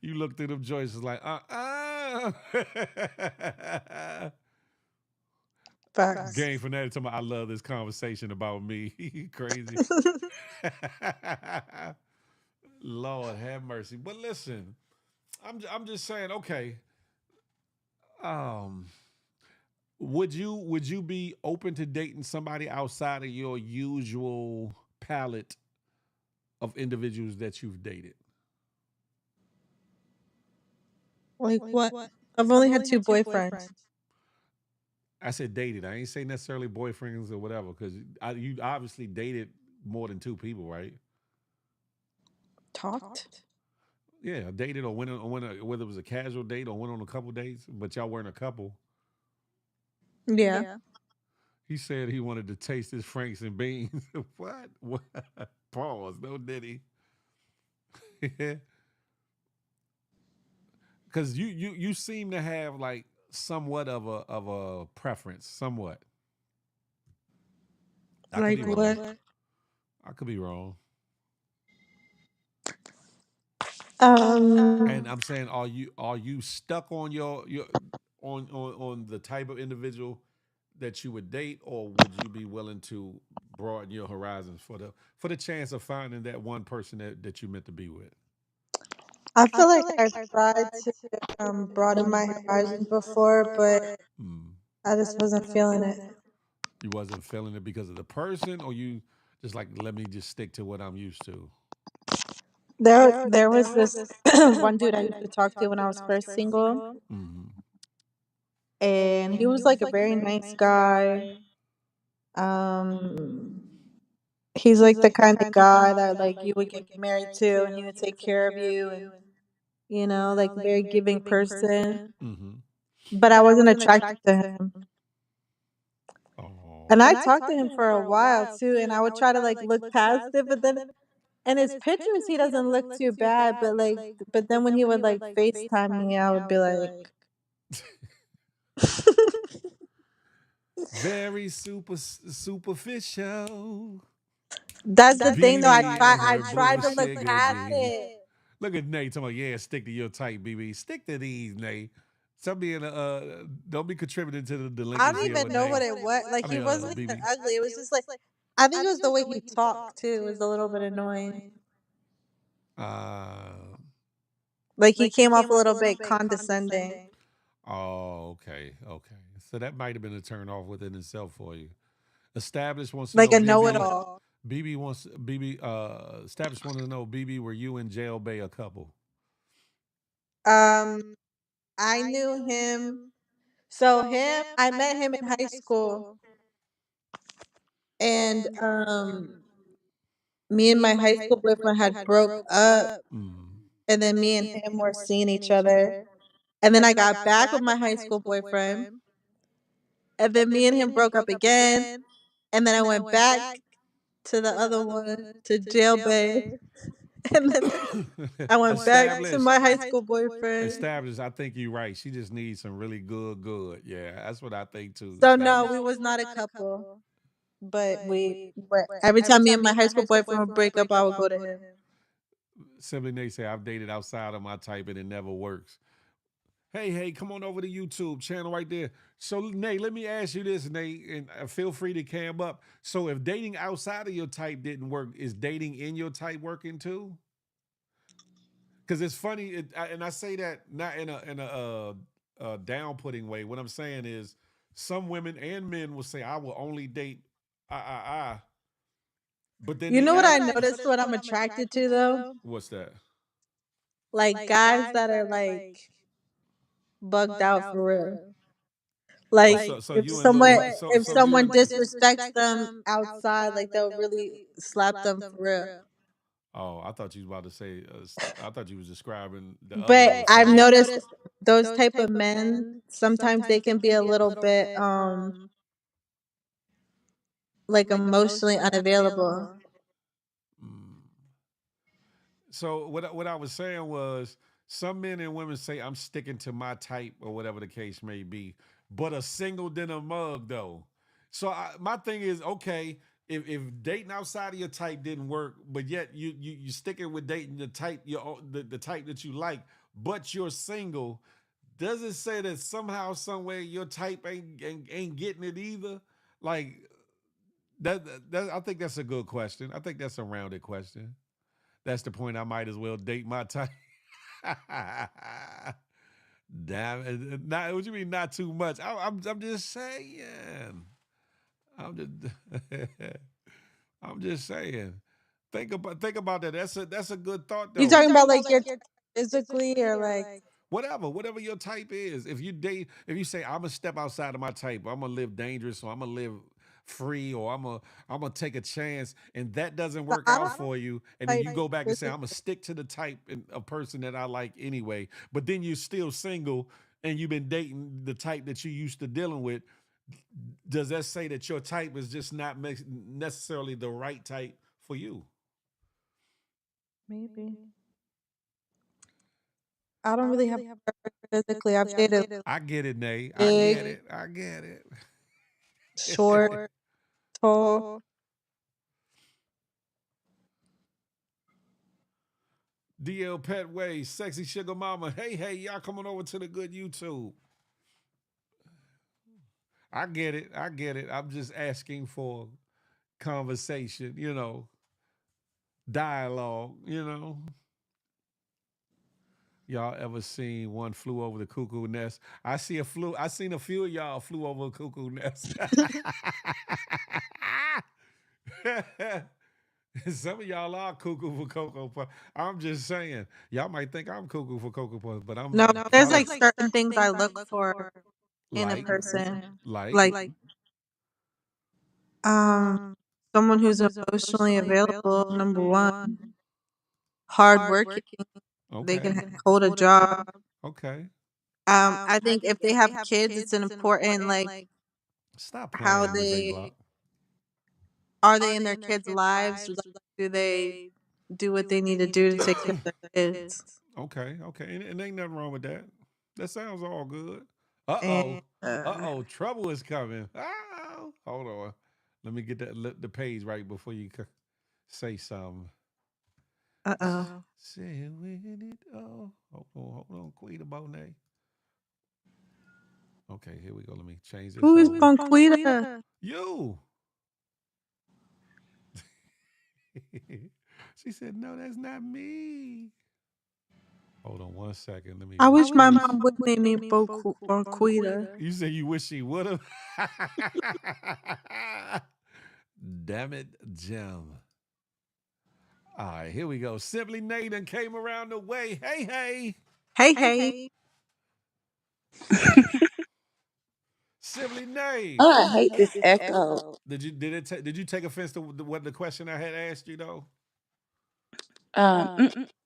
You looked at them joints like, Facts. Game fanatic talking about, I love this conversation about me. Crazy. Lord have mercy. But listen, I'm just saying, okay. Um, would you be open to dating somebody outside of your usual palette of individuals that you've dated? Like what? I've only had two boyfriends. I said dated. I ain't say necessarily boyfriends or whatever, because you obviously dated more than two people, right? Talked? Yeah, dated or whether it was a casual date or went on a couple dates, but y'all weren't a couple. Yeah. He said he wanted to taste his Franks and beans. What? What? Pause. No diddy. Because you seem to have like somewhat of a preference, somewhat. I could Like be wrong. what? I could be wrong. And Um, I'm saying, are you stuck on your on the type of individual that you would date, or would you be willing to broaden your horizons for the chance of finding that one person that you meant to be with? I feel like I've tried to broaden my horizons before, but Hmm. I just wasn't feeling it. You wasn't feeling it because of the person, or you just like, let me just stick to what I'm used to. There was this one dude I used to talk to when I was first single, Hmm. and he was like a very nice guy. Um, he's like the kind of guy that like you would get married to, and he would take care of you, and like very giving person. Hmm. But I wasn't attracted to him. Oh. And I talked to him for a while too, and I would try to like look past it, but then in his pictures he doesn't look too bad, but then when he would like FaceTime me, I would be like Very superficial. that's the thing though. BB and I her tried to look bullshit past goatee. it. Look at Nate talking about, yeah, stick to your type, BB. Stick to these, Nate. Some being don't be contributing to the I don't delinquency over even know Nate. what it was. Like I he mean, wasn't even BB. ugly. It was just like I think it was the way he talked too was a little bit annoying. Uh, Like he came off a little bit condescending. oh, okay, okay. So that might have been a turn off within itself for you. Established wants to Like know a BB. know-it-all. BB wants BB. Established wants to know BB. Were you and Jail Bay a couple? Um, I knew him. So I met him in high school, and me and my high school boyfriend had broke up, Mm. and then me and him were seeing each other, and then I got back with my high school boyfriend, and then me and him broke up again, and then I went back to the other one to jail bay, and then I went back to Established. my high school boyfriend. Established. I think you're right. She just needs some really good. Yeah, that's what I think too. So no, we Established. was not a couple, but every time me and my high school boyfriend would break up, I would go to him. Simply Nate say I've dated outside of my type and it never works. Hey, come on over to YouTube channel right there. So Nate, let me ask you this, Nate, and feel free to cam up. So if dating outside of your type didn't work, is dating in your type working too? Because it's funny, and I say that not in a down putting way. What I'm saying is, some women and men will say, "I will only date I." But then You the know what I other, noticed? What I'm attracted to though, what's that? like guys that are like bugged out for real. Oh, Like so if you in love someone with so if so you someone in disrespects them outside, like they'll really slap them for real. Oh, I thought you was about to say. I thought you was describing the other But little I've side. noticed those type of men sometimes they can be a little bit like emotionally unavailable. Mm. So what I was saying was, some men and women say I'm sticking to my type or whatever the case may be, but a single than a mug though. So my thing is, okay, if dating outside of your type didn't work, but yet you sticking with dating the type the type that you like, but you're single, does it say that somehow some way your type ain't getting it either? Like that I think that's a good question. I think that's a rounded question. That's the point. I might as well date my type. Damn it! Not what you mean? Not too much. I'm just saying. I'm just I'm just saying. Think about that. That's a good thought You though. talking about like your physically or like Whatever your type is. If you say I'm gonna step outside of my type, I'm gonna live dangerous, or I'm gonna live free, or I'm gonna take a chance, and that doesn't work I out don't for you, and then type you go back and say I'm physically. gonna stick to the type of person that I like anyway, but then you're still single and you've been dating the type that you used to dealing with. Does that say that your type is just not necessarily the right type for you? Maybe. I don't really have physically. I've dated I get it, Nay. I get big, it. I get it. short, tall. DL Petway, Sexy Sugar Mama. Hey, y'all coming over to the good YouTube. I get it. I get it. I'm just asking for conversation, dialogue. Y'all ever seen One Flew Over the Cuckoo Nest? I seen a few of y'all flew over a cuckoo nest. Some of y'all are cuckoo for Cocoa Puff. I'm just saying, y'all might think I'm cuckoo for Cocoa Puff, but I'm No, there's probably like certain things I look for in a like, person. like. Like um someone who's emotionally available, number one, hardworking, they Okay. can hold a job. Okay. I think if they have kids, it's an important like Stop how playing, Miss A they Block. are they in their kids' lives? Like, do they do what they need to do to take care of their kids? Okay. And ain't nothing wrong with that. That sounds all good. Uh And oh. Uh oh. Trouble is coming. Oh, hold on. Let me get the page right before you say something. uh-oh. Say when it oh. Hold on. Queen about Monet. Okay, here we go. Let me change this Who is over. Bonquita? You. She said, "No, that's not me." Hold on one second. Let me. I I wish my wish mom would name me Boku or Quita. You say you wish she would have. Damn it, Jim. All right, here we go. Simply Nathan came around the way. Hey, hey. Hey, hey. Simply Nate. Oh, I hate this echo. Did you take offense to what the question I had asked you though?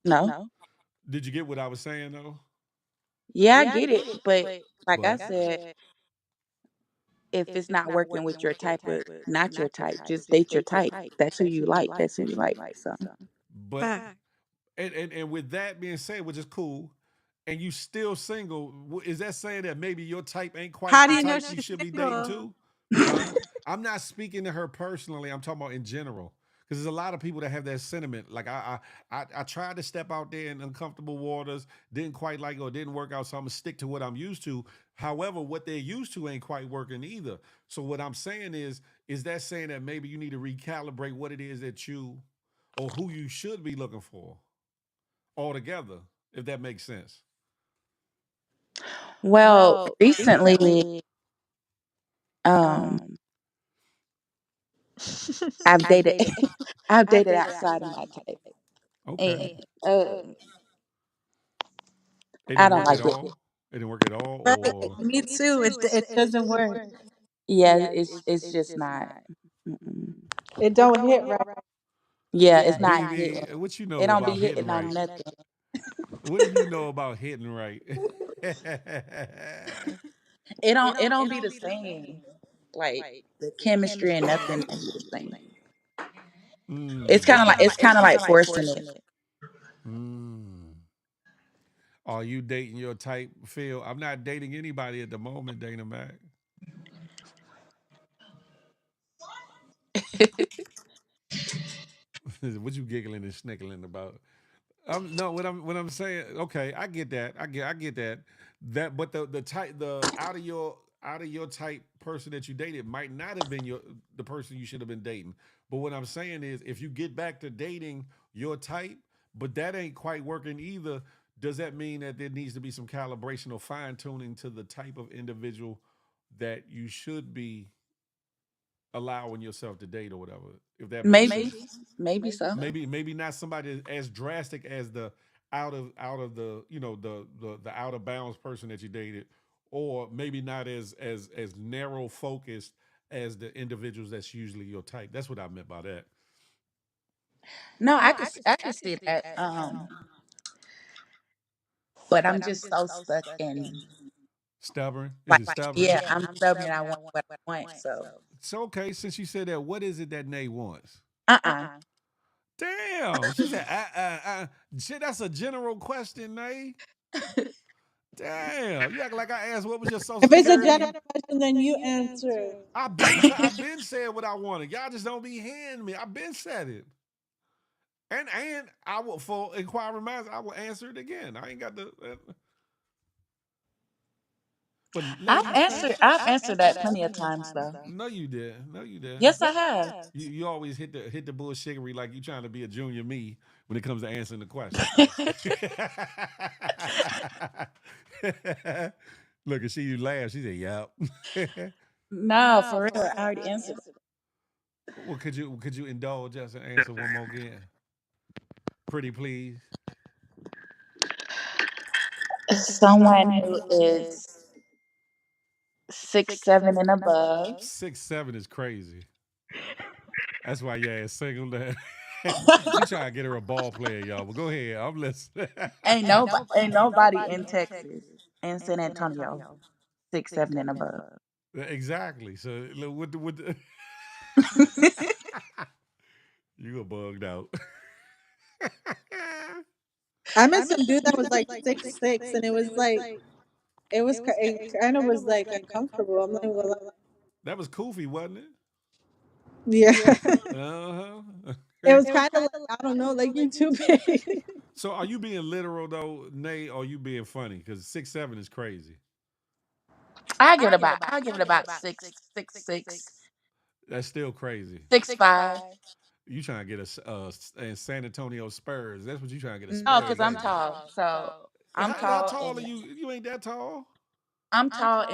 No. Did you get what I was saying though? Yeah, I get it, but like I But said, if it's not working with your type of not your type, just date your type. That's who you like. That's who you like. So but Fact. and with that being said, which is cool, and you still single, is that saying that maybe your type ain't quite How the do you know type you she's should be dating single? too? Huh? I'm not speaking to her personally. I'm talking about in general. Because there's a lot of people that have that sentiment. Like I tried to step out there in uncomfortable waters, didn't quite like or didn't work out, so I'm gonna stick to what I'm used to. However, what they're used to ain't quite working either. So what I'm saying is that saying that maybe you need to recalibrate what it is that you or who you should be looking for altogether, if that makes sense. well, recently, um, I've dated I've dated outside of my type. Okay. And It I didn't don't work at like it. all. It didn't work at all, Right. or Me too. It doesn't work. Yeah, it's just not. Mm-mm. It don't hit right. Yeah, it's not hitting. BB, what you It know don't be about hitting hitting on right? nothing. What do you know about hitting right? It don't be the same. Like the chemistry and nothing don't be the same. mm. It's kind of like forcing it. Mm. Are you dating your type, Phil? I'm not dating anybody at the moment, Dana Mac. What you giggling and snickling about? No, what I'm saying. Okay, I get that. I get that. That, but the type the out of your type person that you dated might not have been the person you should have been dating. But what I'm saying is, if you get back to dating your type, but that ain't quite working either, does that mean that there needs to be some calibration or fine tuning to the type of individual that you should be allowing yourself to date or whatever? If that makes Maybe, sense. maybe so. Maybe not somebody as drastic as the out of the the out of bounds person that you dated, or maybe not as narrow focused as the individuals that's usually your type. That's what I meant by that. No, I could see that. But I'm just so stuck in Stubborn, is like it stubborn? yeah, I'm stubborn and I want what I want. So So okay, since you said that, what is it that Nay wants? uh-uh. Damn, she said, shit, that's a general question, Nay. Damn, you act like I asked what was your social If it's a general security. question, then you answer. I've been said what I wanted. Y'all just don't be hearing me. I've been said it. And I will, for inquiring minds, I will answer it again. I ain't got the. But Nay, you finish. I've answered that plenty of times though. No, you did. No, you did. Yes, I have. You always hit the bullshittery like you trying to be a junior me when it comes to answering the question. Look, and you laugh. She said, "Yep." No, for real. I already answered Well, could you indulge us and answer one more again? Pretty please. it. Someone who is 6'7" and above. 6'7" is crazy. That's why your ass single. That she trying to get her a ball player, y'all. But go ahead, I'm listening. Ain't nobody in Texas and San Antonio 6'7" and above. Exactly. So look, with the you are bugged out. I met some dude that was like 6'6", and it kind of was like uncomfortable. I'm not even gonna lie. That was Koofy, wasn't it? Yeah, Uh it huh. was kind of like, I don't know, like you too big. So are you being literal though, Nay, or are you being funny? Because 6'7" is crazy. I give it about 6'6", That's still crazy. 6'5". You trying to get a San Antonio Spurs? That's what you trying to get a No, Spurs? because I'm tall. So I'm How tall tall are and you? You ain't that tall.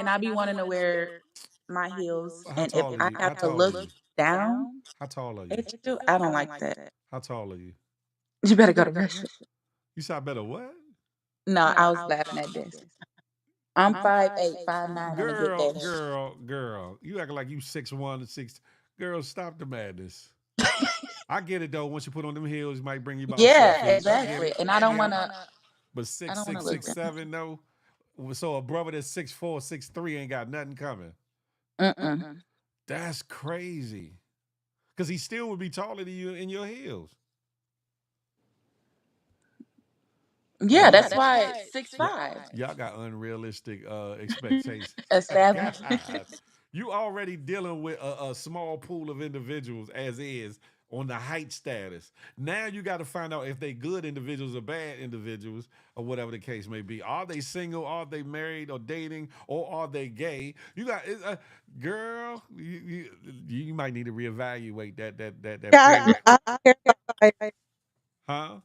I be wanting to wear my heels. How And if tall are I you? How have to tall are look you? down How tall are you? at you, I don't like that. How tall are you? You better go to Russia. You said better what? No, I was laughing at this. I'm 5'8", 5'9" on a good Girl, day. girl, girl. You acting like you 6'1" and six. Girl, stop the madness. I get it though. Once you put on them heels, it might bring you about Yeah, 6 feet. I get exactly. it. And I get it. But I six don't wanna six look six down. seven though. So a brother that's 6'4", 6'3" ain't got nothing coming. Mm-mm. That's crazy. Cause he still would be taller than you in your heels. Yeah, Y'all that's got why it's y'all, 6'5". y'all got unrealistic expectations. Established. God, you already dealing with a small pool of individuals as is on the height status. Now you got to find out if they good individuals or bad individuals or whatever the case may be. Are they single? Are they married or dating? Or are they gay? You got girl. You might need to reevaluate that Yeah, period. I don't care about height. Huh?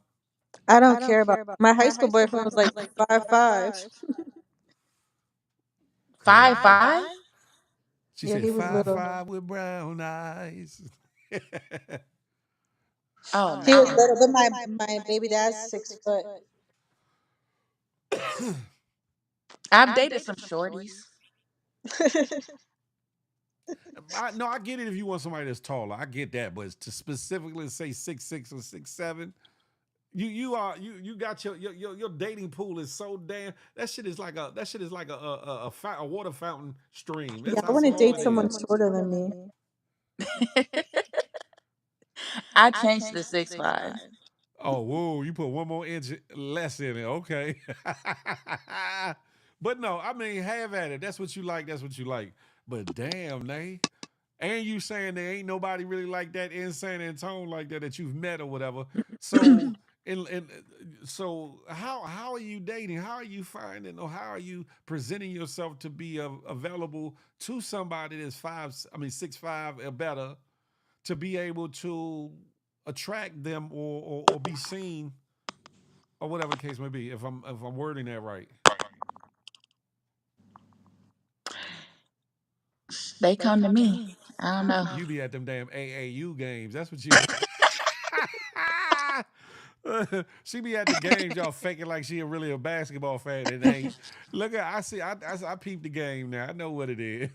I don't care about my high school boyfriend was like 5'5". 5'5"? She Yeah, said he was five little. five with brown eyes. Oh He was no. little, but my baby dad's 6 foot. I've dated some shorties. No, I get it if you want somebody that's taller. I get that, but to specifically say 6'6" or 6'7", you got your dating pool is so damn that shit is like a water fountain stream. Yeah, That's I how want to small date it someone is. shorter than me. I changed to 6'5". Oh, whoa, you put 1 more inch less in it. Okay. But no, I mean, have at it. That's what you like. That's what you like. But damn, Nay. And you saying there ain't nobody really like that in San Antonio like that you've met or whatever. So, and so how are you dating? How are you finding or how are you presenting yourself to be available to somebody that's 6'5" or better to be able to attract them or be seen or whatever the case may be. If I'm wording that right, They come to me. I don't know. you be at them damn AAU games. That's what you. She be at the games, y'all faking like she really a basketball fan. It ain't. Look at I see. I peeped the game now. I know what it is.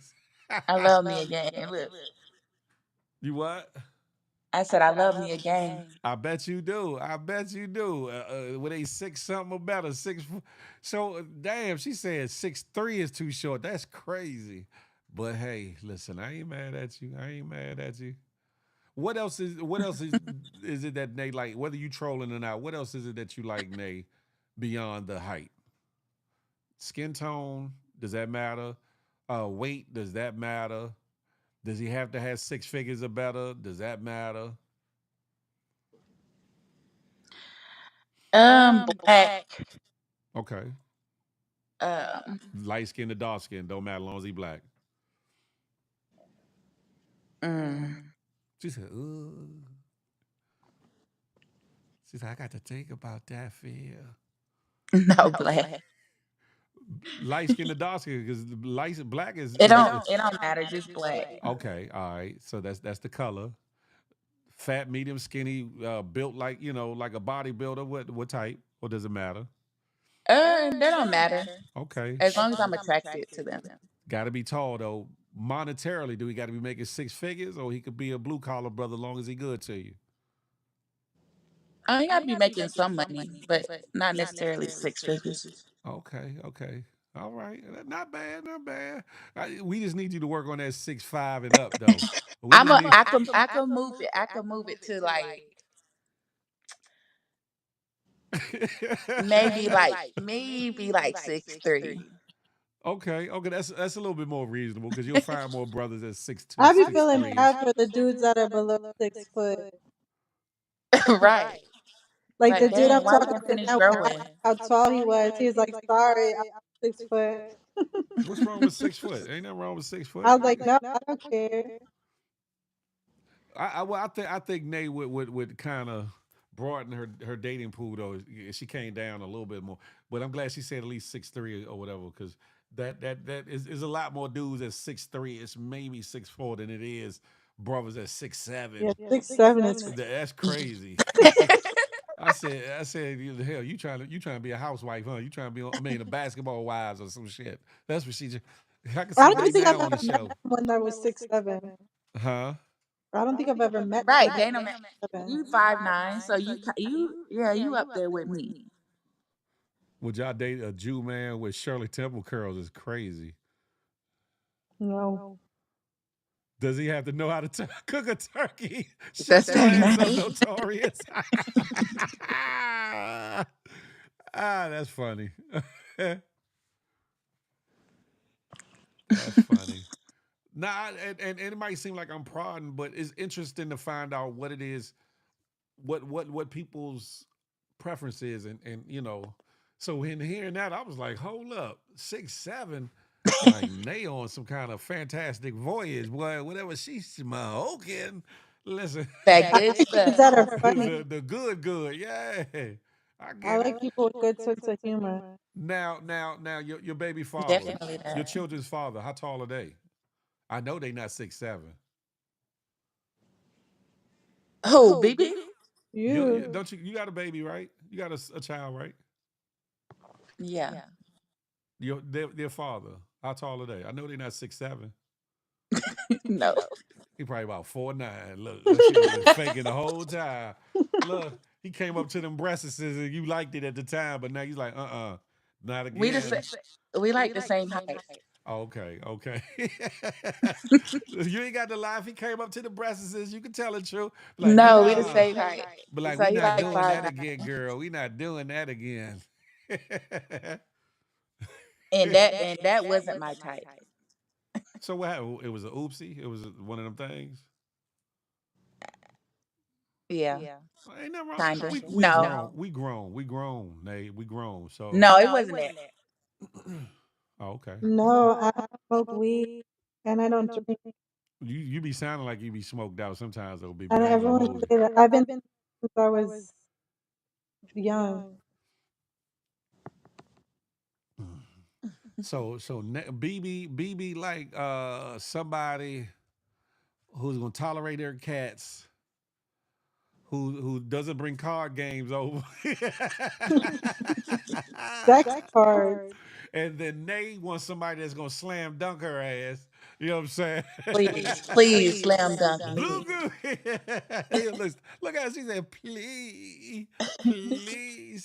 I love me a game. Look, You what? I said I love me a game. I bet you do. I bet you do. With a 6 something or better, six. So damn, she said 6'3" is too short. That's crazy. But hey, listen, I ain't mad at you. I ain't mad at you. What else is it that Nate like? Whether you trolling or not, what else is it that you like, Nate, beyond the height? Skin tone, does that matter? Weight, does that matter? Does he have to have 6 figures or better? Does that matter? Black. Okay. Um, Light skin to dark skin, don't matter as long as he black. mm, She said, ooh. She said, I got to think about that fear. no black. Light skin to dark skin, because black It is don't. It don't matter. Just black. okay, all right. So that's the color. Fat, medium, skinny, built like, like a bodybuilder. What type? Or does it matter? That don't matter Okay. as long as I'm attracted to them. Gotta be tall though. Monetarily, do he gotta be making 6 figures or he could be a blue collar brother as long as he good to you? I got to be making some money, but not necessarily 6 figures. Okay, okay. All right. Not bad, not bad. We just need you to work on that 6'5" and up though. We I'm just a. need I can move it. I can move it to like maybe like 6'3". Okay, okay, that's a little bit more reasonable because you'll find more brothers at 6'2", I be six feeling three. bad for the dudes that are below 6 foot. Right. Like the Like, dude I'm dang, why would talking you to finish now, when I growing? asked how tall he was, he was like, "Sorry, I'm 6 foot." What's wrong with 6 foot? Ain't nothing wrong with 6 foot. I was like, "No, I don't care." Well, I think Nay would kind of broaden her dating pool though. She came down a little bit more, but I'm glad she said at least 6'3" or whatever because that is a lot more dudes at 6'3". It's maybe 6'4" than it is brothers at six Yeah, seven. 6'7" is That's crazy. I said, hell, you trying to be a housewife, huh? You trying to be, a basketball wives or some shit. That's what she. I can I see don't Nate think I've now on the ever met show, someone that was 6'7". huh? I don't think I've ever met Right, someone Dana, 6'7". you 5'9", so yeah, you up there with me. Would y'all date a Jew man with Shirley Temple curls? Is crazy. No. Does he have to know how to cook a turkey? Shut That's your ass up, nice. Notorious. That's funny. That's funny. Nah, and it might seem like I'm prodding, but it's interesting to find out what it is, what people's preference is, and So in hearing that, I was like, hold up, 6'7". Like they on some kind of fantastic voyage, boy. Whatever she's smoking. Listen, That good Things stuff. that are funny. the good, yeah. I I get it. like people with good sense of humor. Now, your baby father, Definitely your that. children's father. How tall are they? I know they not 6'7". Who, BB? You You. don't you got a baby, right? You got a child, right? Yeah. Their father. How tall are they? I know they're not 6'7". No. He probably about 4'9". Look, that shit was faking the whole time. Look, he came up to them breasts and you liked it at the time, but now he's like, not We the again. same. We like the same height. Okay. You ain't got to lie. If he came up to the breasts, you can tell the truth. Like, No, we the nah. same height. But like, So we he not like doing five that nine, again, girl. We not doing that again. and that wasn't my type. So what happened? It was a oopsie. It was one of them things. Yeah, Ain't nothing wrong. kinda. We No, grown. We grown. We grown. Nate. We grown. So, no, it wasn't that. oh, okay. No, I don't smoke weed and I don't drink. You be sounding like you be smoked out sometimes though, BB. And I ain't gonna everyone hold you. say that I've been since I was young. BB like somebody who's gonna tolerate their cats, who doesn't bring card games over. Sex cards. And then Nate wants somebody that's gonna slam dunk her ass. You know what I'm saying? Please, please, slam dunk me. Look, look at her. She said, please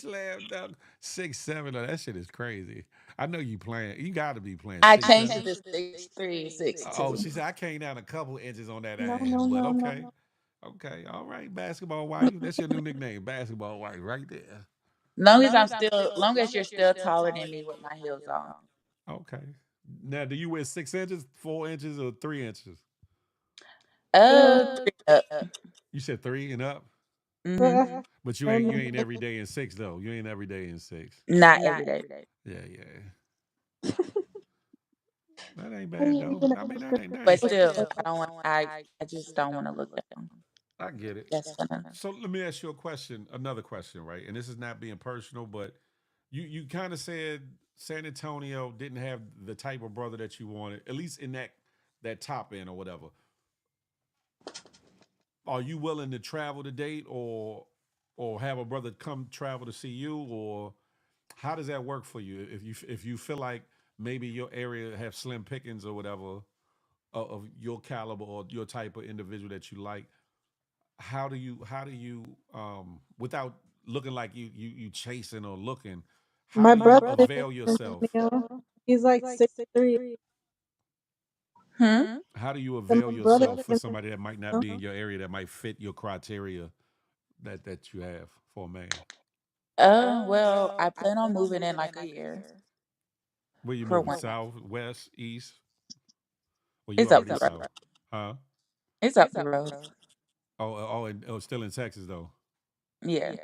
slam dunk 6'7". Oh, that shit is crazy. I know you playing. You got to be playing I six changed it seven. to 6'3", Oh, 6'2". she said I came down a couple inches on that No, ass, no, but no, okay, no. okay, all right. Basketball wife. That's your new nickname, basketball wife, right there. Long as you're still taller than me with my heels on. Okay. Now, do you wear 6 inches, 4 inches, or 3 inches? Three up. You said three and up, Mm-hmm. but you And ain't every day in six though. You ain't every day in six. Not every day, Yeah. That ain't what do bad you though. mean? I mean, that but ain't. still, I don't want. I just don't want to look down. I get it. That's gonna. So let me ask you a question, another question, right? And this is not being personal, but you kind of said San Antonio didn't have the type of brother that you wanted, at least in that top end or whatever. Are you willing to travel to date or have a brother come travel to see you, or how does that work for you? If you feel like maybe your area have slim pickings or whatever of your caliber or your type of individual that you like, how do you without looking like you chasing or looking, how my do you brother lives avail in yourself? Romeo. He's like 6'3". Hmm. How do you So avail my brother yourself for lives somebody that might not in be in your area that might fit your criteria that you have for a man? Well, I plan on moving in like a year Where you for moving? one. South, west, east? Well, you It's up already the road. south, huh? It's up the road. Oh, still in Texas though. Yeah.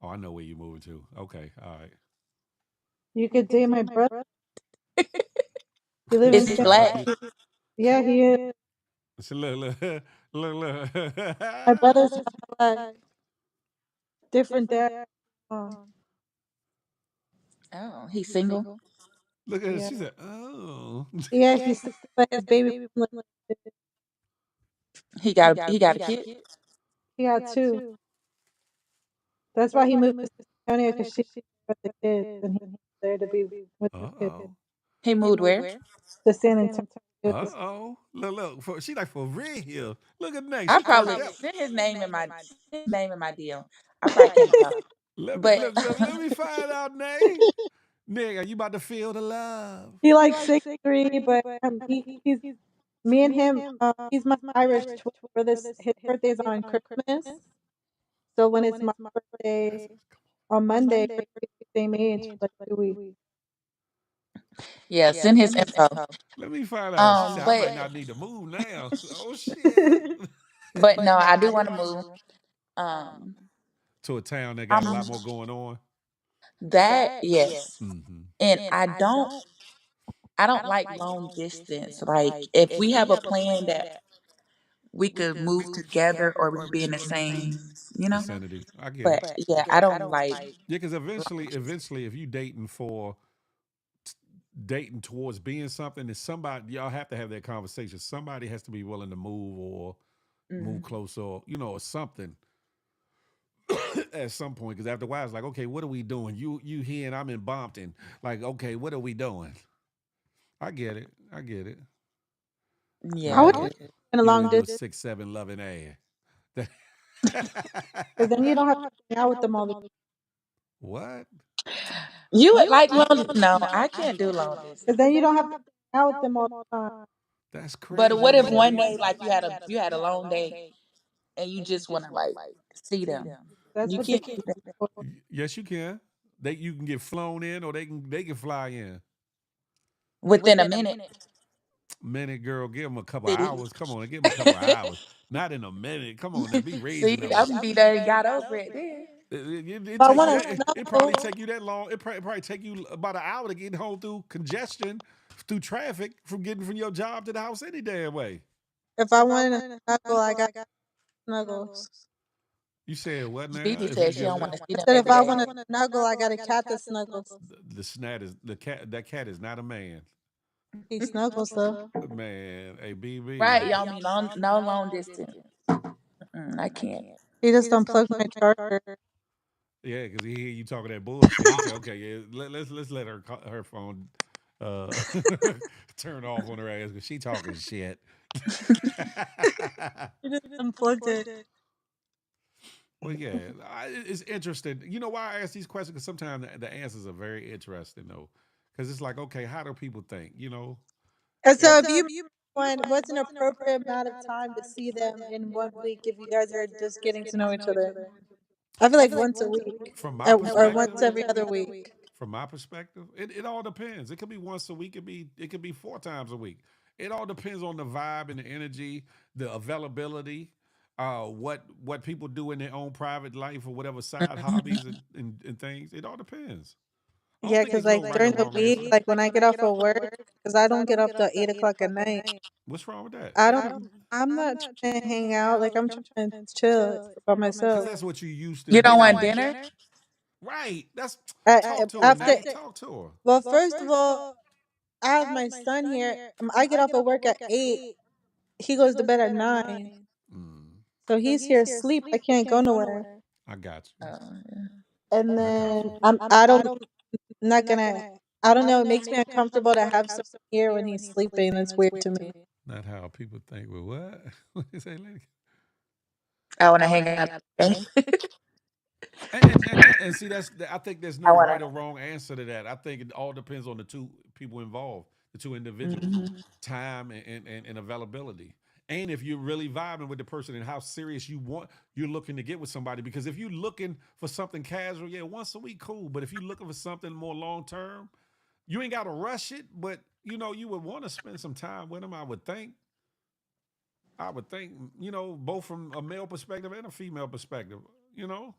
Oh, I know where you're moving to. Okay, all right. You could date my brother. He lives Is in he San. Stop. black? Yeah, he is. So look. Look, look. My brothers have like different dad. Um, Oh, he's single. Look at her. yeah, She said, "Oh, yeah. He's but his baby. He got a kid. He got two. That's why he moved to San Antonio because she with the kids and he's there to be with uh the kids. oh, He moved where? The San Antonio. oh." Look. She like for real. Look at Nate. I She turned probably up. send his name in my DM. I probably came across him. Let me But let me find out, Nate. Nigga, you about to feel the love. He like 6'3", but he's me and him. He's my Irish twin. For this, his birthday's on Christmas. So when it's my birthday on Monday, we're the same age for like 2 weeks. yeah, send his info. Let me find out. She said, I might But not need to move now. Oh shit. but no, I do want to move. Um, To a town that got a I'm lot more going on. that yes, Mm-hmm. and I don't like long distance. Like if we have a plan that we could move together or we could be in the same, you know. Vicinity. I get But it. yeah, I don't like. Yeah, because eventually, if you dating towards being something, then somebody y'all have to have that conversation. Somebody has to be willing to move or move Mhm. closer, or or something at some point. Because after a while, it's like, okay, what are we doing? You here and I'm in Bompton. Like, okay, what are we doing? I get it. I get it. I Yeah, would Uh, in a you long and your distance 6'7" loving ass. because then you don't have to hang out with them all the What? you would like long. No, I can't do long because distance. then you don't have to hang out with them all the time. That's But crazy what if work. one day, like you had a long day and you just want to like see them? That's You what the can't kids do that are for. Yes, you can. You can get flown in, or they can fly in. within a minute. Minute, girl, give them a couple See, hours. Come on, give them a couple hours. Not in a minute. Come on, now be see, reasonable. I'm be done, got over it then. It If I take you want that. to It probably snuggle, take you that long. It probably take you about an hour to get home through congestion, through traffic, from getting from your job to the house any damn way. if I wanted to snuggle, I got snuggles. You said what now? Gigi If you said she get don't what? want to see I them said if every I day. want to snuggle, I got a cat that snuggles. The snat is the cat. That cat is not a man. He snuggles though. Man, a BB. Right, y'all mean no long distance. I can't. He just unplugged my charger. Yeah, because he hear you talking that bullshit. He said, "Okay, yeah, let's let her phone uh, turn off on her ass because she talking shit." He just unplugged it. Well, yeah, it's interesting. You know why I ask these questions? Because sometimes the answers are very interesting, though. Because it's like, okay, how do people think? And so if you what's an appropriate amount of time to see them in 1 week if you guys are just getting to know each other? I feel like once a week, from my or once perspective, every other week. it all depends. It could be once a week. It could be 4 times a week. It all depends on the vibe and the energy, the availability, what people do in their own private life or whatever side hobbies and things. It all depends. I don't Yeah, think because there's no like right or during the wrong week, answer. like when I get off of work, because I don't get off till 8 o'clock at night. What's wrong with that? I don't. I'm not trying to hang out. Like I'm trying to chill by Because myself. that's what you used to You don't want do. dinner? Right. That's talk to her, After, Nate. Talk to her. well, first of all, I have my son here. I get off of work at 8. He goes to bed at 9, Mm, so he's here asleep. I can't go nowhere. I got you. Yeah. And I got then you. I don't not gonna. I don't know. It makes me uncomfortable to have someone here when he's sleeping. It's weird to me. Not how people think. Well, what? What you say, lady? I want to hang out. And see, I think there's I no want right or wrong answer to that. I think it all depends on the two people involved, the two to. individuals, time and availability. And if you're really vibing with the person and how serious you're looking to get with somebody. Because if you're looking for something casual, yeah, once a week, cool. But if you're looking for something more long term, you ain't got to rush it. But you would want to spend some time with them. I would think. Both from a male perspective and a female perspective. You know,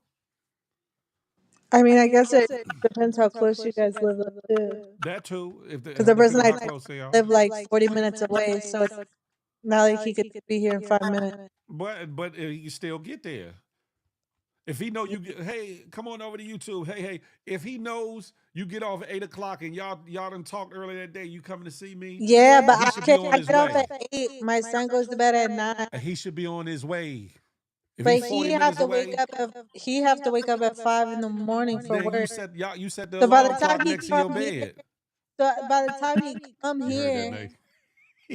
I mean, I guess it depends how close you guys live too. that too. If Because the the person people I how close they are. live like 40 minutes away, so it's Not like he could be here in 5 minutes. But he can still get there. If he know you get, hey, come on over to YouTube. Hey, if he knows you get off at 8 o'clock and y'all done talked earlier that day, you coming to see me? Yeah, but He I should be can't. on I his get off way. at 8. My son goes to bed at 9. He should be on his way. If But he's he 40 have minutes to wake away, up. He have to wake up at 5 in the morning for then work. you set the So by the alarm time clock he next to your come here, bed. so by the time he come You heard that, here Nate?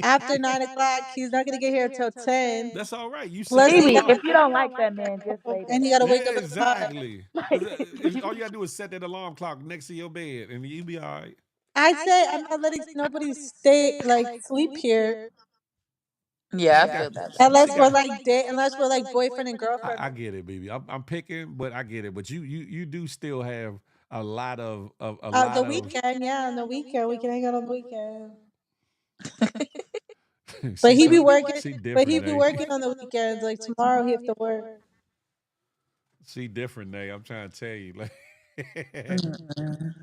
after 9 o'clock, he's not gonna get here till 10. That's all right. You set Plus, that he Baby, got if alarm. you don't like that man, just say and he that. gotta wake Yeah, up at 5. exactly. All you gotta do is set that alarm clock next to your bed, and you be all right. I say I'm not letting nobody stay like sleep here Yeah, She I got, feel that she unless we're got. like unless we're like boyfriend and girlfriend. I get it, baby. I'm picking, but I get it. But you do still have a lot of a The lot of. weekend, yeah, on the weekend we can hang out on the weekend. But she he be so working. she But different, he be Nay. working on the weekends. Like tomorrow, he have to work. She different, Nay. I'm trying to tell you, like. Mm-mm.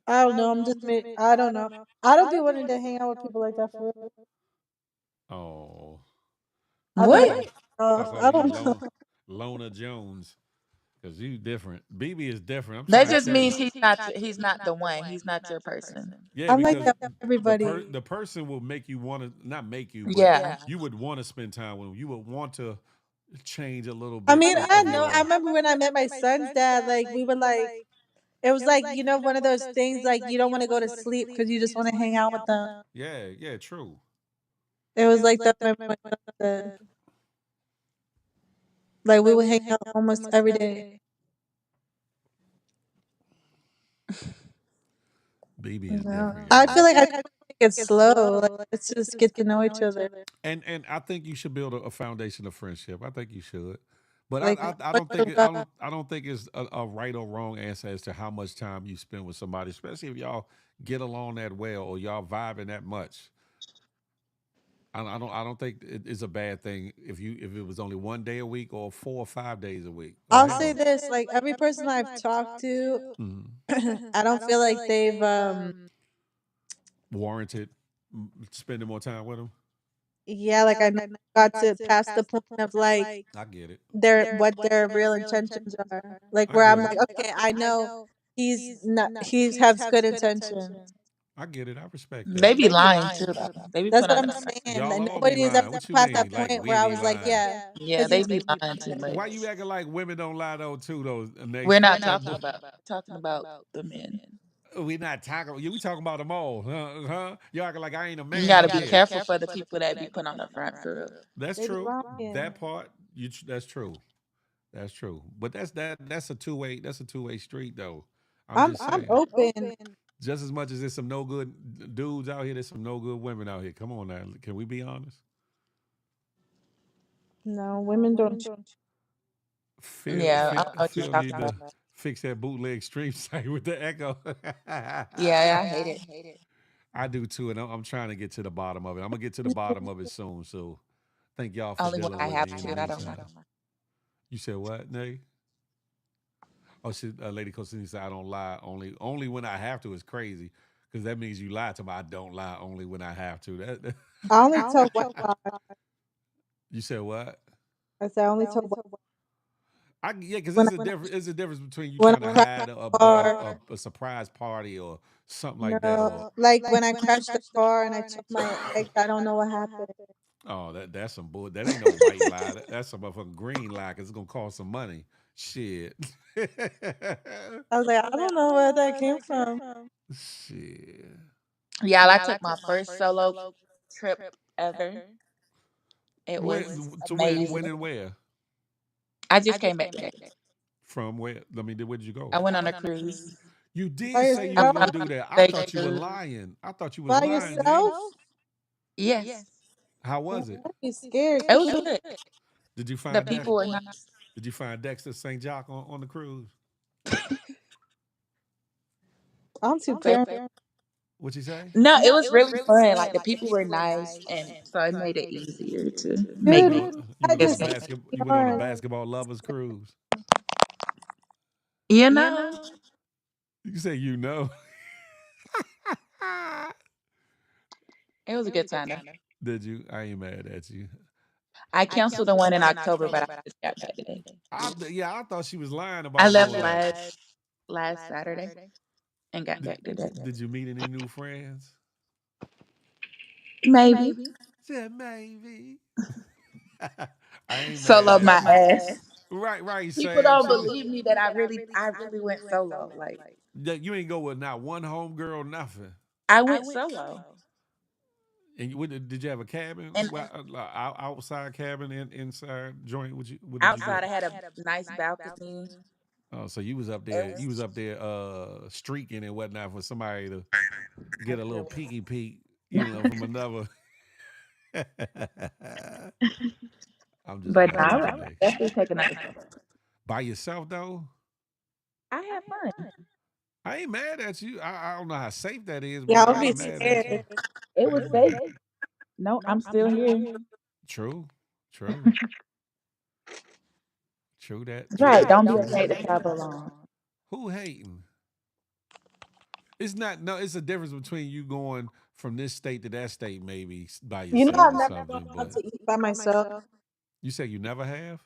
I don't know. I don't know. I don't be wanting to hang out with people like that for real. Oh, I be stop What? like, calling, stop I calling you don't know. Lona Jones, because you different. BB is different. I'm That trying to just tell you. means he's not the one. He's not your person. Yeah, I'm like because that with everybody. the person will make you want to not make you, but Yeah. you would want to spend time with them. You would want to change a little I bit mean, I of know. I your. remember when I met my son's dad. Like we were like, it was like one of those things like you don't want to go to sleep because you just want to hang out with them. Yeah, yeah, true. It was like that. My son said. Like we would hang out almost every day. BB is No. different, I y'all. feel like I take it slow. Like let's just get to know each other. And I think you should build a foundation of friendship. I think you should. But Like I what don't think the love. I don't think it's a right or wrong answer as to how much time you spend with somebody, especially if y'all get along that well or y'all vibing that much. I don't think it's a bad thing if it was only 1 day a week or 4 or 5 days a week or I'll say hell. this: like every person I've talked to, Mhm. I don't feel like they've Warranted spending more time with them. yeah, like I never got to past the point of like I get it. their real intentions are. Like I where I'm get it. like, okay, I know he has good intentions. I get it. I respect They that. be lying too, though. They be That's putting what on I'm the front. saying. That Y'all all be nobody has ever lying. What you passed that mean? Like point where we I be was like, lying? yeah, Yeah, because they he's be lying too much. Why you acting like women don't lie though too though? And they We're not stop that talking bull. about the men. We not talking. We talking about them all, huh? You acting like I ain't a You man gotta up be here. careful for the people that be put on the front for real. That's they be true. lying. That part, that's true. That's true. But that's a two-way. That's a two-way street though. I'm just I'm saying. open. Just as much as there's some no good dudes out here, there's some no good women out here. Come on now, can we be honest? No, women don't. Yeah, I don't know what you're Phil talking need about. to fix that bootleg stream site with the echo. Yeah, I hate it. I do too, and I'm trying to get to the bottom of it. I'm gonna get to the bottom of it soon. So thank y'all for Only when dealing I with have me in the to. I don't meantime. like. You said what, Nay? Oh, Lady Cosini said I don't lie. Only when I have to is crazy because that means you lie to me. I don't lie only when I have to. I only tell white lies. You said what? I say I only tell white Yeah, because when it's a difference. It's a difference between you when trying I to crash hide the car. a surprise party or something like that, or No, like when I crashed the car and I took my ex, I don't know what happened. oh, that's some bull. That ain't no white lie. That's some motherfucking green lie because it's gonna cost some money. Shit. I was like, I don't know where that came from. Shit. Yeah, I took my first solo trip ever. It was When to when amazing. and where? I just came back today. From where? I mean, where did you go? I went on a cruise. You By did say you I was went gonna yourself? on do that. a I day thought you were cruise. lying. I thought you was By lying, Nate. yourself? Yes, How Why was it? are you scared? it was good. Did you The find that? people were nice. Did you find Dexter St. Jock on the cruise? I'm too It- paranoid. What'd you say? no, it was really fun. Like the people were nice, and so it made it easier to You make went Dude, on you I went on a just basketball you went on a yarn. basketball lovers cruise. you know. You say you know. It was a good time though. Did you? I ain't mad at you. I canceled the one in October, but I just got back today. Yeah, I thought she was lying I about left doing that. last Saturday and got Did, back today. did you meet any new friends? Maybe. Said maybe. I ain't mad Solo my at you. ass. Right, People Sam. don't So believe me that I really went solo. Like you ain't go with not one homegirl, nothing. I went solo. And did you have a cabin? And Well, outside cabin and inside joint? What did you do? outside I had a nice balcony. Oh, so you was up It there. You was was up there, streaking and whatnot for somebody to get a little peeky peek, from another. I'm just but no, messing I with would you, Nate. definitely take another solo. By yourself though, I had fun. I ain't mad at you. I don't know how safe that is, Yeah, but I would I be ain't mad at you. scared. It I was ain't safe. mad. No, I'm still here. True, true, true that, true Right. that, Don't be true afraid that. to travel alone. Who hating? It's not. No, it's a difference between you going from this state to that state, maybe by You know, yourself I've or never gone something. out But to eat by myself. you say you never have.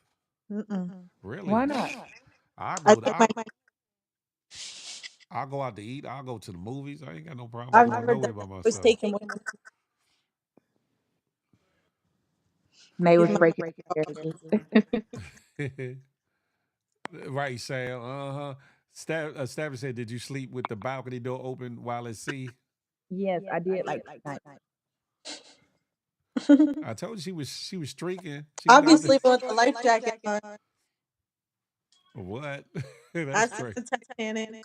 Mm-mm. Why Really? not? I I go. think my I'll go out to eat. I'll go to the movies. I ain't got no problem I've going never done nowhere by it. Was myself. taken with They me. was breaking marriages. Right, Sam. Uh huh. Stafford said, "Did you sleep with the balcony door open while at sea?" Yes, I did like night. I told you she was streaking. She was I'll be out there. sleeping with the life jacket on. What? I That's see crazy. the Titanic.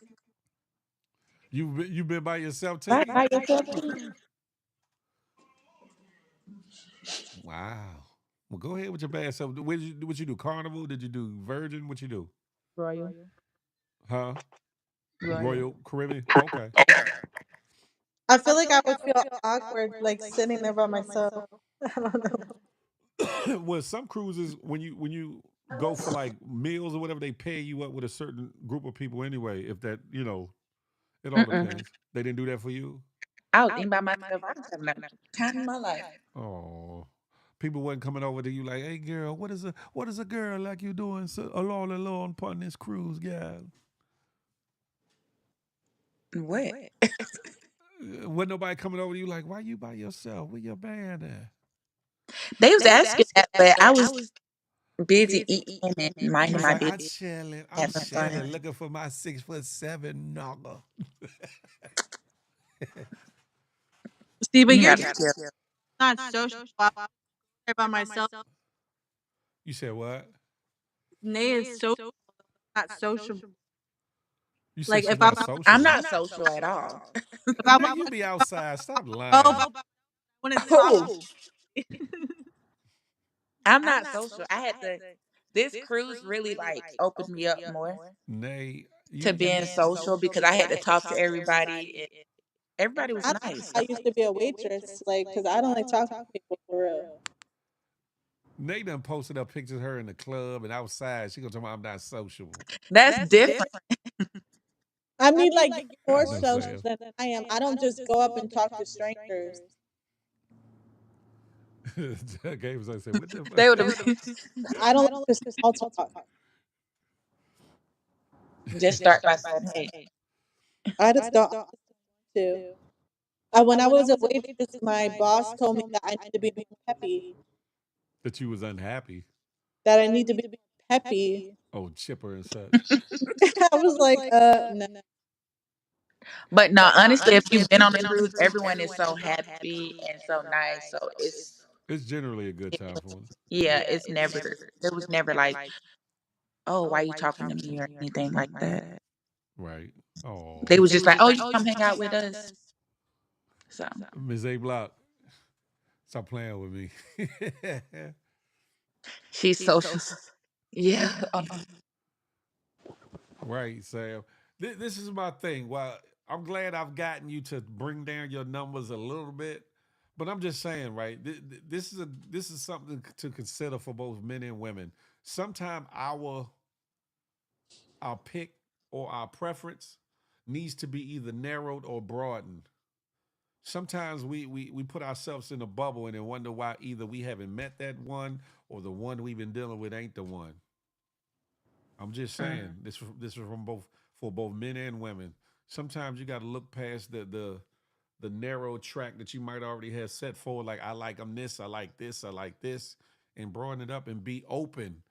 You been by yourself Right taking by yourself. a cruise? Wow. Well, go ahead with your bad self. What you do? Carnival? Did you do Virgin? What you do? Royal. Huh? Royal. Royal Caribbean? Okay. I feel like I would feel awkward, like sitting there by myself. I don't know. Well, some cruises when you go for like meals or whatever, they pay you up with a certain group of people anyway. If that it all Mm-mm. depends. They didn't do that for you. I was eating by myself. I was having a time in my life. Oh, people wasn't coming over to you like, "Hey, girl, what is a girl like you doing so alone upon this cruise, gal?" What? Wasn't nobody coming over to you like, "Why you by yourself? Where your band at?" They was asking that, but I was busy eating and You minding was my like, business, I'm having chilling, fun. looking for my 6'7" nugger. See, but You you're gotta chill. not social. I'm there by myself. You said what? Nay is so not social. You said Like she's if I not I'm sociable. not social at all. if I Man, want you to be outside. Stop go, lying. but I want to talk. Who? I'm not social. I had to. This cruise really like opened me up more Nay, to you being social because I had to talk to everybody. And everybody was I don't nice. know. I used to be a waitress, like, because I don't like talking to people for real. Nate done posted up pictures of her in the club and outside. She gonna tell me I'm not sociable. That's different. I mean, like, you're I more know, social Sam. than I am. I don't just go up and talk to strangers. Gabe was like, "What the fuck?" They would have I don't like to small talk. just start by saying, "Hey, I just don't want to. When I was a waitress, my boss told me that I need to be more peppy. That you was unhappy. That I need to be peppy. Oh, chipper and such. I was like, no. But no, honestly, if you've been on a cruise, everyone is so happy and so nice. So It's generally a good time for them. yeah, it's never there was never like, oh, why are you talking to me or anything like that. Right. Oh, They was just like, oh, you come hang out with us. So Ms. A Block, stop playing with me. she's social. Yeah. Right, Sam. This is my thing. Well, I'm glad I've gotten you to bring down your numbers a little bit, but I'm just saying, right? This is something to consider for both men and women. Sometimes our pick or our preference needs to be either narrowed or broadened. sometimes we put ourselves in a bubble and then wonder why either we haven't met that one or the one we've been dealing with ain't the one. I'm just saying Mm. this is from both for both men and women. Sometimes you got to look past the narrow track that you might already have set forward. Like I like them this, I like this, I like this, and broaden it up and be open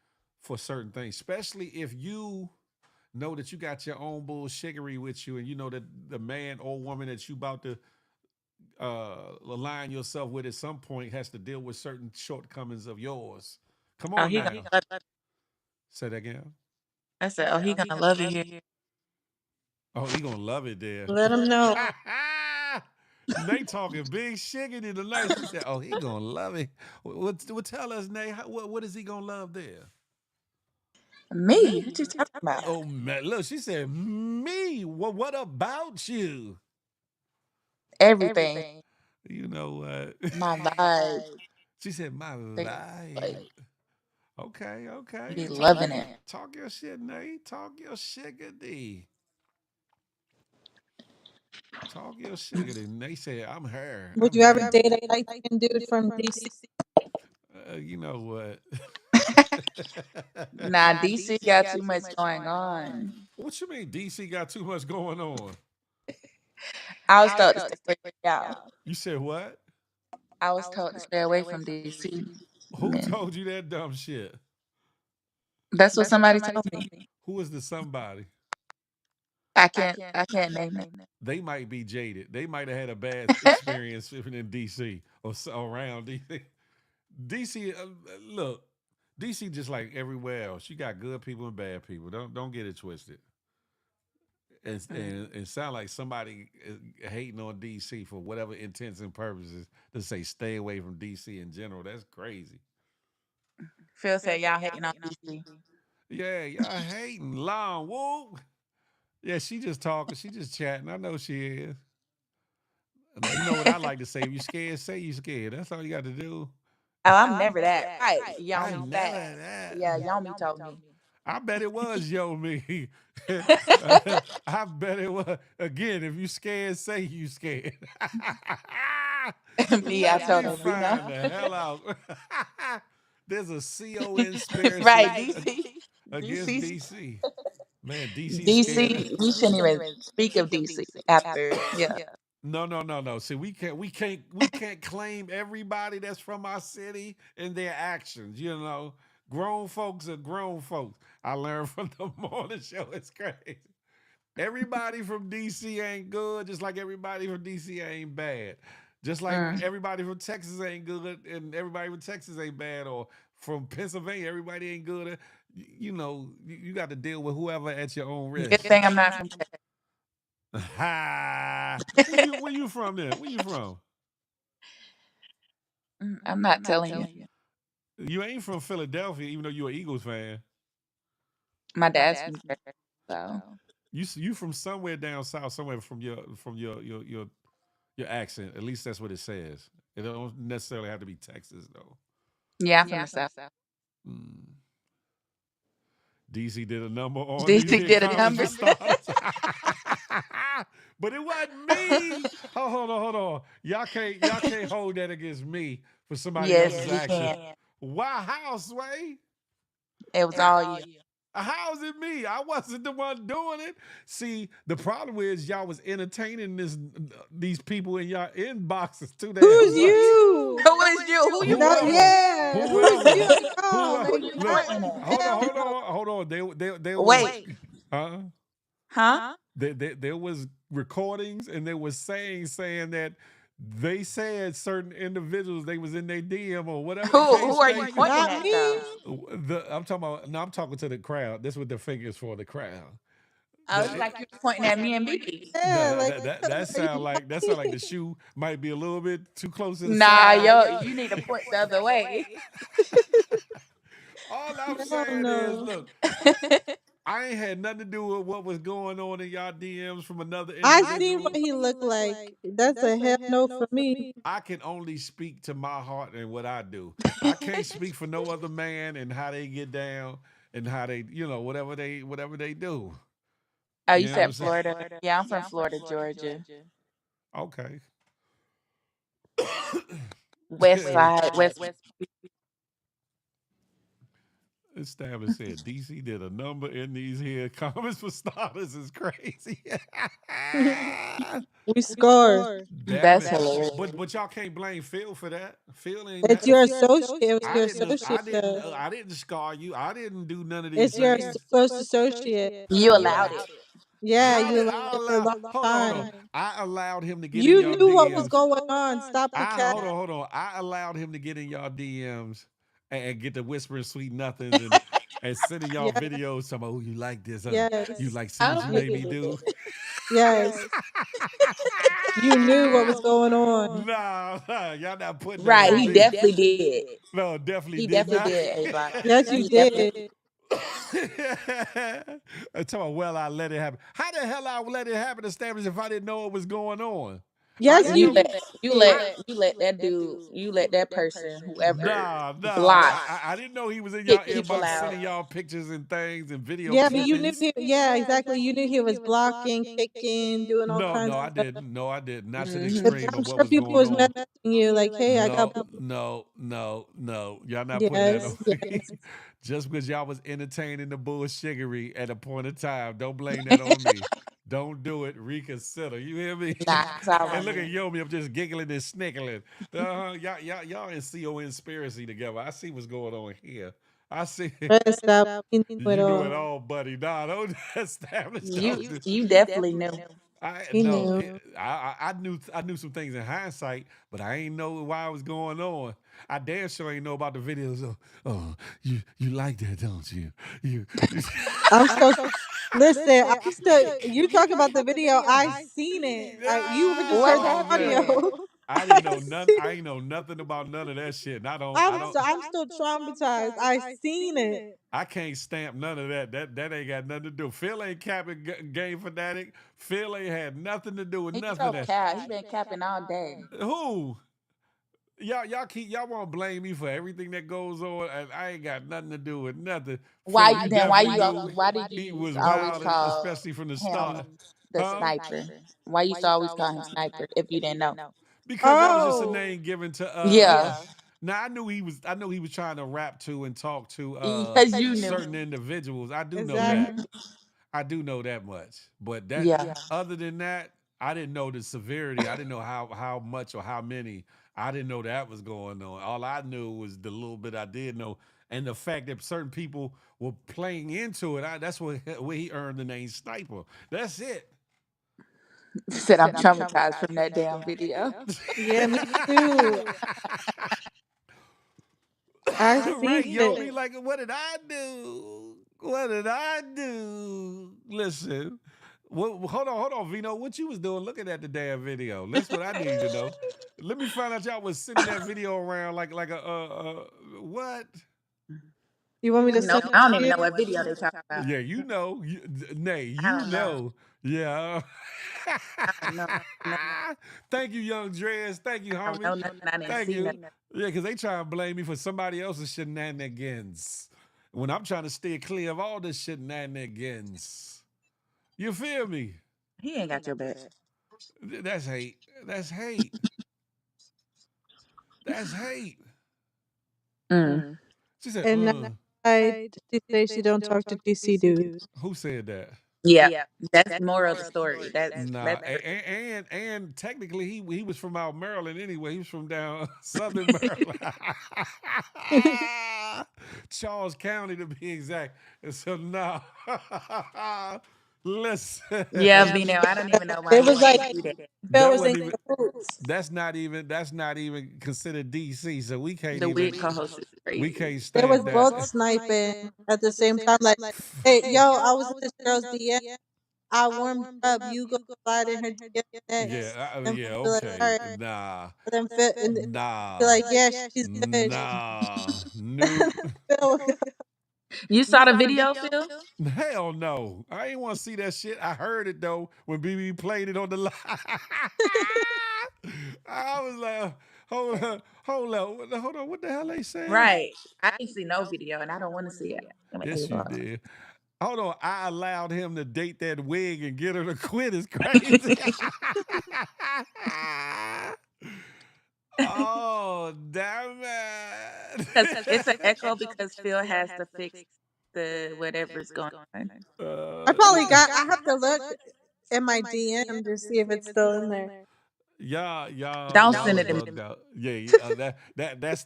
for certain things. Especially if you know that you got your own bullshiggery with you, and you know that the man or woman that you about to align yourself with at some point has to deal with certain shortcomings of yours. Come Oh, on he now. gonna love it. Say that again. I said, oh, he gonna love it here. Oh, he gonna love it there. Let them know. Nate talking big shiggity tonight. She said, "Oh, he gonna love it." What tell us, Nate? What is he gonna love there? Me? What you talking about? Oh man, look, she said, "Me? What about you?" Everything. You know what? My vibe. She said, "My Like, life." Okay, you okay. be loving it. Talk your shit, Nate. Talk your shiggity. Talk your shiggity. Nate said, "I'm her. Would I'm you ever her." date a light skinned dude from DC? You know what? Nah, DC got too much going on. What you mean DC got too much going on? I was told to stay away from y'all. You said what? I was told to stay away from DC Who men. told you that dumb shit? That's what somebody told me. Who is the somebody? I can't name it. They might be jaded. They might have had a bad experience living in DC or around DC. DC, look, DC just like everywhere else. You got good people and bad people. Don't get it twisted. And sound like somebody hating on DC for whatever intents and purposes to say stay away from DC in general. That's crazy. Phil said y'all hating on DC. Yeah, y'all hating long whoop. Yeah, she just talking. She just chatting. I know she is. You know what I like to say? If you scared, say you scared. That's all you got to do. Oh, I'm never that. Right. I Yomi never back. that. Yeah, Yomi told me. I bet it was yo me. I bet it was. Again, if you scared, say you scared. Me, I Let told me him, you know. find the hell out. There's a CO conspiracy Right, DC. against DC. DC. Man, DC scared. DC. We shouldn't even speak of DC after. Yeah. No. See, we can't claim everybody that's from our city and their actions. You know, grown folks are grown folks. I learned from the morning show. It's crazy. Everybody from DC ain't good, just like everybody from DC ain't bad. Just like Mm. everybody from Texas ain't good, and everybody from Texas ain't bad, or from Pennsylvania, everybody ain't good. You know, you got to deal with whoever at your own Good risk. thing I'm not from Ha! Where you from then? Where you from? I'm not telling you. You ain't from Philadelphia, even though you're an Eagles fan. My dad's from there, so You from somewhere down south, somewhere from your accent. At least that's what it says. It don't necessarily have to be Texas though. yeah, I'm from the south. Mm. DC did a number on these DC here did a comedy number. stars. But it wasn't me. Hold on. Y'all can't hold that against me for somebody Yes, else's we action. can. Why how, Sway? It was all you. How's it me? I wasn't the one doing it. See, the problem is y'all was entertaining these people in y'all inboxes too damn Who's much. you? Who is you? Who you No, pointing at? yeah. Who's Whoever, you? No, whoever. Who like you Look, not pointing at? hold on. They was, Wait, huh? huh? There was recordings and they was saying that they said certain individuals they was in their DM or whatever the Who case are may you be. pointing not at though? me. I'm talking about. No, I'm talking to the crowd. That's what the fingers for the crowd. Oh, it's like you was pointing at me and BB. No, Yeah, like that sound like the shoe might be a little bit too close to the Nah, side. yo, you need to point the other way. All I'm hell saying is, no. look, I ain't had nothing to do with what was going on in y'all DMs from another I seen what individual. he looked like. That's a hell no for me. I can only speak to my heart and what I do. I can't speak for no other man and how they get down and how they, whatever they do. Oh, You you know what I'm said saying? Florida. Yeah, I'm from Florida, Georgia. Okay. West Side, West. Stabber said DC did a number in these here comments for starters is crazy. We scored. Damn That's it. hilarious. But y'all can't blame Phil for that. Phil ain't It's your associate. It was your associate. Though. I didn't scar you. I didn't do none of these It's your things. close associate. You allowed it. Yeah, How you did allowed I it for a allow? long Hold on. time. I allowed him to get in You y'all knew what was DMs. going on. Stop the I cat. hold on. I allowed him to get in y'all DMs and get the whispering sweet nothings and sending y'all Yeah. videos. Talking about, oh, you like this? You Yes. like scenes you Oh, made me do? Yes. You knew what was going on. Nah, y'all not putting that right. on He me. definitely did. No, definitely He did definitely not. did, Ava. Yes, you He definitely. did. I told him, well, I let it happen. How the hell I would let it happen, established, if I didn't know what was going on? I Yes, didn't you You know. let did. you let that dude, you let that person, whoever, Nah. block, I didn't know he was in y'all kick people inbox out. sending y'all pictures and things and video Yeah, but you knew clippings. he. Yeah, exactly. You knew he was blocking, kicking, doing all No, kinds no, of I stuff. didn't. No, I didn't. Not to the But Hmm. extreme I'm of what sure was people going was on. messaging you like, "Hey, I got." No. Y'all not putting that on Yes, me. yes. Just because y'all was entertaining the bullshiggery at a point of time, don't blame that on me. Don't do it. Reconsider. You hear me? Nah, it's all And on look at you. Yomi, I'm just giggling and snickling. Y'all in CO conspiracy together. I see what's going on here. I see. Rest up. You knew it You knew it all. all, buddy. Nah, don't establish. You Don't do. you definitely knew. I He no, knew. I knew some things in hindsight, but I ain't know why it was going on. I damn sure ain't know about the videos. You like that, don't you? You. I'm so. Listen, I'm still. You talk about the video. I seen it. You were just heard What the Oh man, audio. happened? I didn't I know none. seen. I ain't know nothing about none of that shit. And I don't. I I'm don't. so. I'm still traumatized. I seen it. I can't stamp none of that. That ain't got nothing to do. Phil ain't capping game fanatic. Phil ain't had nothing to do with He nothing so of that. cap. He been capping all day. Who? Y'all want to blame me for everything that goes on, and I ain't got nothing to do with nothing. Phil, Why you then? Why definitely you? knew Why did he you was always wild, call especially from the start, him the huh? sniper? Why you used to always call him sniper if you didn't know? Because that was just a Oh, name given to. Yeah, Now I knew he was. I know he was trying to rap to and talk to because you knew. certain individuals. I do know that. Hmm. exactly. I do know that much. But that Yeah. other than that, I didn't know the severity. I didn't know how much or how many. I didn't know that was going on. All I knew was the little bit I did know, and the fact that certain people were playing into it. That's where he earned the name Sniper. That's it. Said I'm traumatized from that damn video. Yeah, me too. I seen Right, yo, it. me like, what did I do? What did I do? Listen, hold on, Vino. What you was doing looking at the damn video? That's what I need to know. Let me find out y'all was sending that video around like a what? You want me to No, send it I don't to even you? know what video they talking about. Yeah, you know, Nay, I you don't know. know, yeah. I don't know. No, Thank you, young Dreads. Thank you, I don't homie. know nothing. I didn't Thank see you. nothing. Yeah, because they try to blame me for somebody else's shenanigans when I'm trying to stay clear of all this shenanigans. You feel me? He ain't got your back. That's hate. That's hate. That's hate. Mm. She said, And I she say she don't talk to DC dudes. who said that? Yeah, that's the moral of the story. Nah, That's and technically he was from out Maryland anyway. He was from down Southern Maryland, Charles County to be exact. And so nah, listen, yeah, Vino. I don't even know why It you was want like to do that. Phil that was in wasn't even. cahoots. That's not even considered DC. So The weird co-host is we crazy. can't They was stamp that. both sniping at the same time. Like, hey, yo, I was in this girl's DM. I warmed her up. You go slide in her DM next. And Yeah, be like, all okay, right. nah, And then Phil, and be nah, like, yeah, she's good. nope. Phil, You saw the video, Phil? Hell no. I ain't want to see that shit. I heard it though when BB played it on the live. I was like, hold on. What the hell they saying? Right. I didn't see no video, and I don't want to see it. I'm like, Yes, you Ava. did. Hold on. I allowed him to date that wig and get her to quit. Is crazy. Oh, damn Because it's an it. echo because Phil has to fix the whatever's going on. I probably got. Yeah. I have to look in my DM to see if it's still in there. Don't Y'all send are it to me. bugged out. Yeah,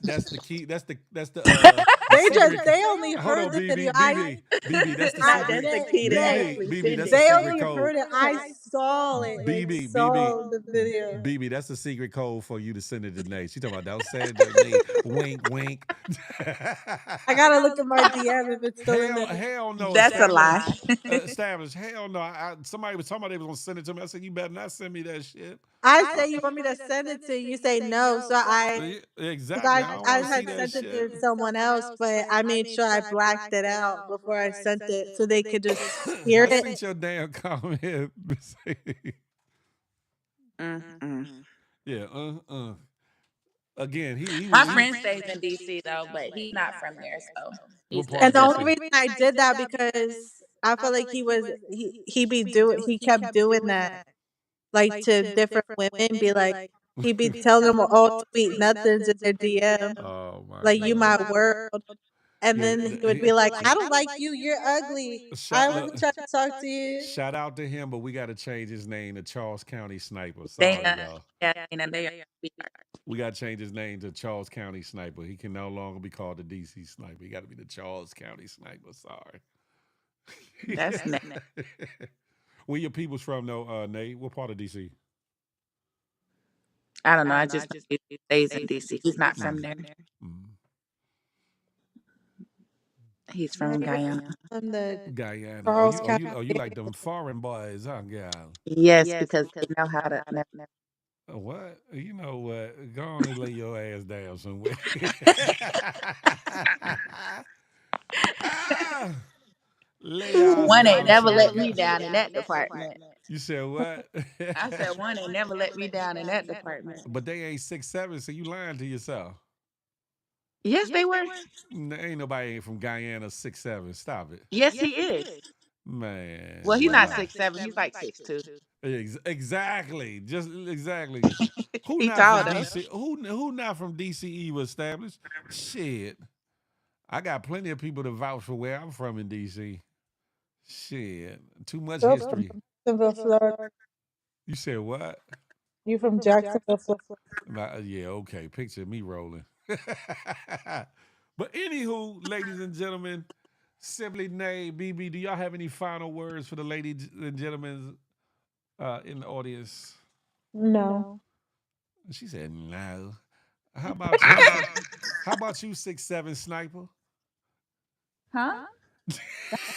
that's the key. That's the They just secret. they only Hold heard on, the video. BB. That's the That's secret. the key to actually send it. That's the They secret only code. heard it. I saw it. Like BB, saw the video. that's the secret code for you to send it to Nate. She talking about don't send it to me. Wink, wink. I gotta look at my DM if it's still in there. Hell no. That's a lie. Established. Hell no. Somebody was talking about they was gonna send it to me. I said you better not send me that shit. I say you want me to send it to you. You say no. So because Exactly. I don't I want to see had that sent it shit. to someone else, but I made sure I blacked it out before I sent it so they could just hear I seen it. your damn comment. Mm-mm. Yeah. Again, My friend stays in DC though, but he's not from there, so what he's part And of the listening. only DC? reason I did that because I felt like he kept doing that like to different women, be like he'd be telling them all sweet nothings in their DM, Oh my like you my god. world, and Yeah. then he would be like, I don't like you, you're ugly. I Shout wasn't look. trying to talk to you. Shout out to him, but we got to change his name to Charles County Sniper. Sorry, Dana, y'all. yeah, Dana, they are sweethearts. We got to change his name to Charles County Sniper. He can no longer be called the DC Sniper. He got to be the Charles County Sniper. Sorry. That's next. Where your people's from, though, Nate? What part of DC? I don't know. I just know he stays in DC. He's not from Mm. there. Mm. He's Yeah, from you're Guyana. from the Guyana. Charles County. You like them foreign boys, huh, gal? Yes, because they know how to. What? You know what? Go on and lay your ass down somewhere. Ah, lay us One ain't down never let somewhere. me down in that department. You said what? I said one ain't never let me down in that department. But they ain't 6'7", so you lying to yourself. Yes, they were. Ain't nobody from Guyana 6'7". Stop it, Yes, he is. man. Well, he's not Nah. 6'7". He's like 6'2". Exactly. Just exactly. Who He not tall from though. DC? Who not from DCE was established? Shit. I got plenty of people to vouch for where I'm from in DC. Shit. Too much Phil from history. Jacksonville, Florida. You said what? You from Jacksonville, Florida. Yeah, okay. Picture me rolling. But anywho, ladies and gentlemen, Simply Nay, BB, do y'all have any final words for the ladies and gentlemen in the audience? No. She said no. How about you? How about you, 6'7" sniper? Huh?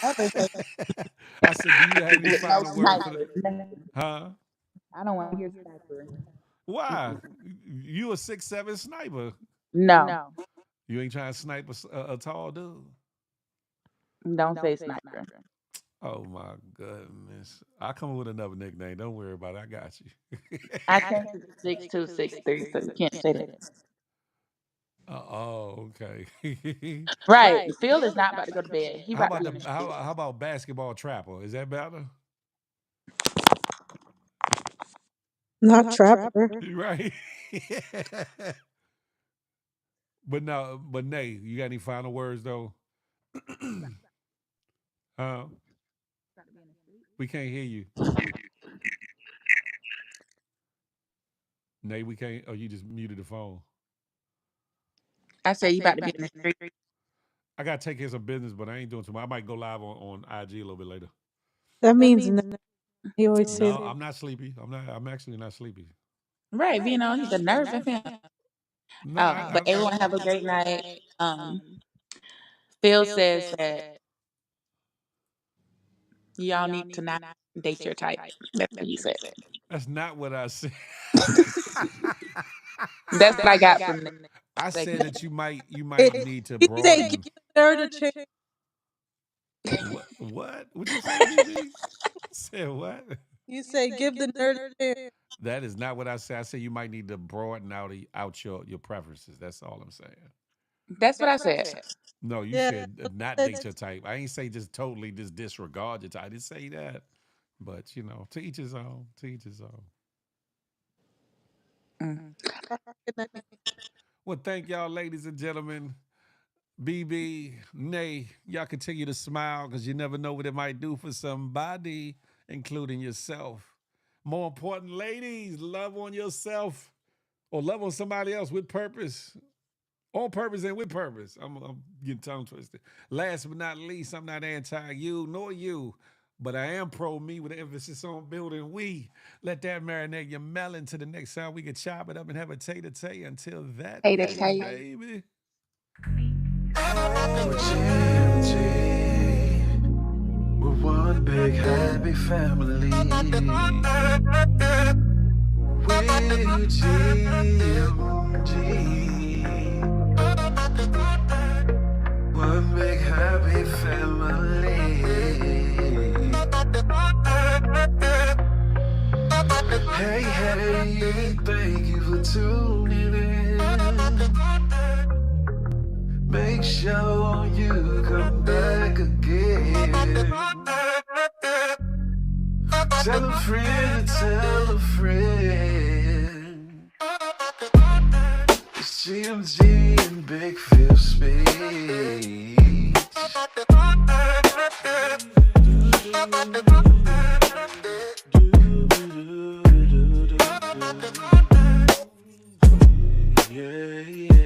Never say I said, do you have any with no final words for the? sniper. No, Huh? I don't want to hear sniper. Why? You a 6'7" sniper? No, You ain't trying to snipe a tall dude. don't say sniper. Oh my goodness! I'll come up with another nickname. Don't worry about it. I got you. I came to the 6'2", 6'3", so you can't say that. Oh, okay. Right. Phil is not about to go to bed. He How about to about be in the street. how about basketball trapper? Is that better? Not Trapper. Right. But no, but Nay, you got any final words though? uh, we can't hear you. Nay, we can't. Oh, you just muted the phone. I say you about to be in the street. I gotta take care of some business, but I ain't doing too much. I might go live on IG a little bit later. That means no. He always says No, I'm not sleepy. I'm not. I'm actually not sleepy. Right, you know, the nerve of him. No, But everyone have a great night. Phil says that y'all need to not date your type. That's what you said. that's not what I said. That's what I got from the I said segment. that you might it. need to You say broaden. give the nerd a chance. What? What? What you say, BB? Said what? You say give the nerd a chance. That is not what I said. I said you might need to broaden out your preferences. That's all I'm saying. That's what I said. No, you Yeah. said not date your type. I ain't say just totally just disregard your type. I didn't say that. But to each his own. To each his own. Mm. Good night. Well, thank y'all, ladies and gentlemen. BB, Nay, y'all continue to smile because you never know what it might do for somebody, including yourself. More important, ladies, love on yourself or love on somebody else with purpose. On purpose and with purpose. I'm getting tongue twisted. Last but not least, I'm not anti you nor you, but I am pro me with an emphasis on building we. Let that marinate your melon to the next time we can chop it up and have a tay-to-tay. Until that Hey, day, hey. baby. GMG, we're one big happy family. We're GMG, one big happy family. Hey, hey, thank you for tuning in. Make sure you come back again. Tell a friend, tell a friend. It's GMG and Big Pheel speech. Yeah, yeah.